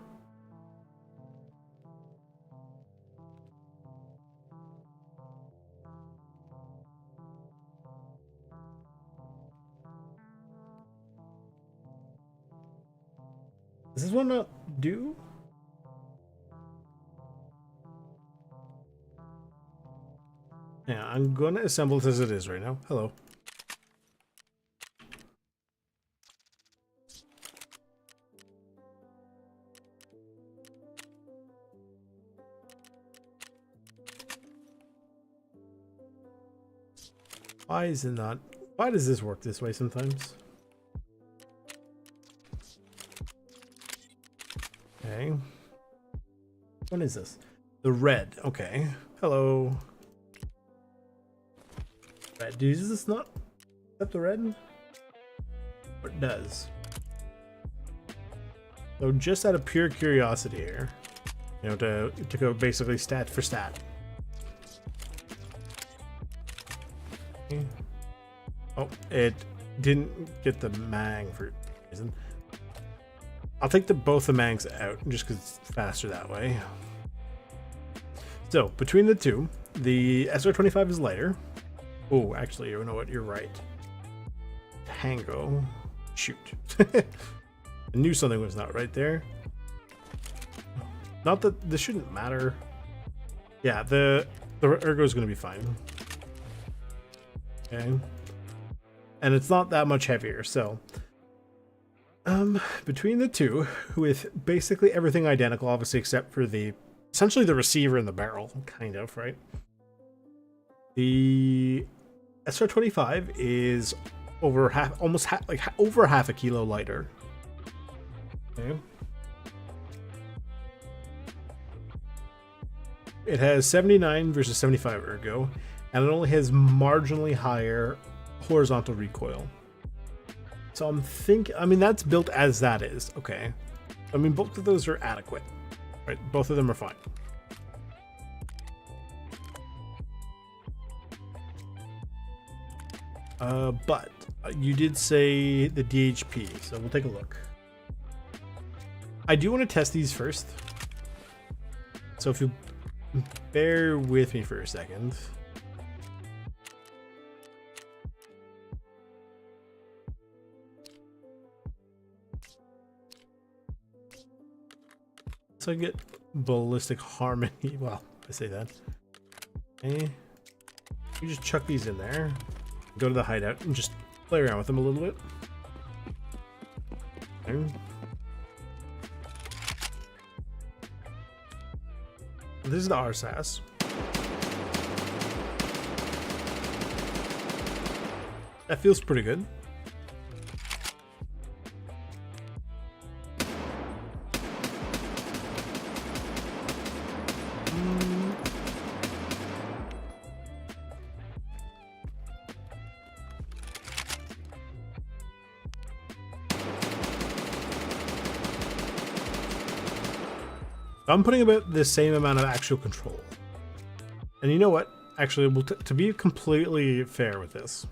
does this one not do? Yeah, I'm gonna assemble it as it is right now. Hello. Why is it not? Why does this work this way sometimes? Okay. What is this? The red. Okay. Hello. Red. Does this not accept the red? Or it does. So just out of pure curiosity here, you know, to go basically stat for stat. Okay. Oh, it didn't get the mag for some reason. I'll take both the mags out just because it's faster that way. So between the two, the SR25 is lighter. Oh, actually, you know what? You're right. Tango. Shoot. I knew something was not right there. Not that this shouldn't matter. Yeah, the ergo is going to be fine. Okay. And it's not that much heavier, so between the two, with basically everything identical, obviously except for essentially the receiver and the barrel, kind of, right? The SR25 is over half a kilo lighter. Okay. It has 79 versus 75 ergo, and it only has marginally higher horizontal recoil. So I mean, that's built as that is. Okay. I mean, both of those are adequate, right? Both of them are fine. But you did say the DHP, so we'll take a look. I do want to test these first. So if you bear with me for a second. So I get ballistic harmony. Well, I say that. Okay. You just chuck these in there. Go to the hideout and just play around with them a little bit. Okay. This is the RSAS. That feels pretty good. I'm putting about the same amount of actual control. And you know what? Actually, to be completely fair with this,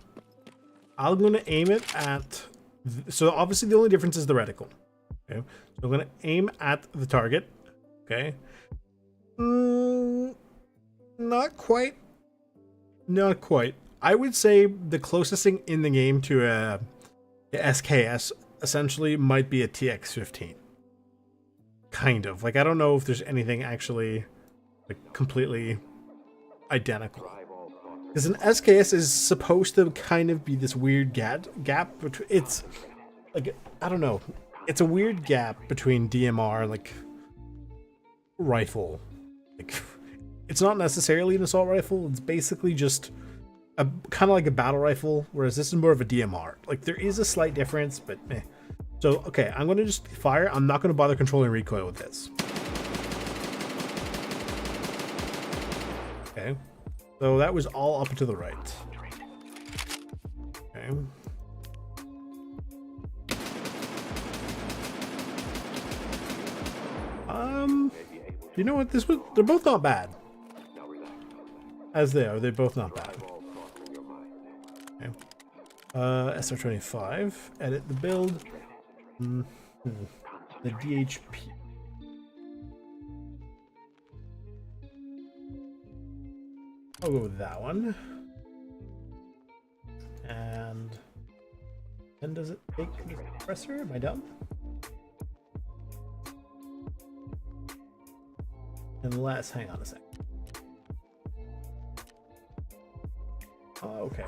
I'm going to aim it at... So obviously the only difference is the reticle. Okay, so I'm going to aim at the target. Okay. Not quite. Not quite. I would say the closest thing in the game to a SKS essentially might be a TX-15. Kind of. Like, I don't know if there's anything actually like completely identical. Because an SKS is supposed to kind of be this weird gap between, it's like, I don't know. It's a weird gap between DMR and like rifle. Like, it's not necessarily an assault rifle. It's basically just a kind of like a battle rifle, whereas this is more of a DMR. Like, there is a slight difference, but eh. So, okay, I'm going to just fire. I'm not going to bother controlling recoil with this. Okay. So that was all up and to the right. Okay. You know what? They're both not bad. As they are, they're both not bad. Okay. SR25. Edit the build. The DHP. I'll go with that one. And then does it take the compressor? Am I dumb? Unless, hang on a sec. Okay.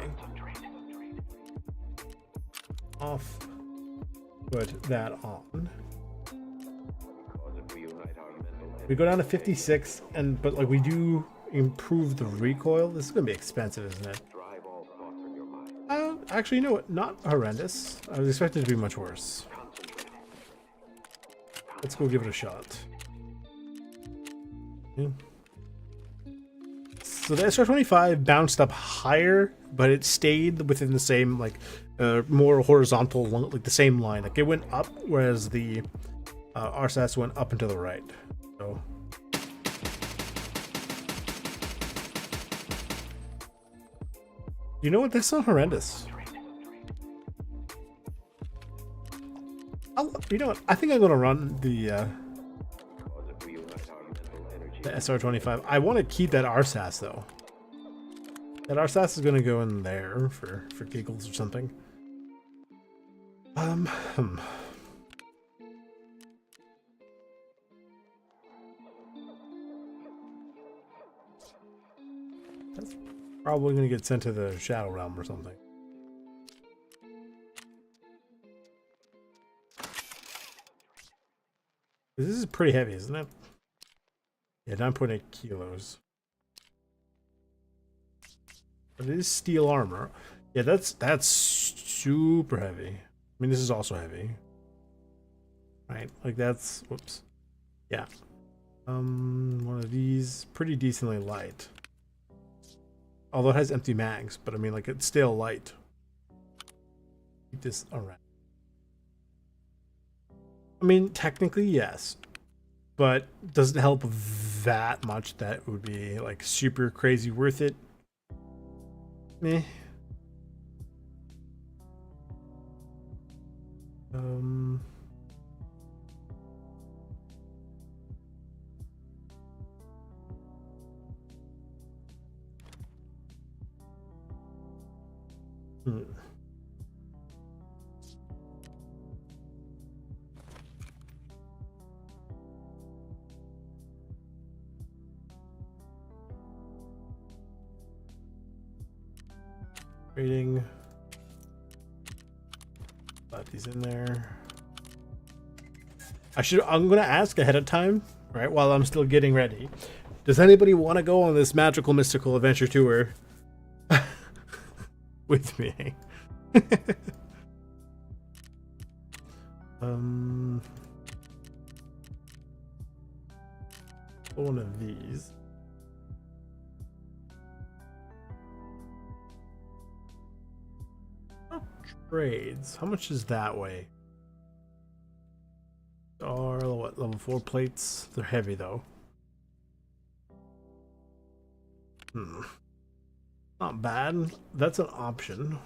Off. Put that on. We go down to 56, but like we do improve the recoil. This is gonna be expensive, isn't it? Actually, you know what? Not horrendous. I was expecting it to be much worse. Let's go give it a shot. Yeah. So the SR25 bounced up higher, but it stayed within the same, like, more horizontal, like the same line. Like, it went up, whereas the RSAS went up and to the right. So, you know what? That's not horrendous. You know what? I think I'm gonna run the SR25. I want to keep that RSAS though. That RSAS is gonna go in there for giggles or something. That's probably gonna get sent to the Shadow Realm or something. This is pretty heavy, isn't it? Yeah, 9.8 kilos. But it is steel armor. Yeah, that's super heavy. I mean, this is also heavy. right? Like that's, whoops. Yeah. One of these, pretty decently light. Although it has empty mags, but I mean, like, it's still light. Keep this around. I mean, technically, yes. But doesn't help that much that would be, like, super crazy worth it. Meh. Hmm. Rating. Put these in there. I'm gonna ask ahead of time, right? While I'm still getting ready. Does anybody want to go on this magical mystical adventure tour with me? One of these. Oh, trades. How much is that weigh? Are what, level 4 plates? They're heavy though. Not bad. That's an option.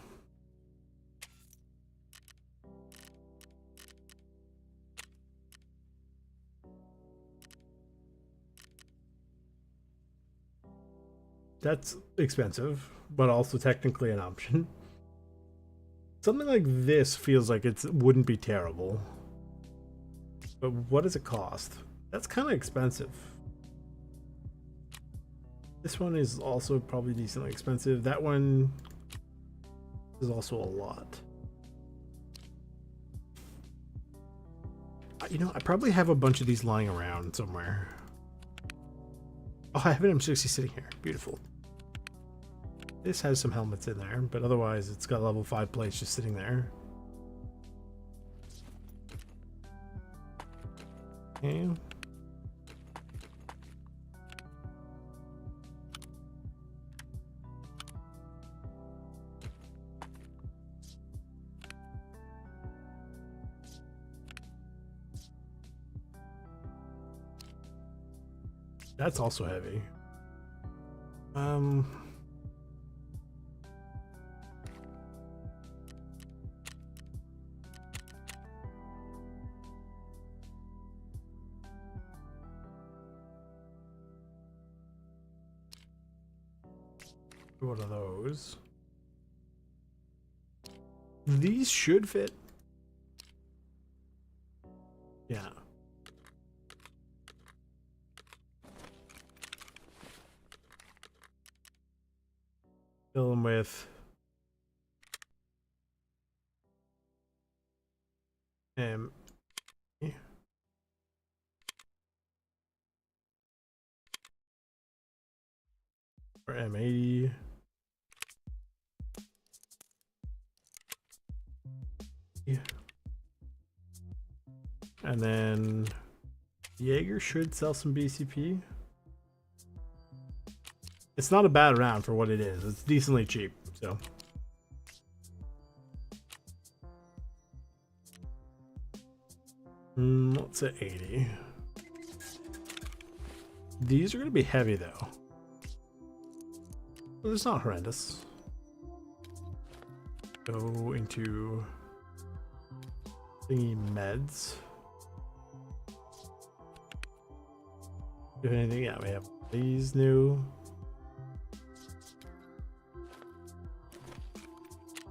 That's expensive, but also technically an option. Something like this feels like it wouldn't be terrible. But what does it cost? That's kind of expensive. This one is also probably decently expensive. That one is also a lot. You know, I probably have a bunch of these lying around somewhere. Oh, I have an M60 sitting here. Beautiful. This has some helmets in there, but otherwise it's got level 5 plates just sitting there. Okay. That's also heavy. What are those? These should fit. Yeah. Fill them with or M80. Yeah. And then Jaeger should sell some BCP. It's not a bad round for what it is. It's decently cheap, so. Let's say 80. These are going to be heavy though. But it's not horrendous. Go into thingy meds. If anything, yeah, we have these new.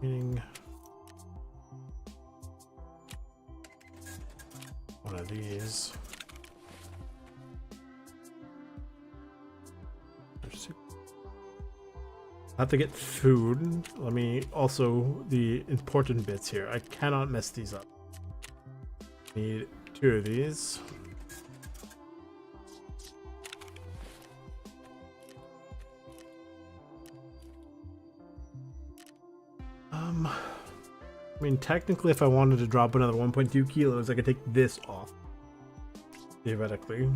Meaning one of these. I have to get food. Let me also the important bits here. I cannot mess these up. Need 2 of these. I mean, technically, if I wanted to drop another 1.2 kilos, I could take this off. Theoretically.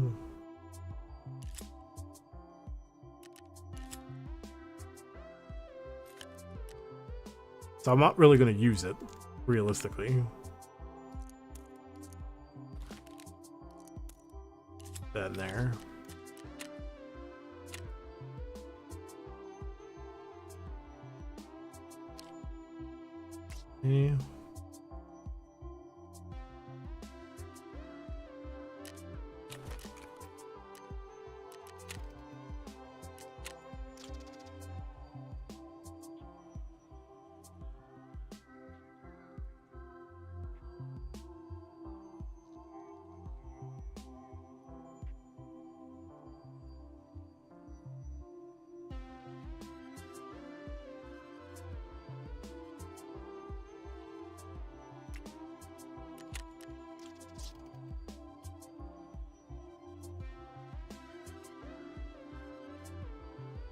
So I'm not really going to use it, realistically. That there. Yeah.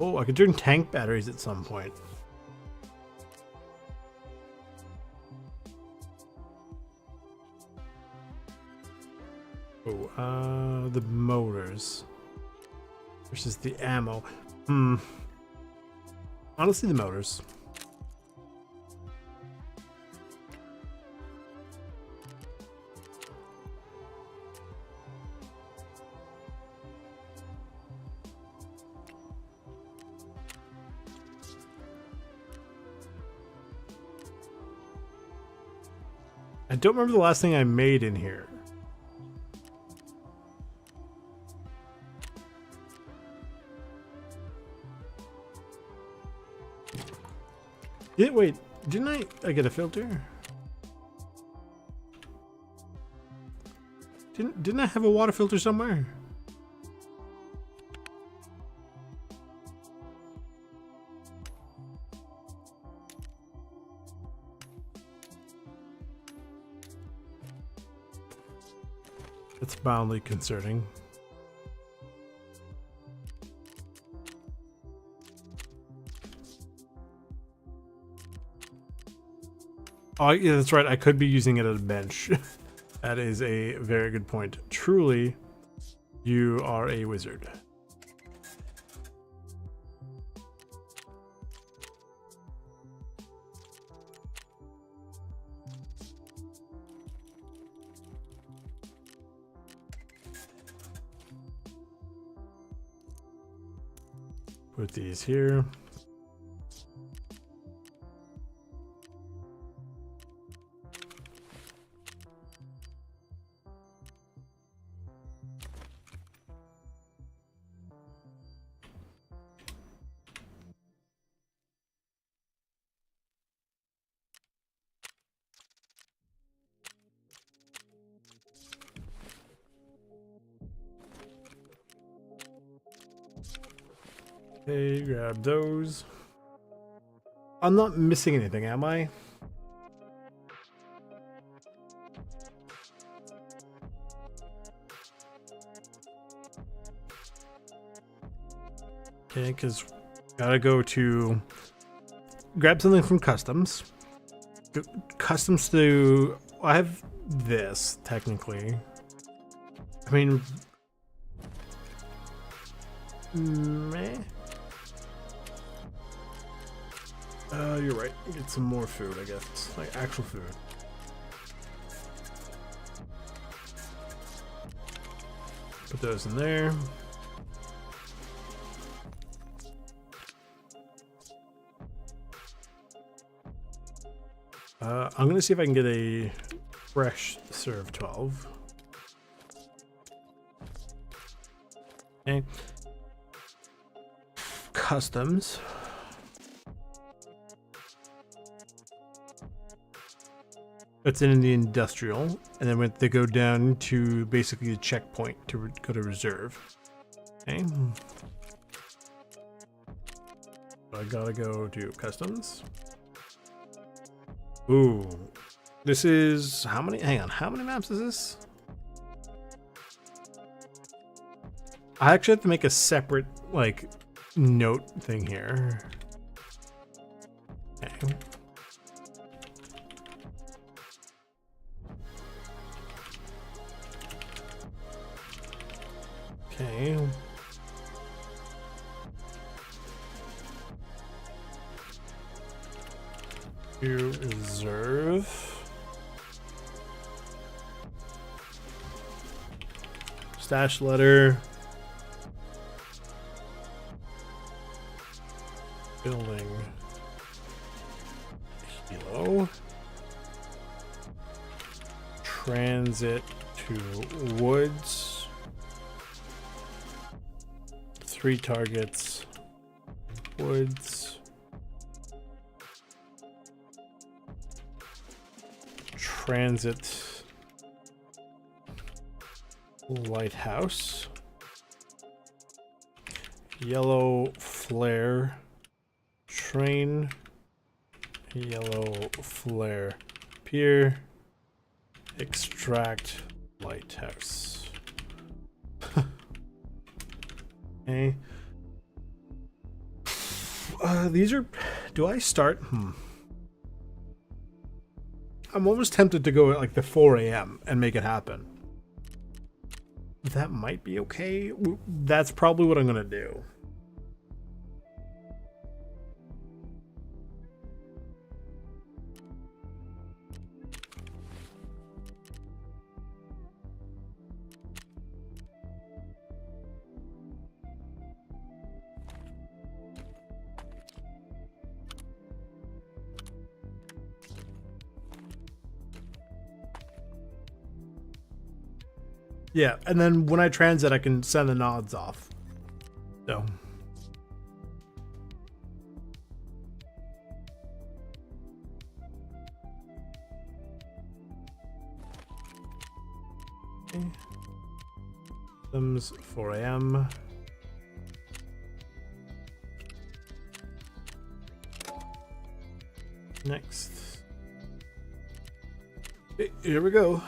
Oh, I could turn tank batteries at some point. Oh, the motors versus the ammo. Honestly, the motors. I don't remember the last thing I made in here. Wait, didn't I get a filter? Didn't I have a water filter somewhere? That's mildly concerning. Oh, yeah, that's right. I could be using it as a bench. That is a very good point. Truly, you are a wizard. Put these here. Okay, grab those. I'm not missing anything, am I? Okay, because gotta go to grab something from customs. Customs to, I have this technically. I mean, meh. You're right. Get some more food, I guess. Like actual food. Put those in there. I'm gonna see if I can get a fresh serve 12. Okay. Customs. That's in the industrial, and then when they go down to basically a checkpoint to go to reserve. Okay. So I gotta go to customs. Ooh, this is how many? Hang on, how many maps is this? I actually have to make a separate like note thing here. Okay. To reserve. Stash letter. Building. Kilo. Transit to woods. 3 targets. Woods. Transit. Lighthouse. Yellow flare. Train. Yellow flare. Pier. Extract lighthouse. Okay. These are. Do I start? I'm almost tempted to go at like the 4 a.m. and make it happen. That might be okay. That's probably what I'm gonna do. Yeah, and then when I transit, I can send the nods off. So. Okay. Systems 4 a.m. Next. Okay, here we go.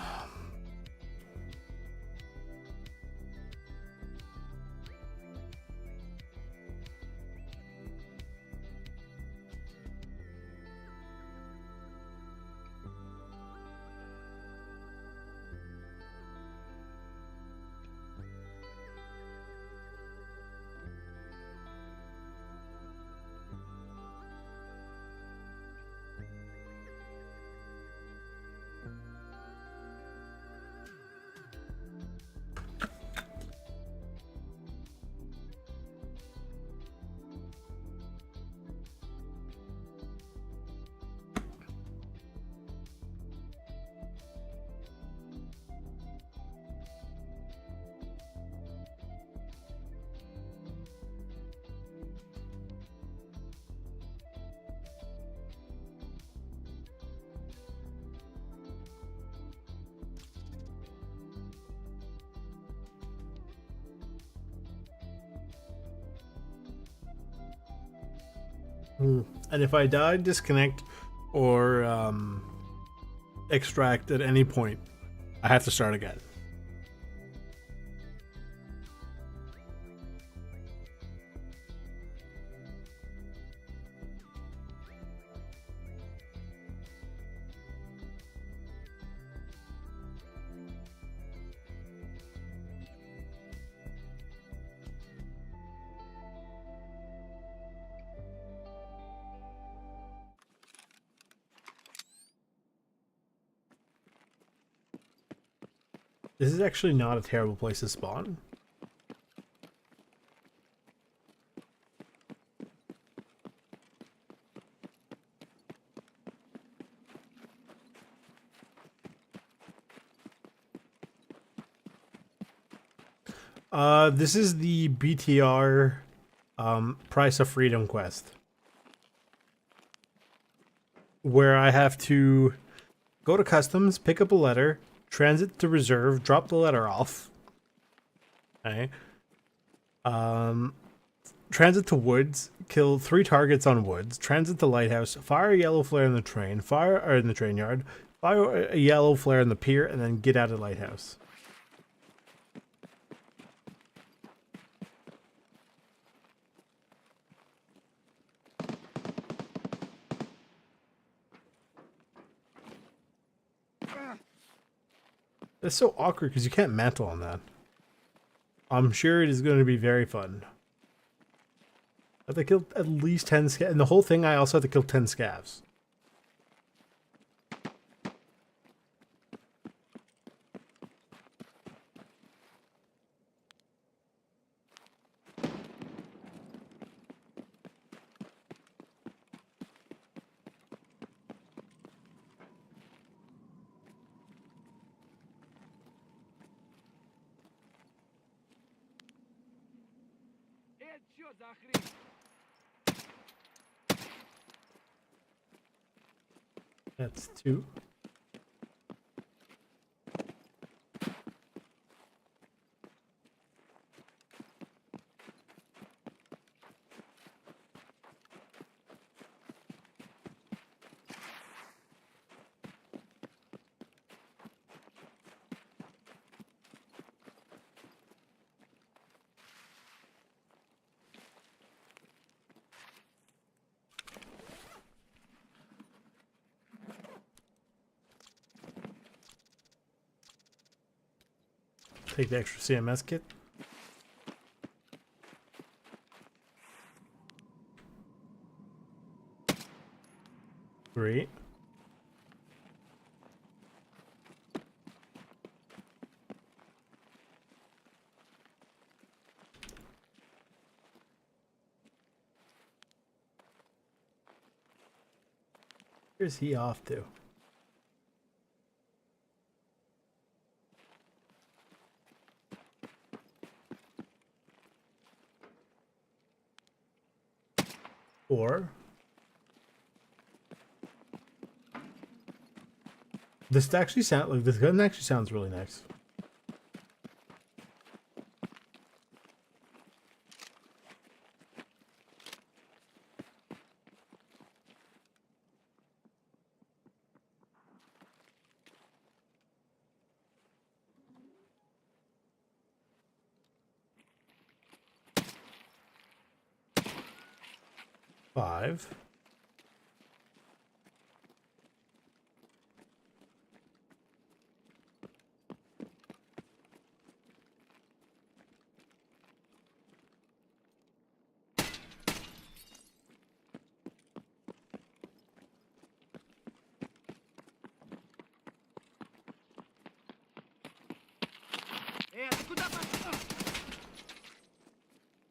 And if I die, disconnect, or extract at any point, I have to start again. This is actually not a terrible place to spawn. This is the BTR Price of Freedom quest, where I have to go to customs, pick up a letter, transit to reserve, drop the letter off. Okay. Transit to woods, kill 3 targets on woods, transit to lighthouse, fire a yellow flare in the train, in the train yard, fire a yellow flare in the pier, and then get out of lighthouse. It's so awkward because you can't mantle on that. I'm sure it is going to be very fun. I have to kill at least 10 scavs. And the whole thing, I also have to kill 10 scavs. That's 2. Take the extra CMS kit. Great. Where's he off to? Or this actually sound like this gun actually sounds really nice. Five.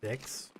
Six.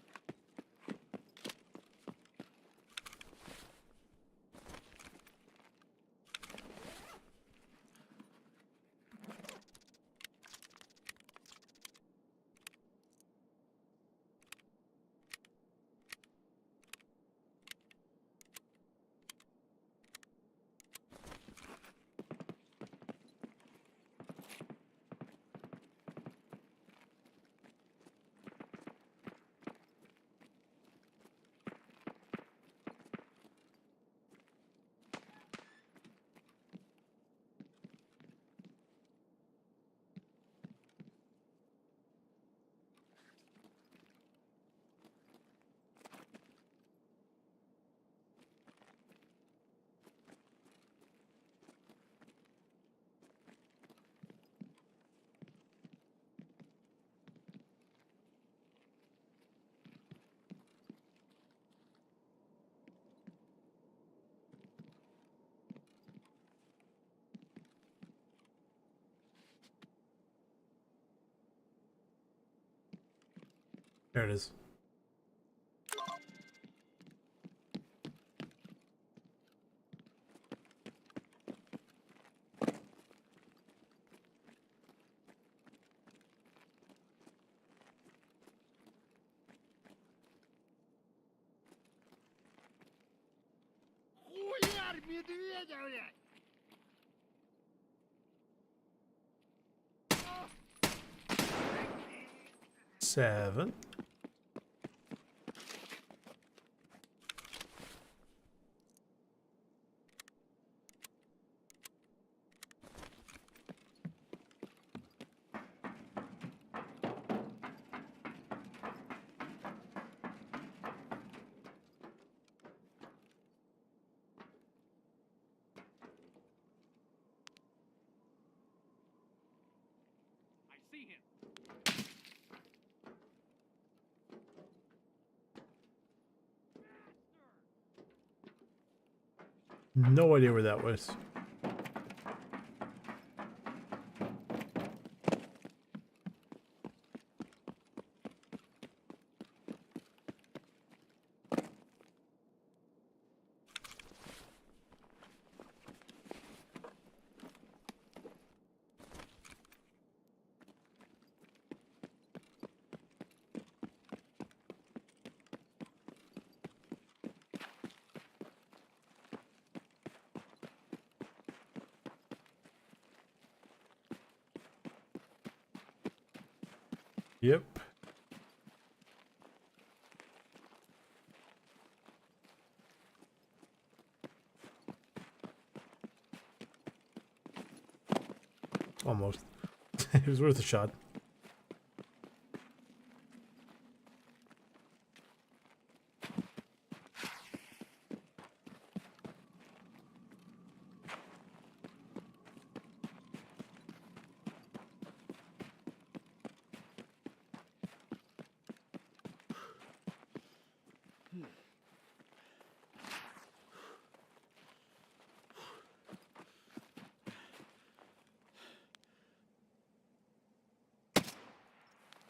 There it is. Хуяр медведя, блядь! 7. I see him. No idea where that was. Yep. Almost. It was worth a shot.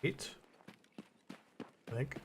Eight, I think.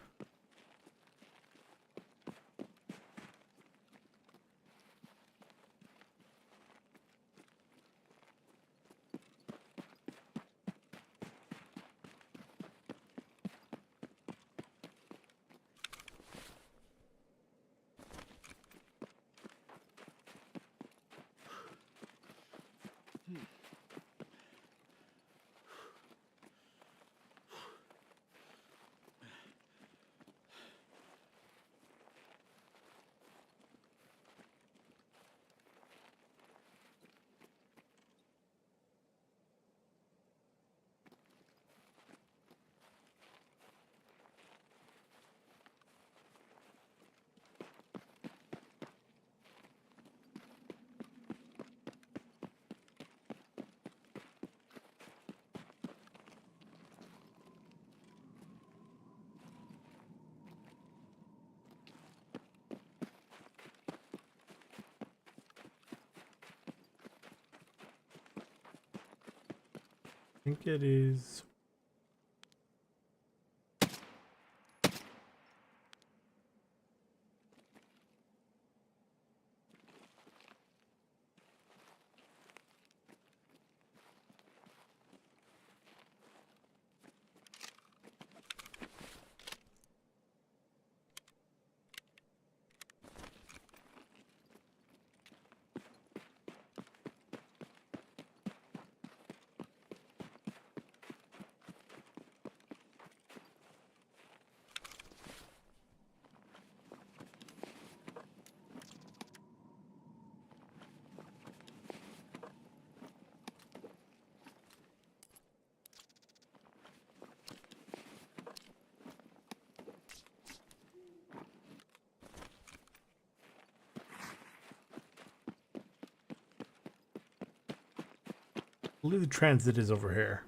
I think it is. I believe the transit is over here.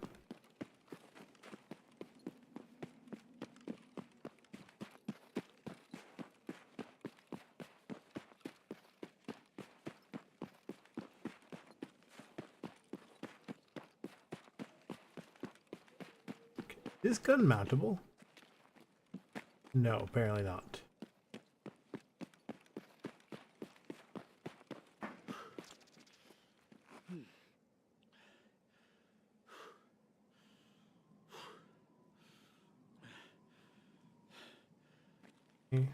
Is gun mountable? No, apparently not. Okay.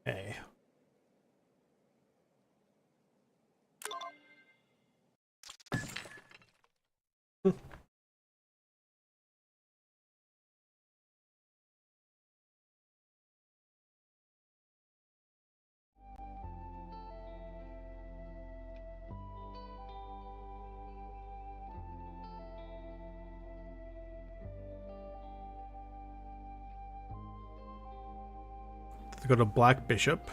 Hey. To go to Black Bishop.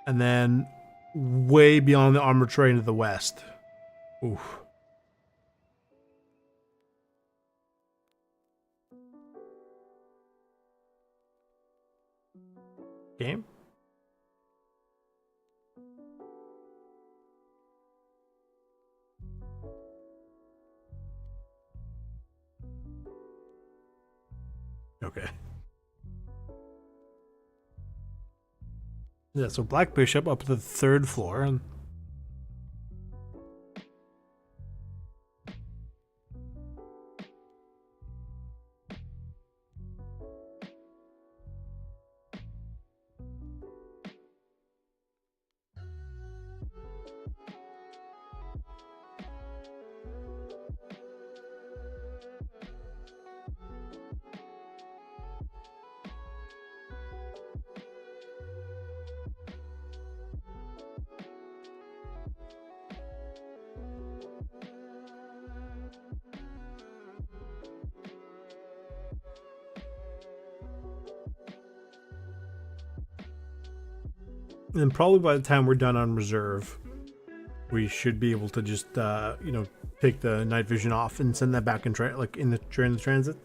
And then way beyond the armored train to the west. Oof. Game? Okay. Yeah, so Black Bishop up to the 3rd floor. And And probably by the time we're done on reserve, we should be able to just, you know, take the night vision off and send that back in during the transit.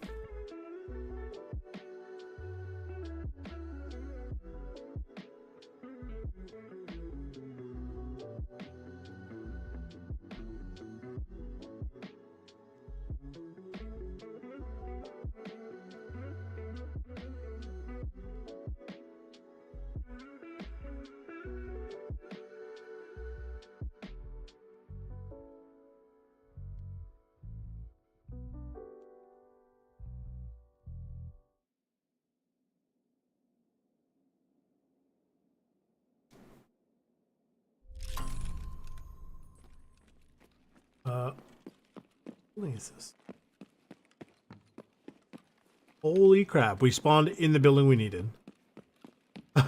What is this? Holy crap, we spawned in the building we needed. I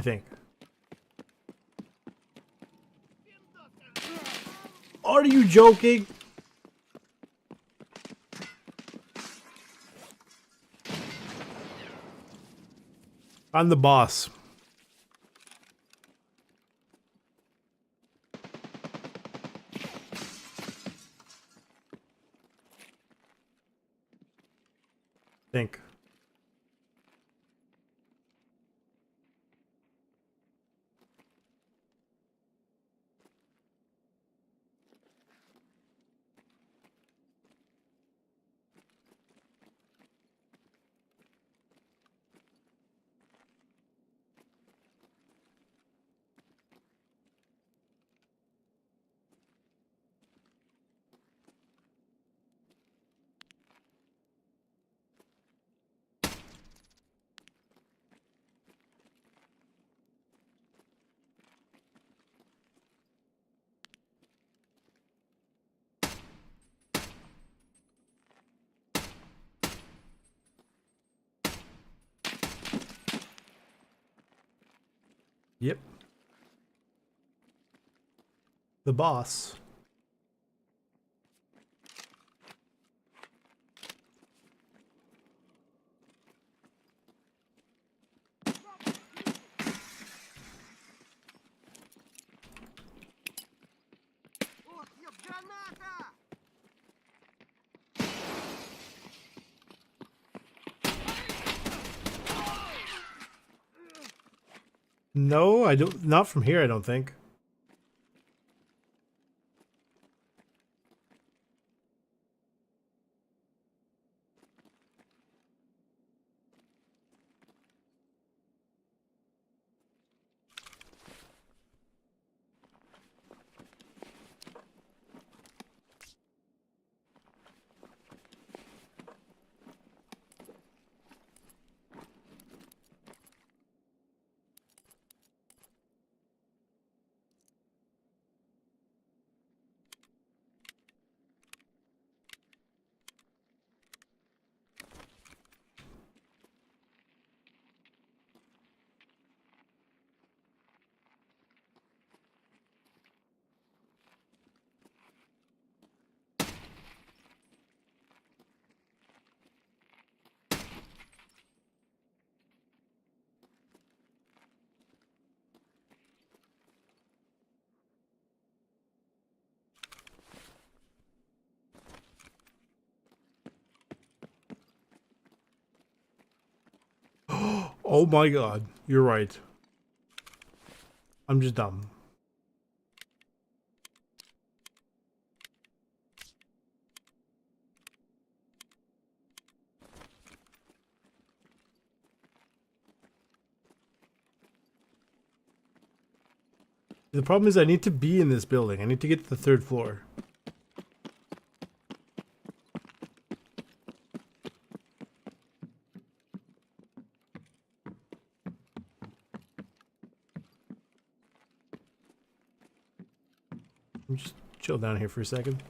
think. Are you joking? I'm the boss. Think. Yep. The boss. Ох, ёб, граната! No, I don't. Not from here, I don't think. Oh my god, you're right. I'm just dumb. The problem is I need to be in this building. I need to get to the 3rd floor. Let me just chill down here for a second.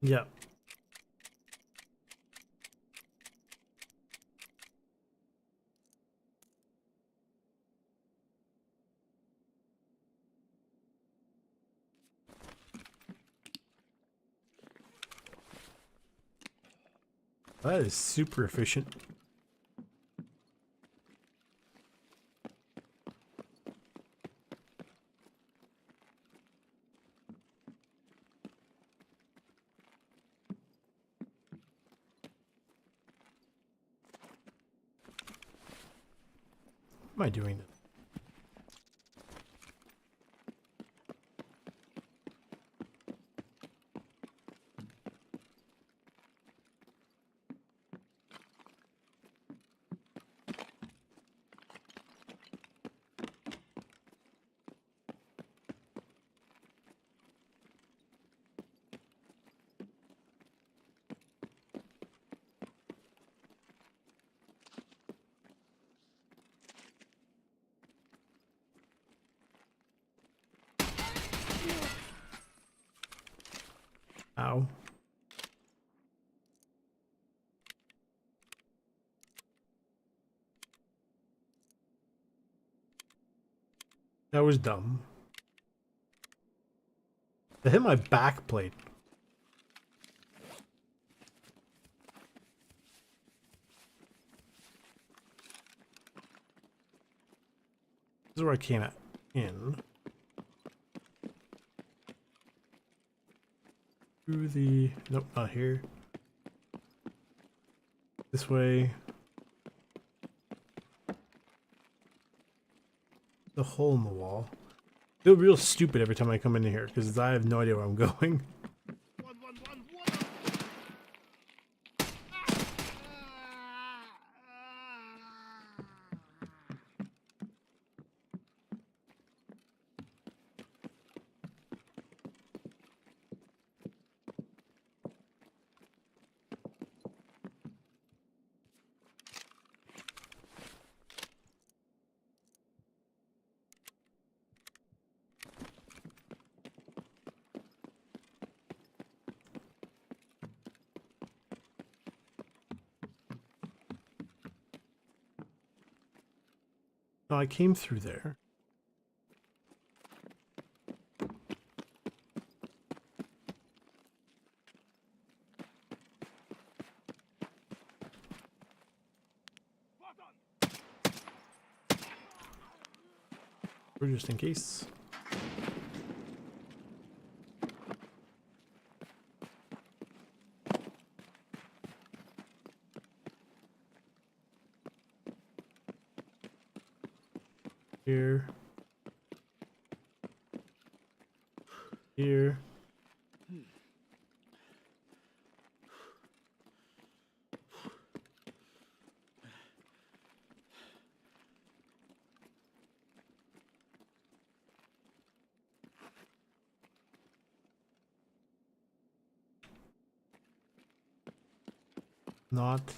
Yeah. That is super efficient. What am I doing? Ow. That was dumb. I hit my back plate. This is where I came in. Through the... Nope, not here. This way. The hole in the wall. I feel real stupid every time I come in here because I have no idea where I'm going. No, I came through there. Or just in case. Here. Here. Not.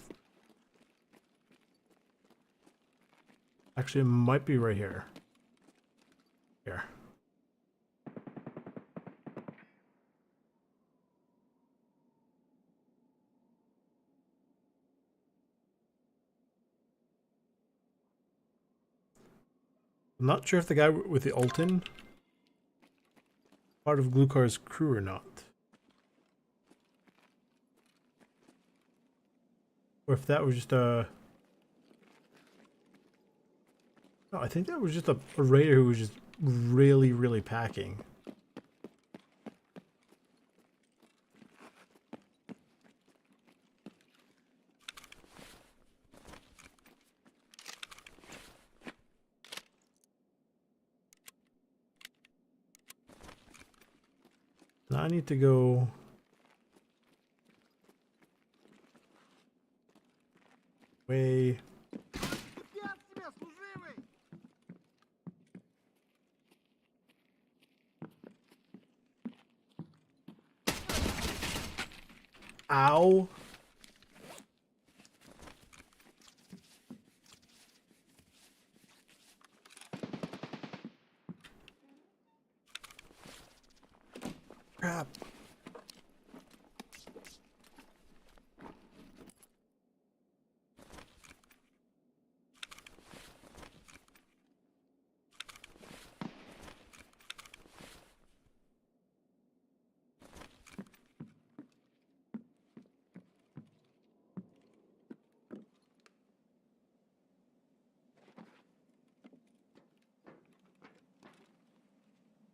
Actually, it might be right here. Here. I'm not sure if the guy with the Alton part of Glukar's crew or not. Or if that was just a... No, I think that was just a raider who was just really, really packing. Now I need to go... way... Иди от себя, служивый! Ow! Crap.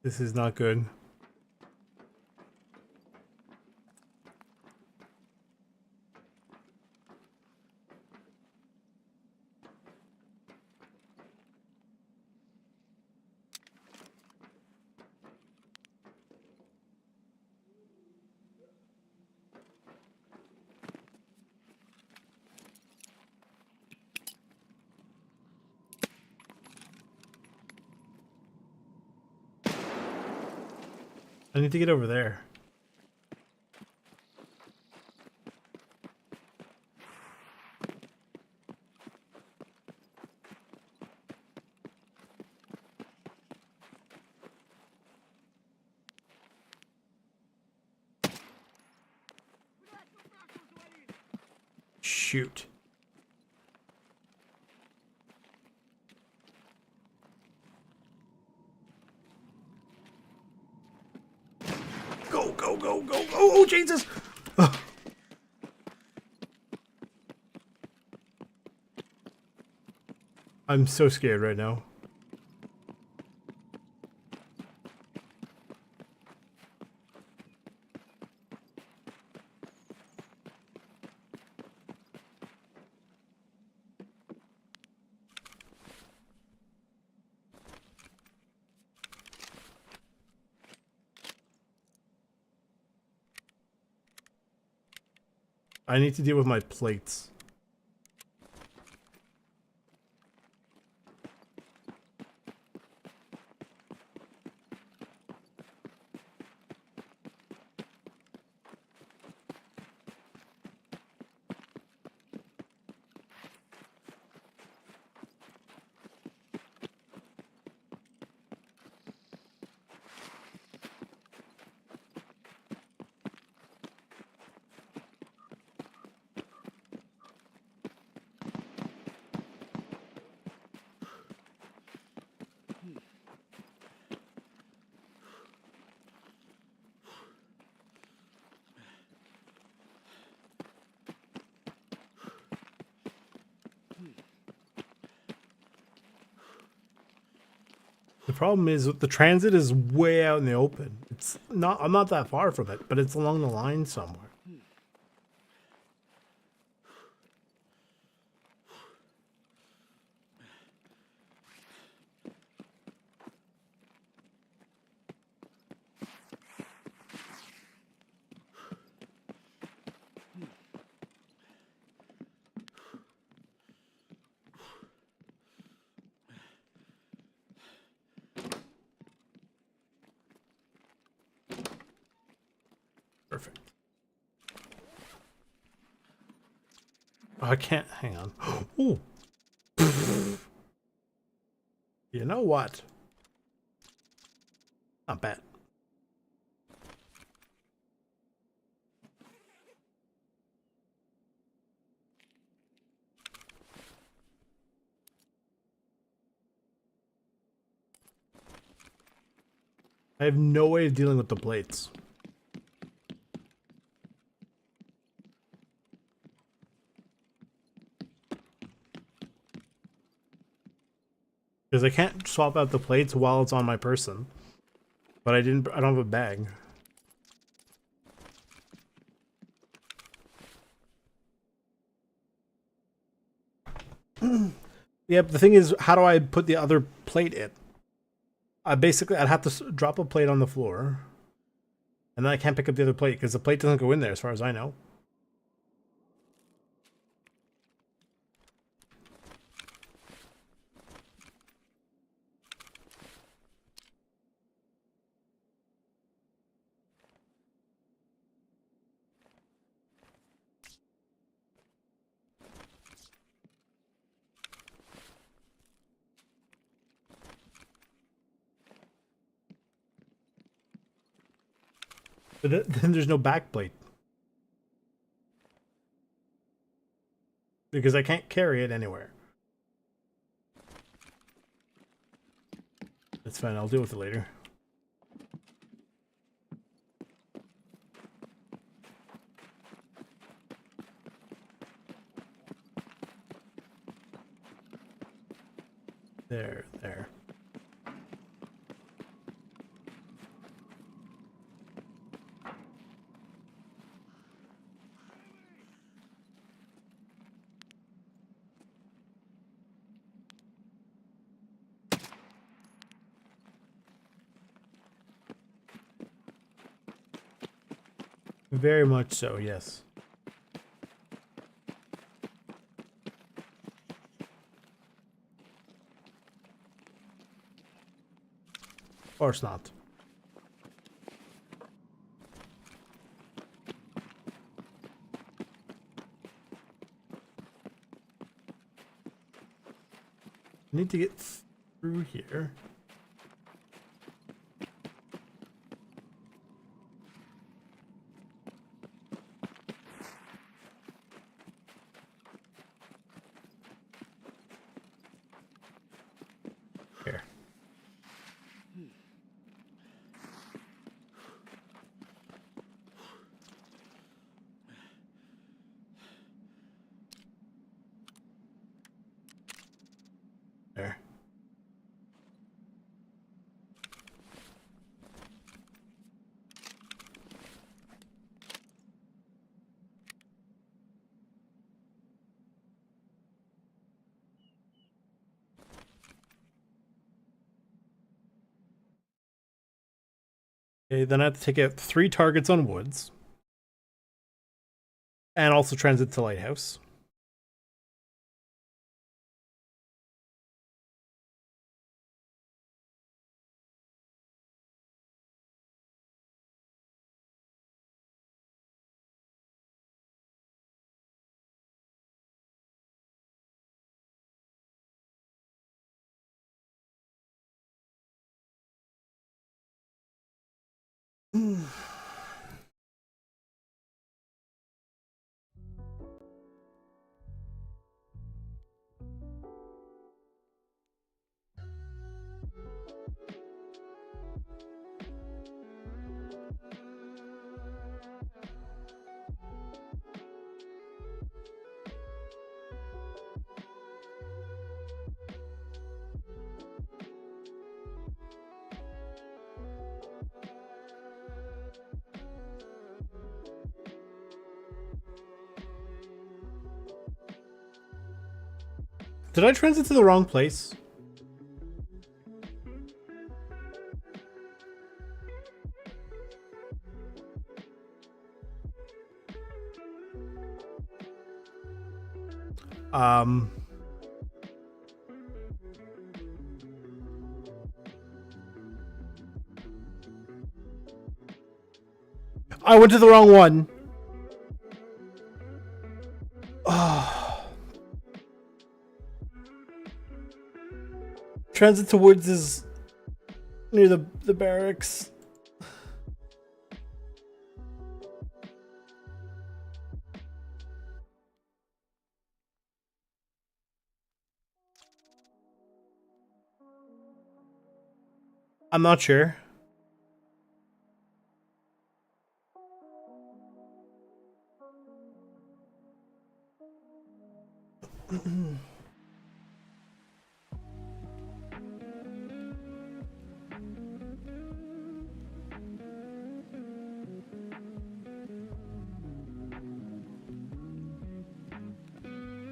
This is not good. I need to get over there. Shoot. Go, go, go, go, go. Oh, Jesus. Ugh. I'm so scared right now. I need to deal with my plates. The problem is the transit is way out in the open. It's not. I'm not that far from it, but it's along the line somewhere. Perfect. Oh, I can't. Hang on. Ooh. You know what? Not bad. I have no way of dealing with the plates. Because I can't swap out the plates while it's on my person. But I don't have a bag. Yep, the thing is, how do I put the other plate in? I'd have to drop a plate on the floor. And then I can't pick up the other plate because the plate doesn't go in there as far as I know. But then there's no back plate. Because I can't carry it anywhere. That's fine, I'll deal with it later. There. Very much so, yes. Of course not. Need to get through here. Here. There. Okay, then I have to take out 3 targets on woods. And also transit to lighthouse. Did I transit to the wrong place? I went to the wrong one. Transit to woods is near the barracks. I'm not sure.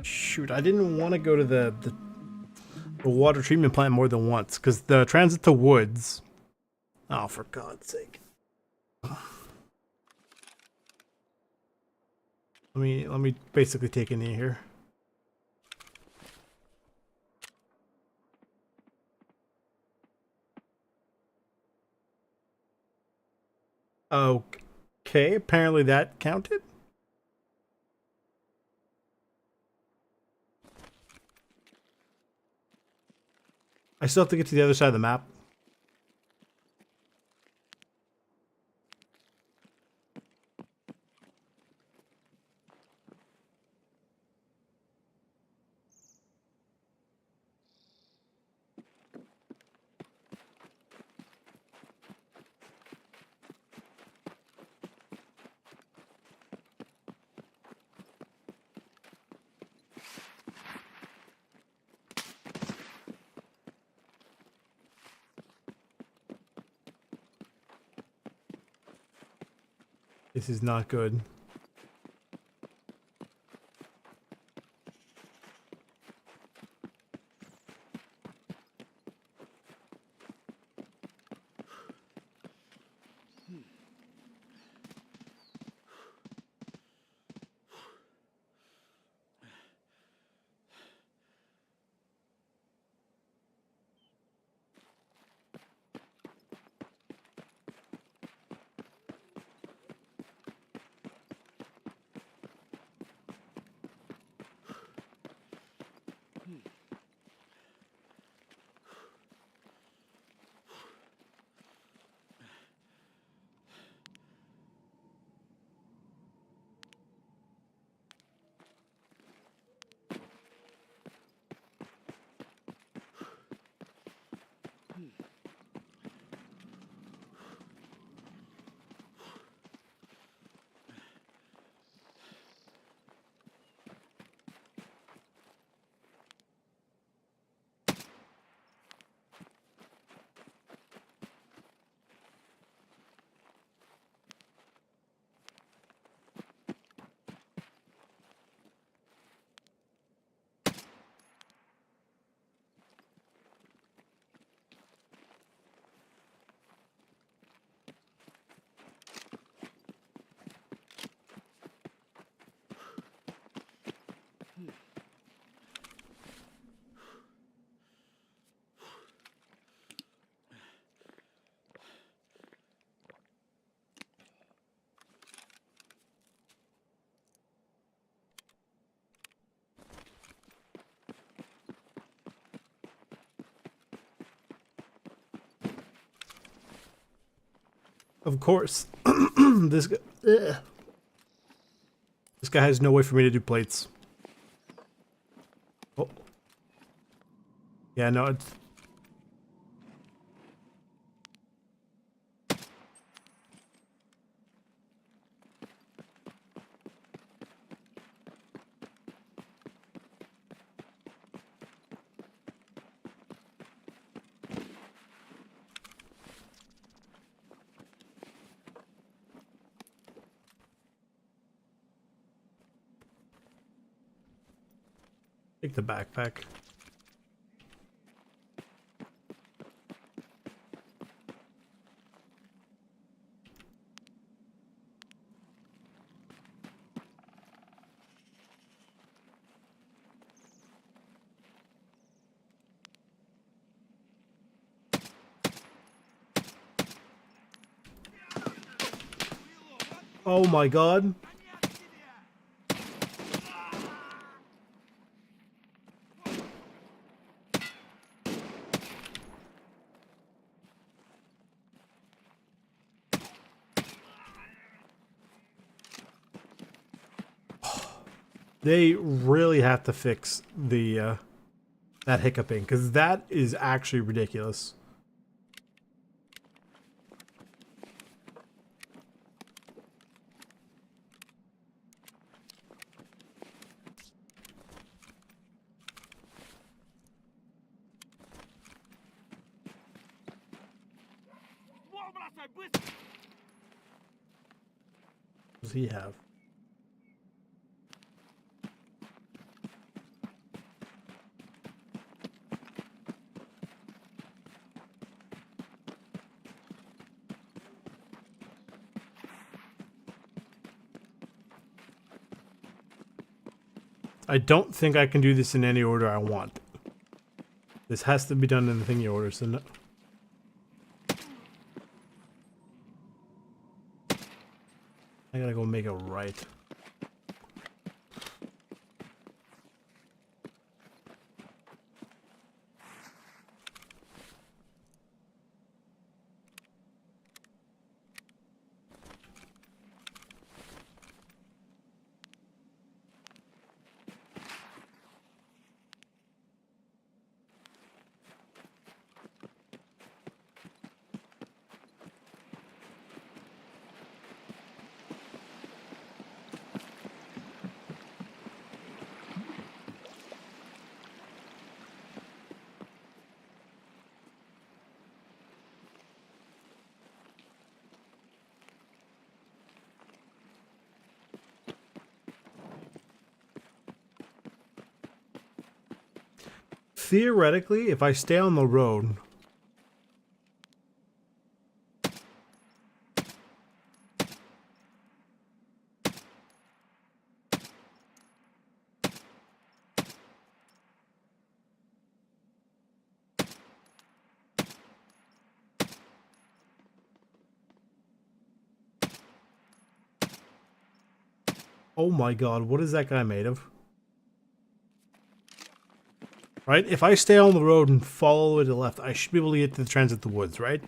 Shoot, I didn't want to go to the water treatment plant more than once because the transit to woods. Oh, for God's sake! Let me basically take a knee here. Okay, apparently that counted. I still have to get to the other side of the map. This is not good. Of course. This guy, this guy has no way for me to do plates. Oh. Yeah, no, it's... Take the backpack. Oh my god. They really have to fix the that hiccuping, because that is actually ridiculous. Ствол бросай, быстро! What does he have? I don't think I can do this in any order I want. This has to be done in the thingy order, so no. I gotta go make a right. Theoretically, if I stay on the road, oh my god, what is that guy made of? Right? If I stay on the road and follow it to the left, I should be able to get to the transit the woods, right?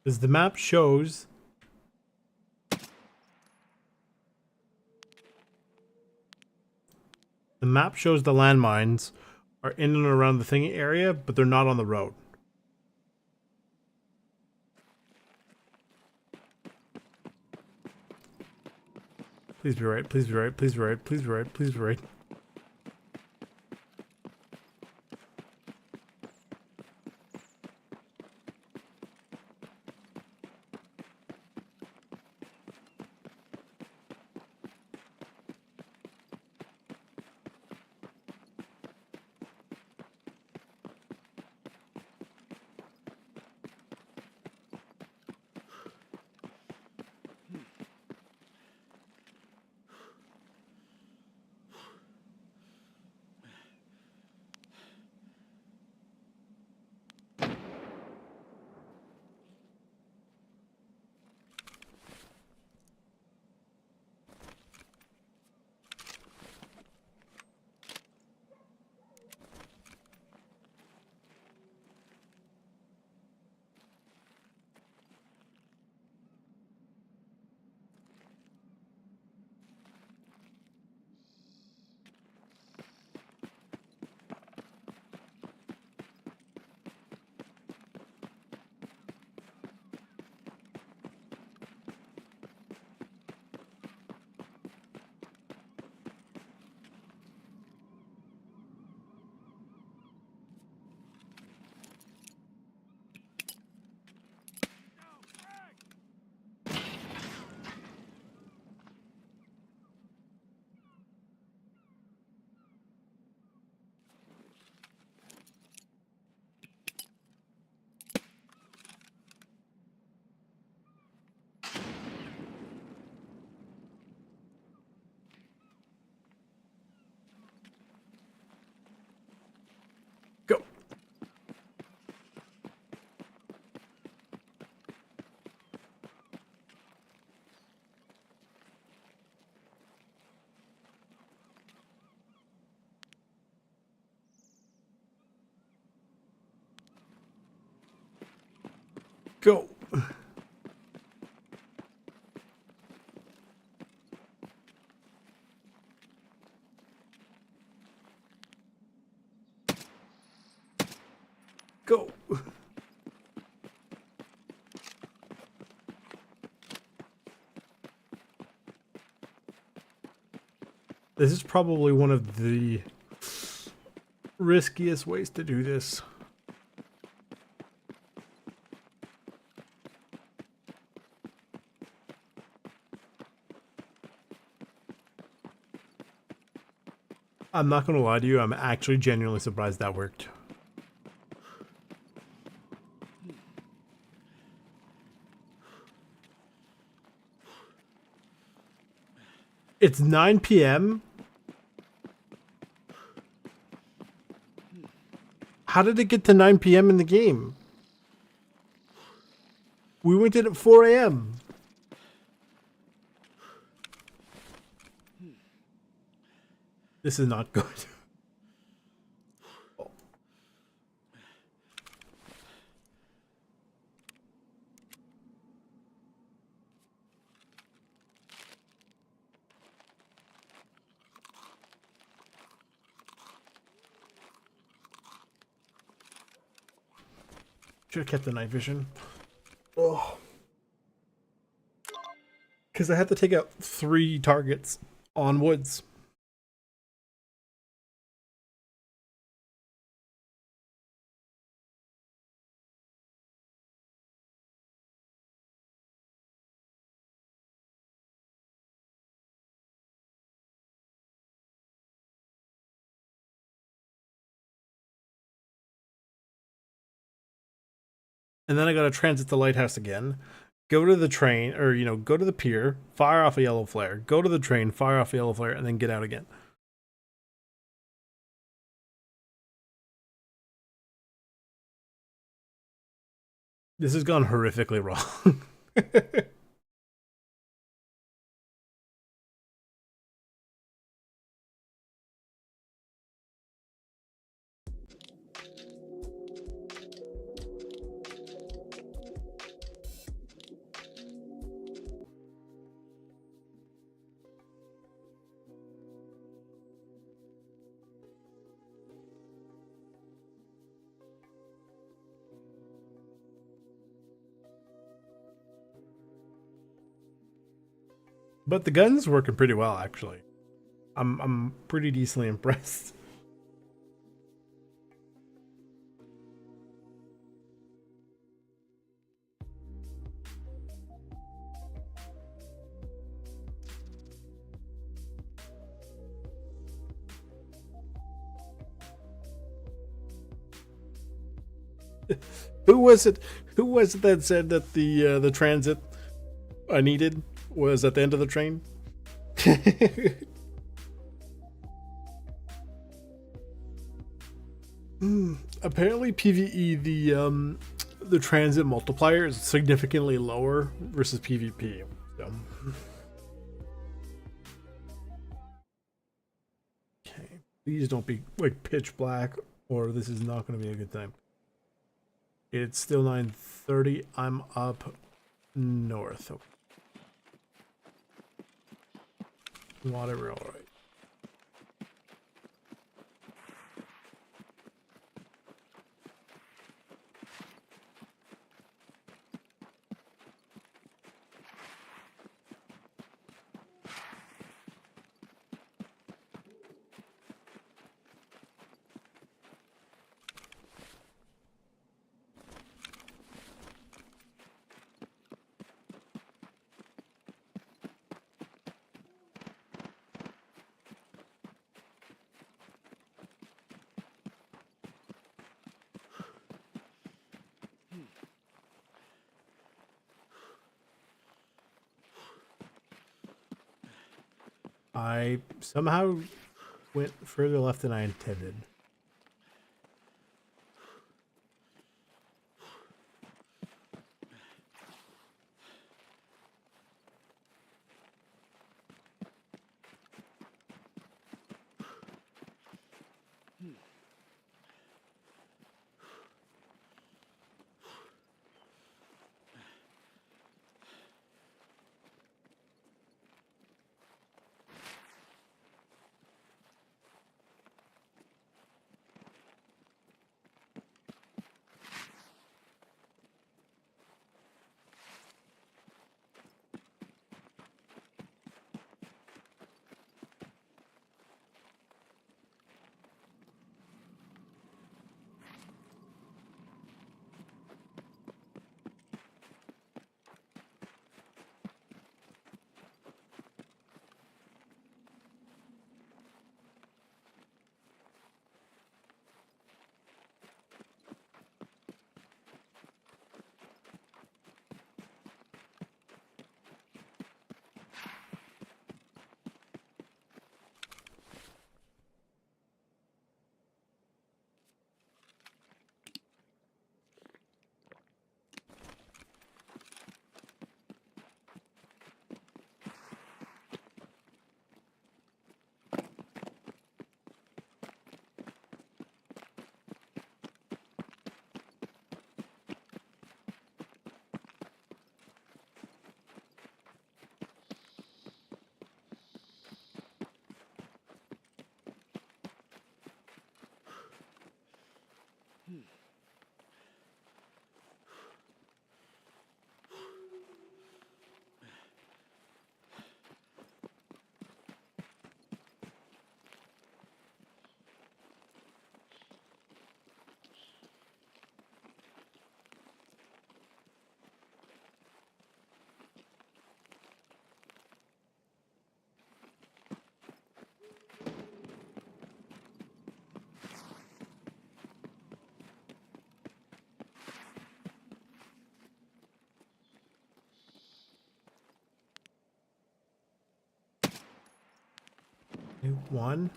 Because the map shows... The map shows the landmines are in and around the thingy area, but they're not on the road. Please be right, please be right, please be right, please be right, please be right. Go. Go. This is probably one of the riskiest ways to do this. I'm not gonna lie to you, I'm actually genuinely surprised that worked. It's 9 p.m. How did it get to 9 p.m. in the game? We went in at 4 a.m. This is not good. Should have kept the night vision. Oh. Because I had to take out 3 targets on woods. And then I gotta transit the lighthouse again. Go to the train, or, you know, go to the pier, fire off a yellow flare, go to the train, fire off a yellow flare, and then get out again. This has gone horrifically wrong. But the gun's working pretty well, actually. I'm pretty decently impressed. Who was it? Who was it that said that the transit I needed was at the end of the train? Apparently, PvE the transit multiplier is significantly lower versus PvP. So. Okay, please don't be like pitch black, or this is not going to be a good time. It's still 9:30. I'm up north. Okay. Whatever, all right. I somehow went further left than I intended. One.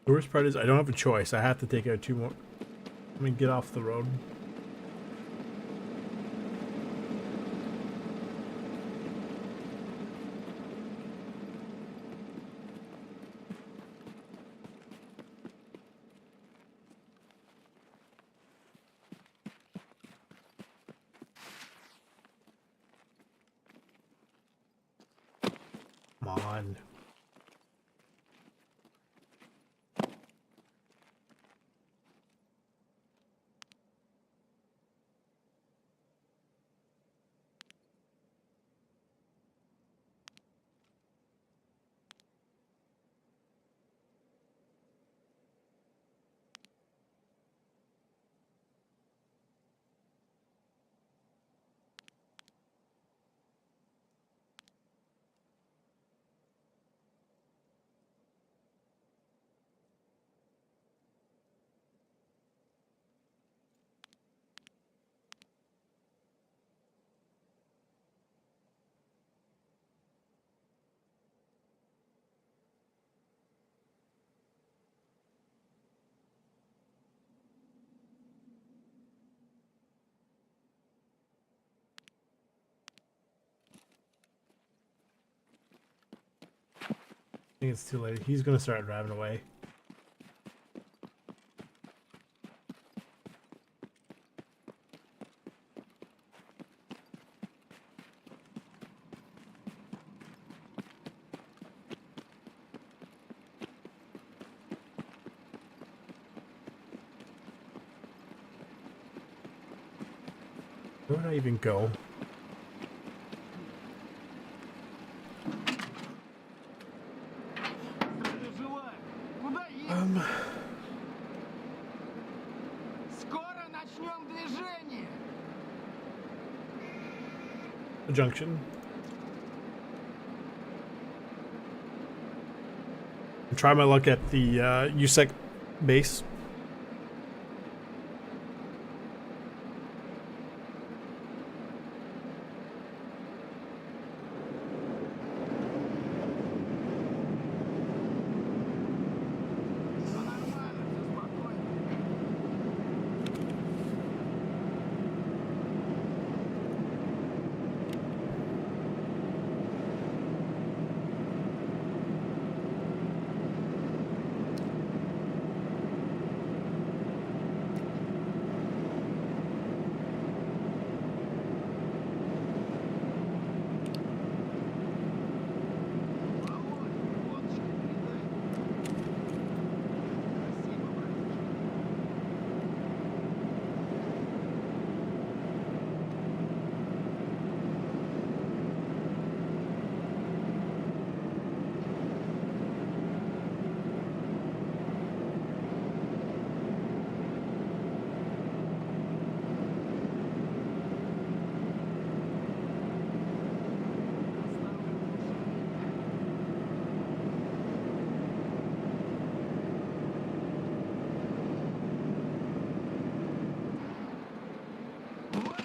The worst part is I don't have a choice. I have to take out two more. Let me get off the road. Come on. I think it's too late. He's gonna start driving away. Where would I even go? Здравия желаю. Куда едем? Скоро начнем движение. The junction. Try my luck at the USEC base. Все нормально, все спокойно. Володь, водочки передай. Спасибо, братишка. Оставлю лучше. Вот.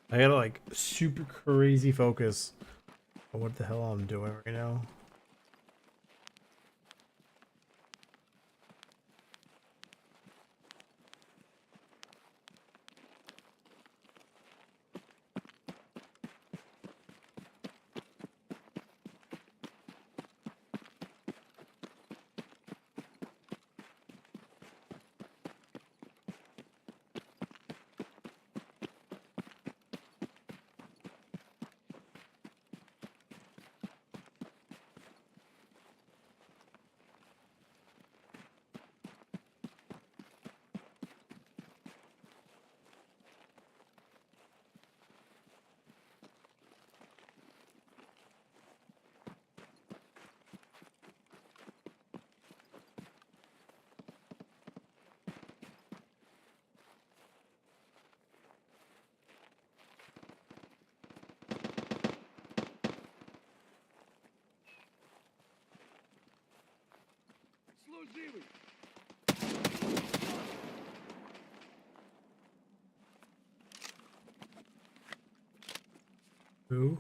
I gotta like super crazy focus on what the hell I'm doing right now. Служивый. Who?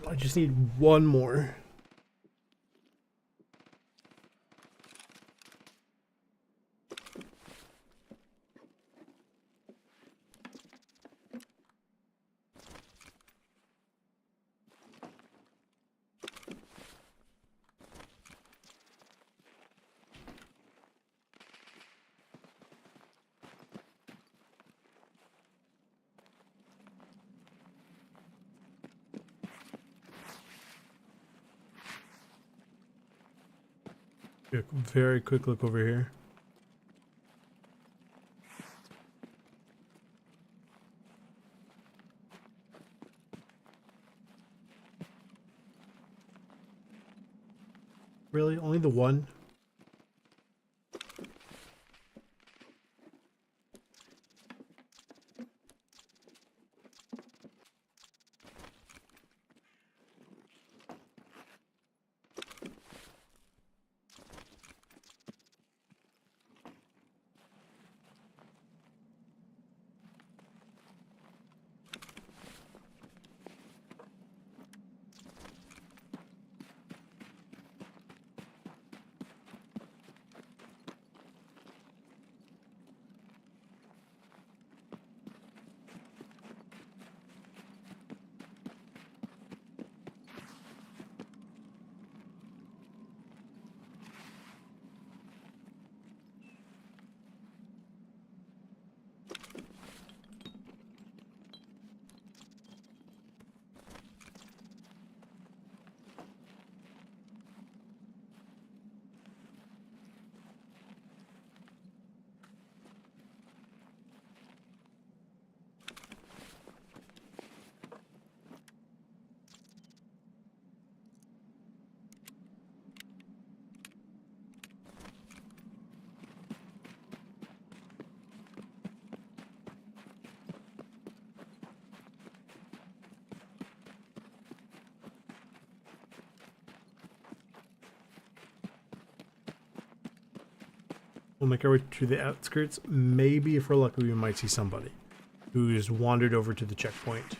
I just need one more. A very quick look over here. Really? Only the one? We'll make our way to the outskirts. Maybe if we're lucky, we might see somebody who's wandered over to the checkpoint.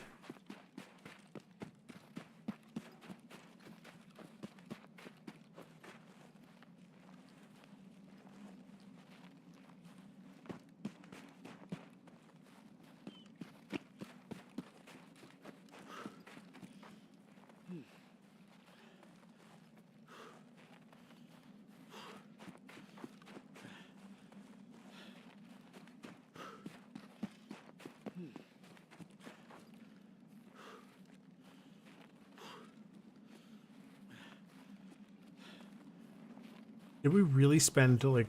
Did we really spend, like,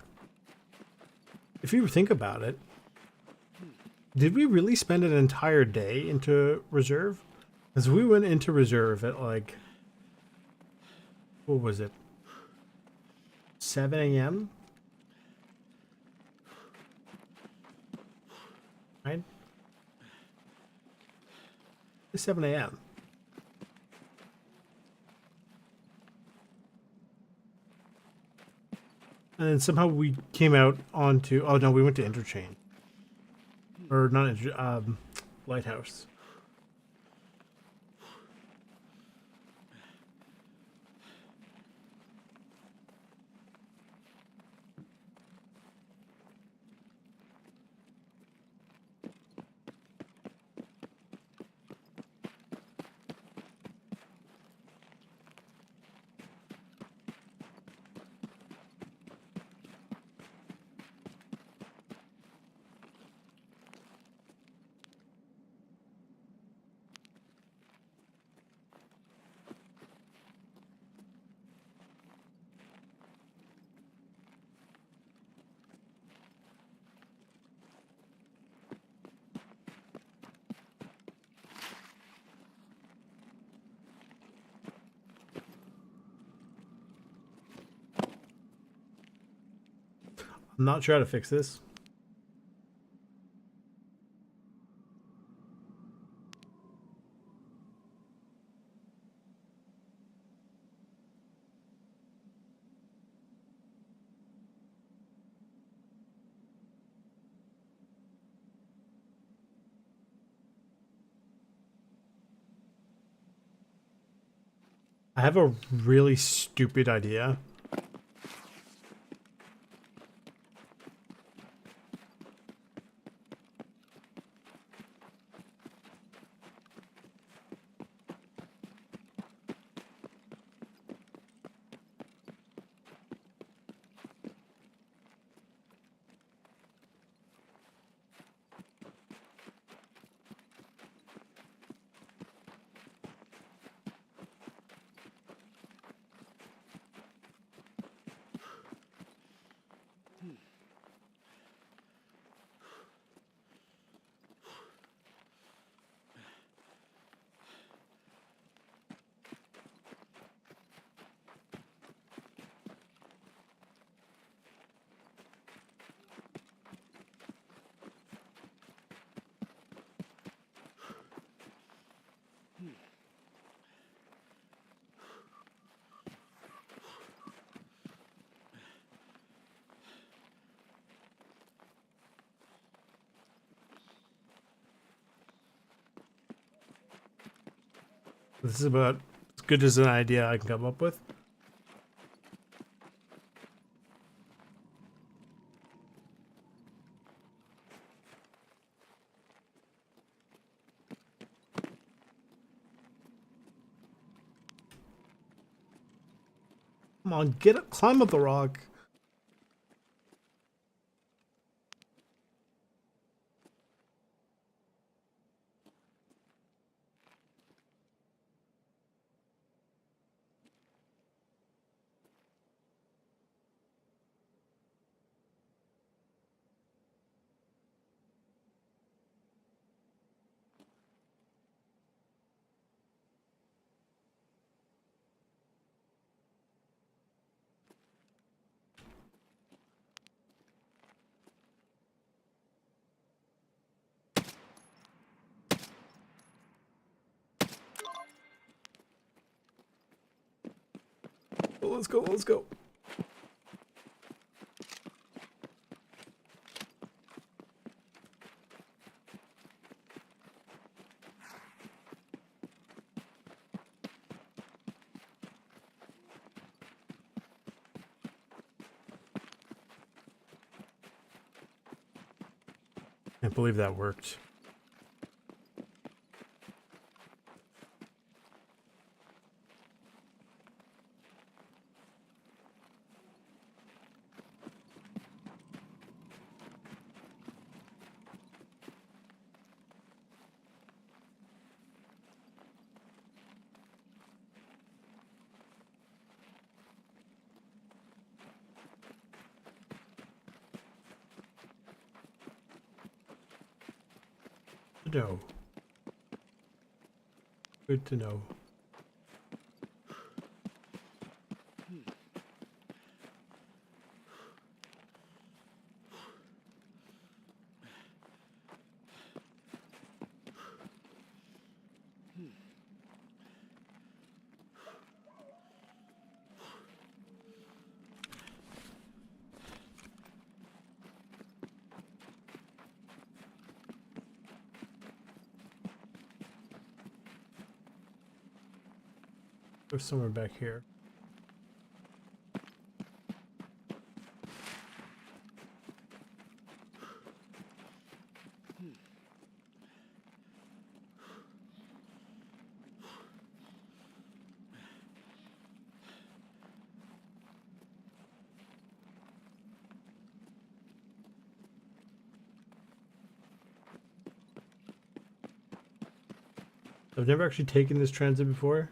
if you think about it, did we really spend an entire day into reserve? Because we went into reserve at, like, what was it? 7 a.m.? Right? 7 a.m. And then somehow we came out onto, oh no, we went to Interchange. Or not, Lighthouse. I'm not sure how to fix this. I have a really stupid idea. This is about as good as an idea I can come up with. Come on, get up, climb up the rock. Oh, let's go, let's go. Can't believe that worked. To know. Good to know. Go somewhere back here. I've never actually taken this transit before.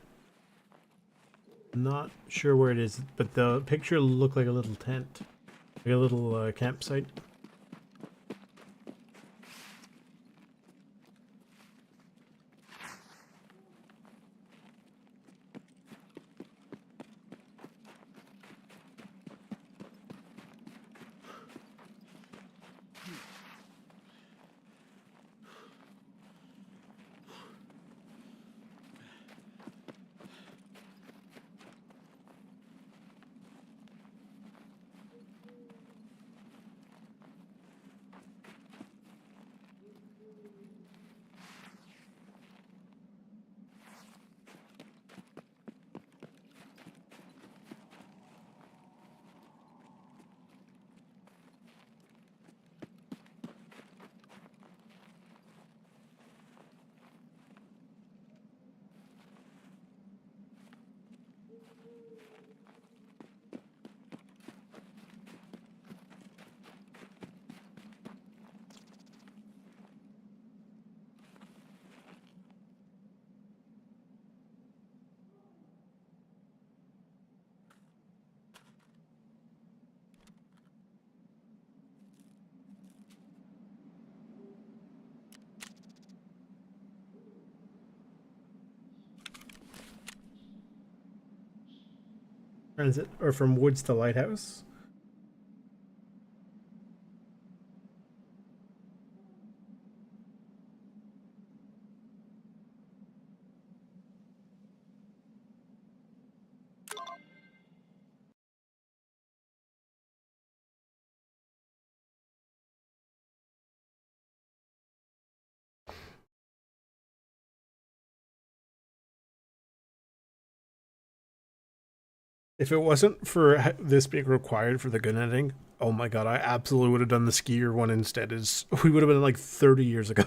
Not sure where it is, but the picture looked like a little tent, like a little campsite. Transit, or from woods to lighthouse. If it wasn't for this being required for the gun editing, oh my god, I absolutely would have done the skier one instead. We would have been like 30 years ago.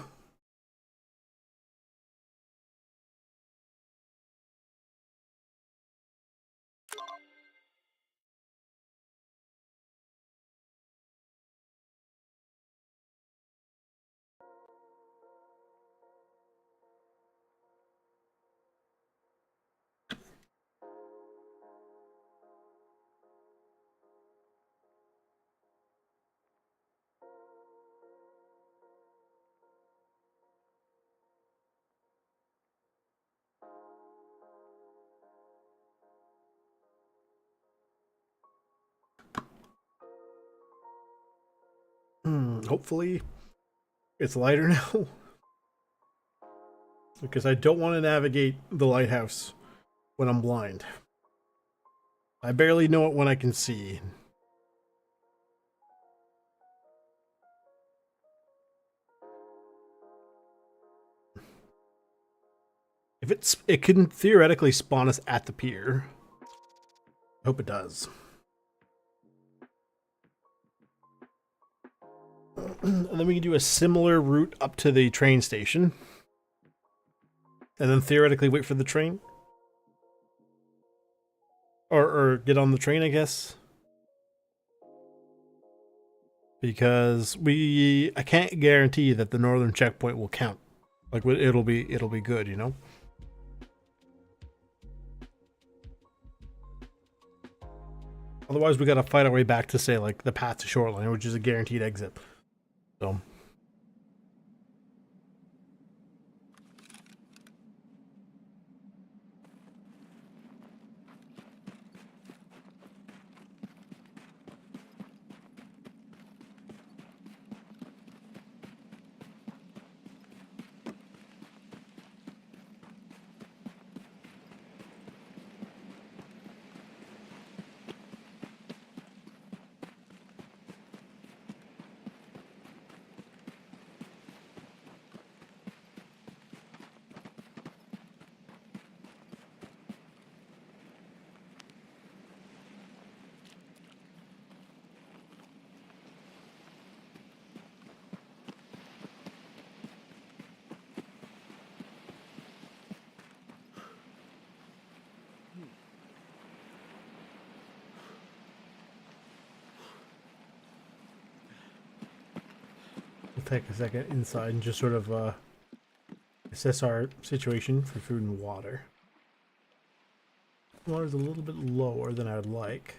Hopefully it's lighter now. Because I don't want to navigate the lighthouse when I'm blind. I barely know it when I can see. It can theoretically spawn us at the pier. I hope it does. And then we can do a similar route up to the train station. And then theoretically wait for the train. Or get on the train, I guess. Because I can't guarantee that the northern checkpoint will count. Like it'll be good, you know? Otherwise we gotta fight our way back to, say, like the path to Shoreline, which is a guaranteed exit. So we'll take a second inside and just sort of assess our situation for food and water. Water's a little bit lower than I would like.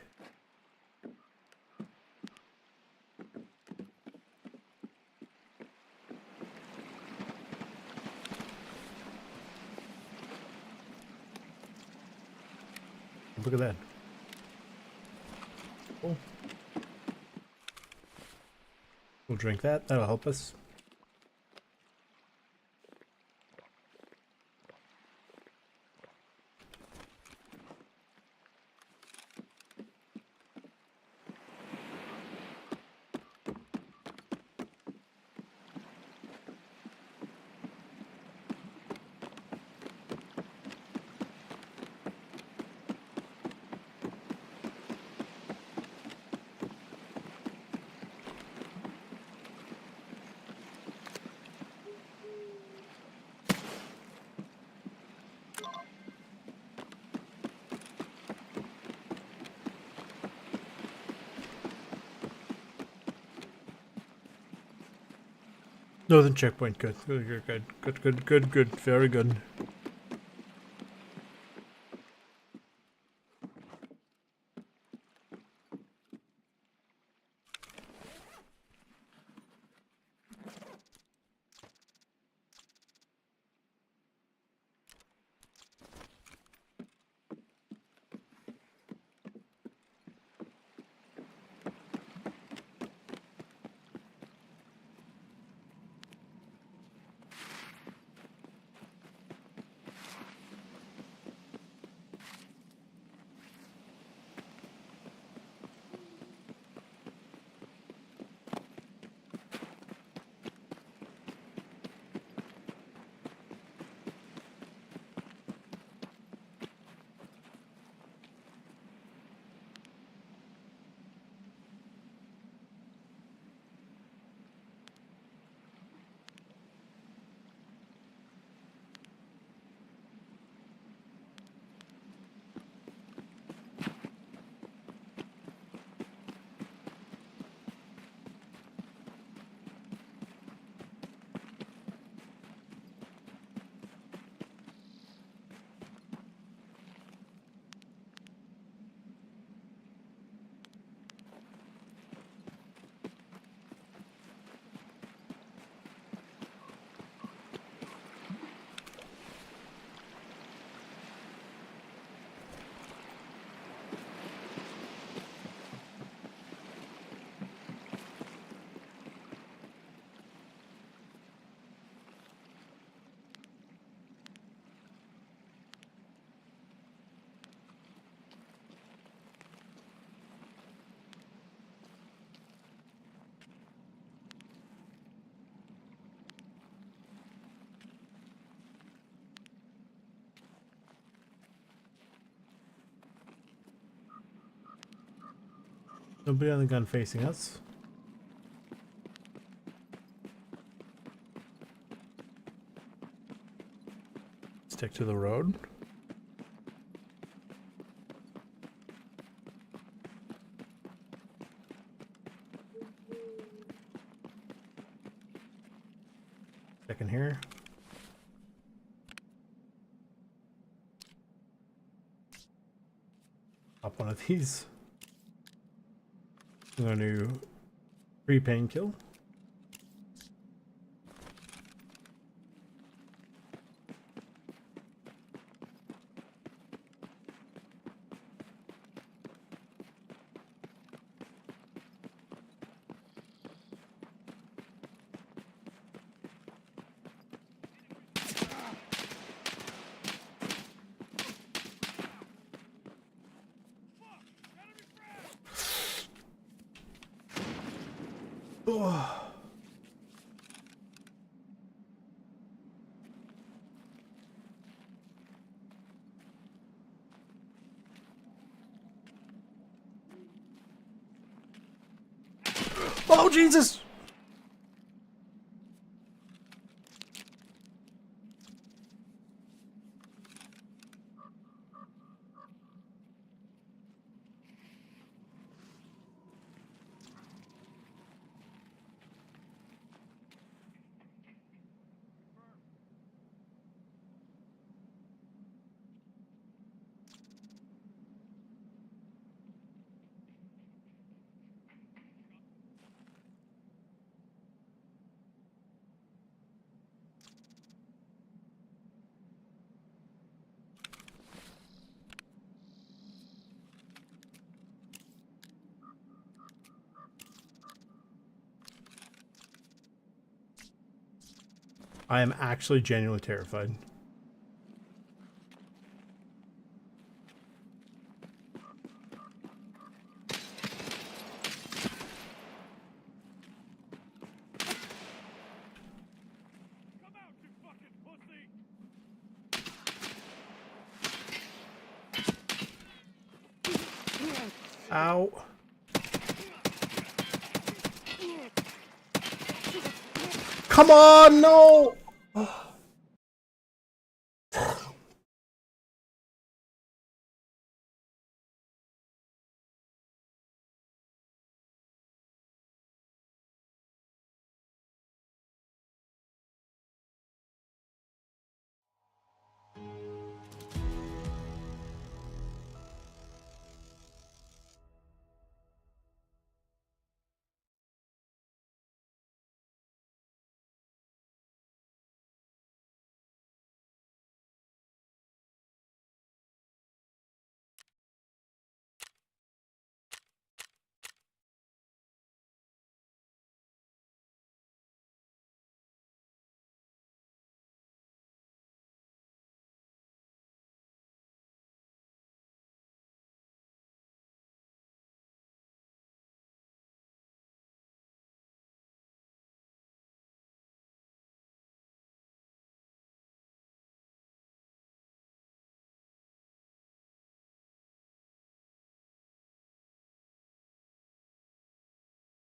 Look at that. Cool. We'll drink that. That'll help us. Northern checkpoint, good. Good. Very good. Nobody on the gun facing us. Stick to the road. Second here. Pop one of these. I'm going to pre-pain kill. Oh. Oh, Jesus! I am actually genuinely terrified. Come out, you fucking pussy! Ow. Come on, no!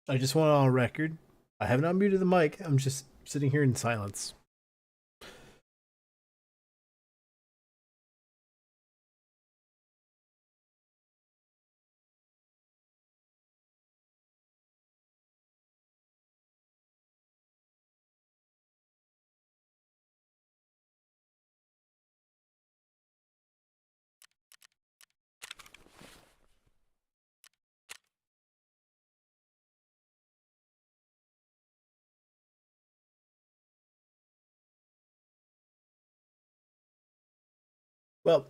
I just want it on record. I have not muted the mic. I'm just sitting here in silence. Well,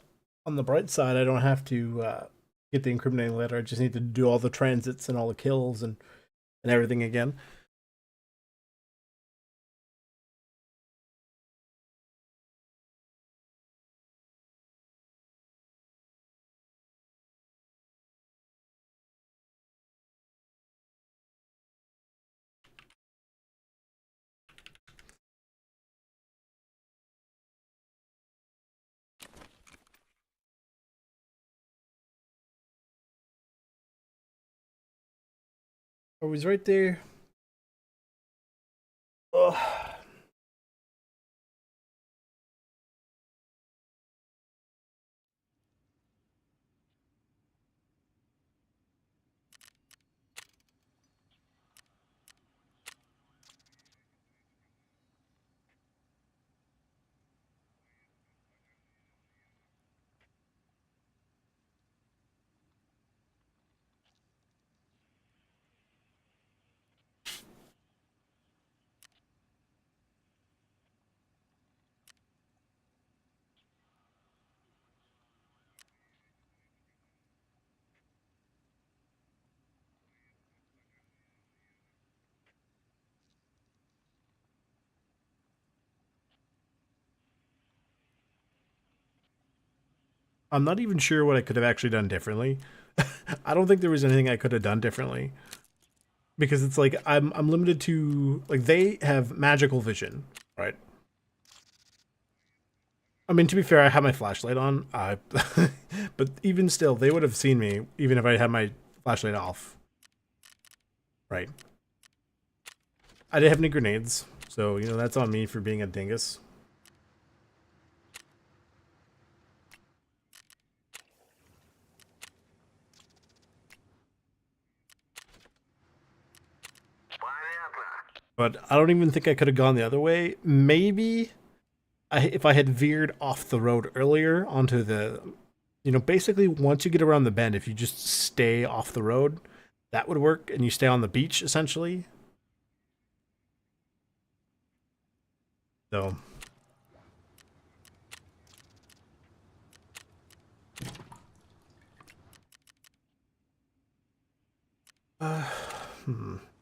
on the bright side, I don't have to get the incriminating letter. I just need to do all the transits and all the kills and everything again. I was right there. Ugh. I'm not even sure what I could have actually done differently. I don't think there was anything I could have done differently. Because it's like I'm limited to, like, they have magical vision, right? I mean, to be fair, I had my flashlight on, but even still, they would have seen me even if I had my flashlight off, right? I didn't have any grenades, so you know that's on me for being a dingus. But I don't even think I could have gone the other way. Maybe if I had veered off the road earlier onto the, you know, basically once you get around the bend, if you just stay off the road, that would work, and you stay on the beach essentially. So, uh,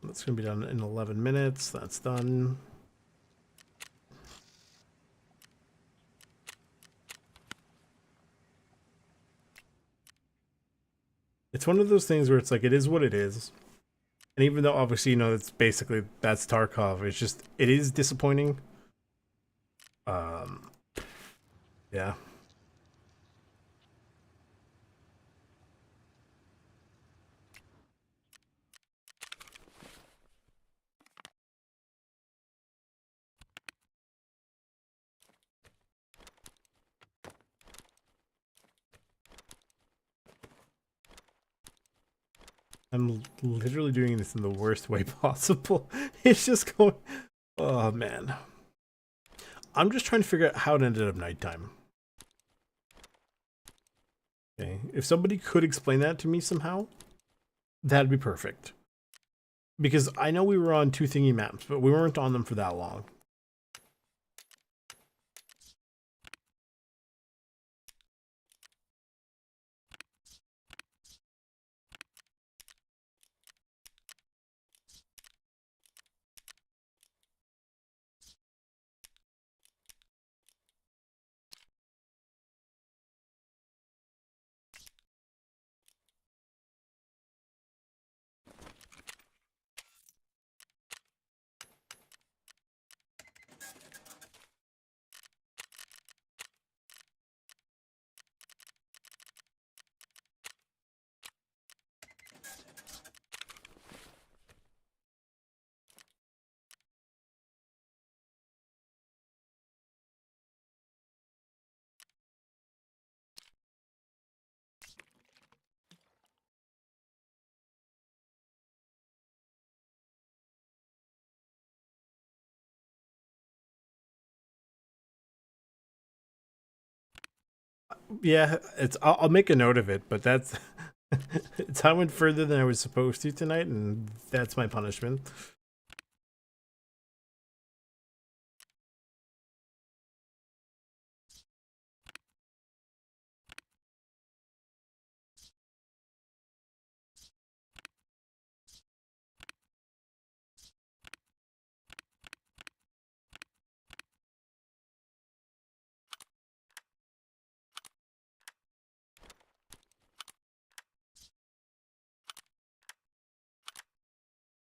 that's gonna be done in 11 minutes. That's done. It's one of those things where it's like it is what it is. And even though obviously you know that's Tarkov, it's just it is disappointing. Um yeah. I'm literally doing this in the worst way possible. It's just going, oh man. I'm just trying to figure out how it ended up nighttime. Okay. If somebody could explain that to me somehow, that'd be perfect. Because I know we were on two thingy maps, but we weren't on them for that long. Yeah, I'll make a note of it, but that's it's I went further than I was supposed to tonight, and that's my punishment.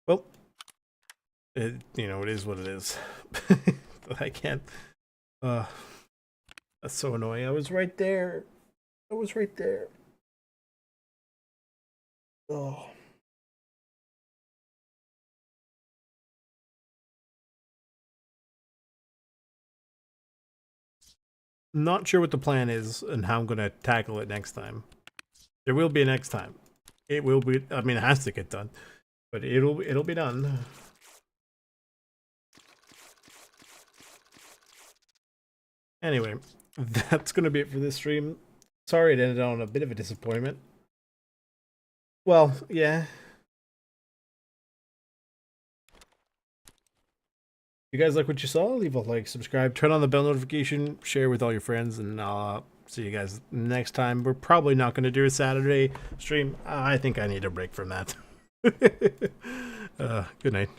Well, you know, it is what it is. I can't. Uh, that's so annoying. I was right there. I was right there. Oh. not sure what the plan is and how I'm going to tackle it next time. There will be a next time. It will be, I mean, it has to get done, but it'll be done. Anyway, that's going to be it for this stream. Sorry it ended on a bit of a disappointment. Well, yeah. If you guys like what you saw, leave a like, subscribe, turn on the bell notification, share with all your friends, and I'll see you guys next time. We're probably not going to do a Saturday stream. I think I need a break from that. Good night.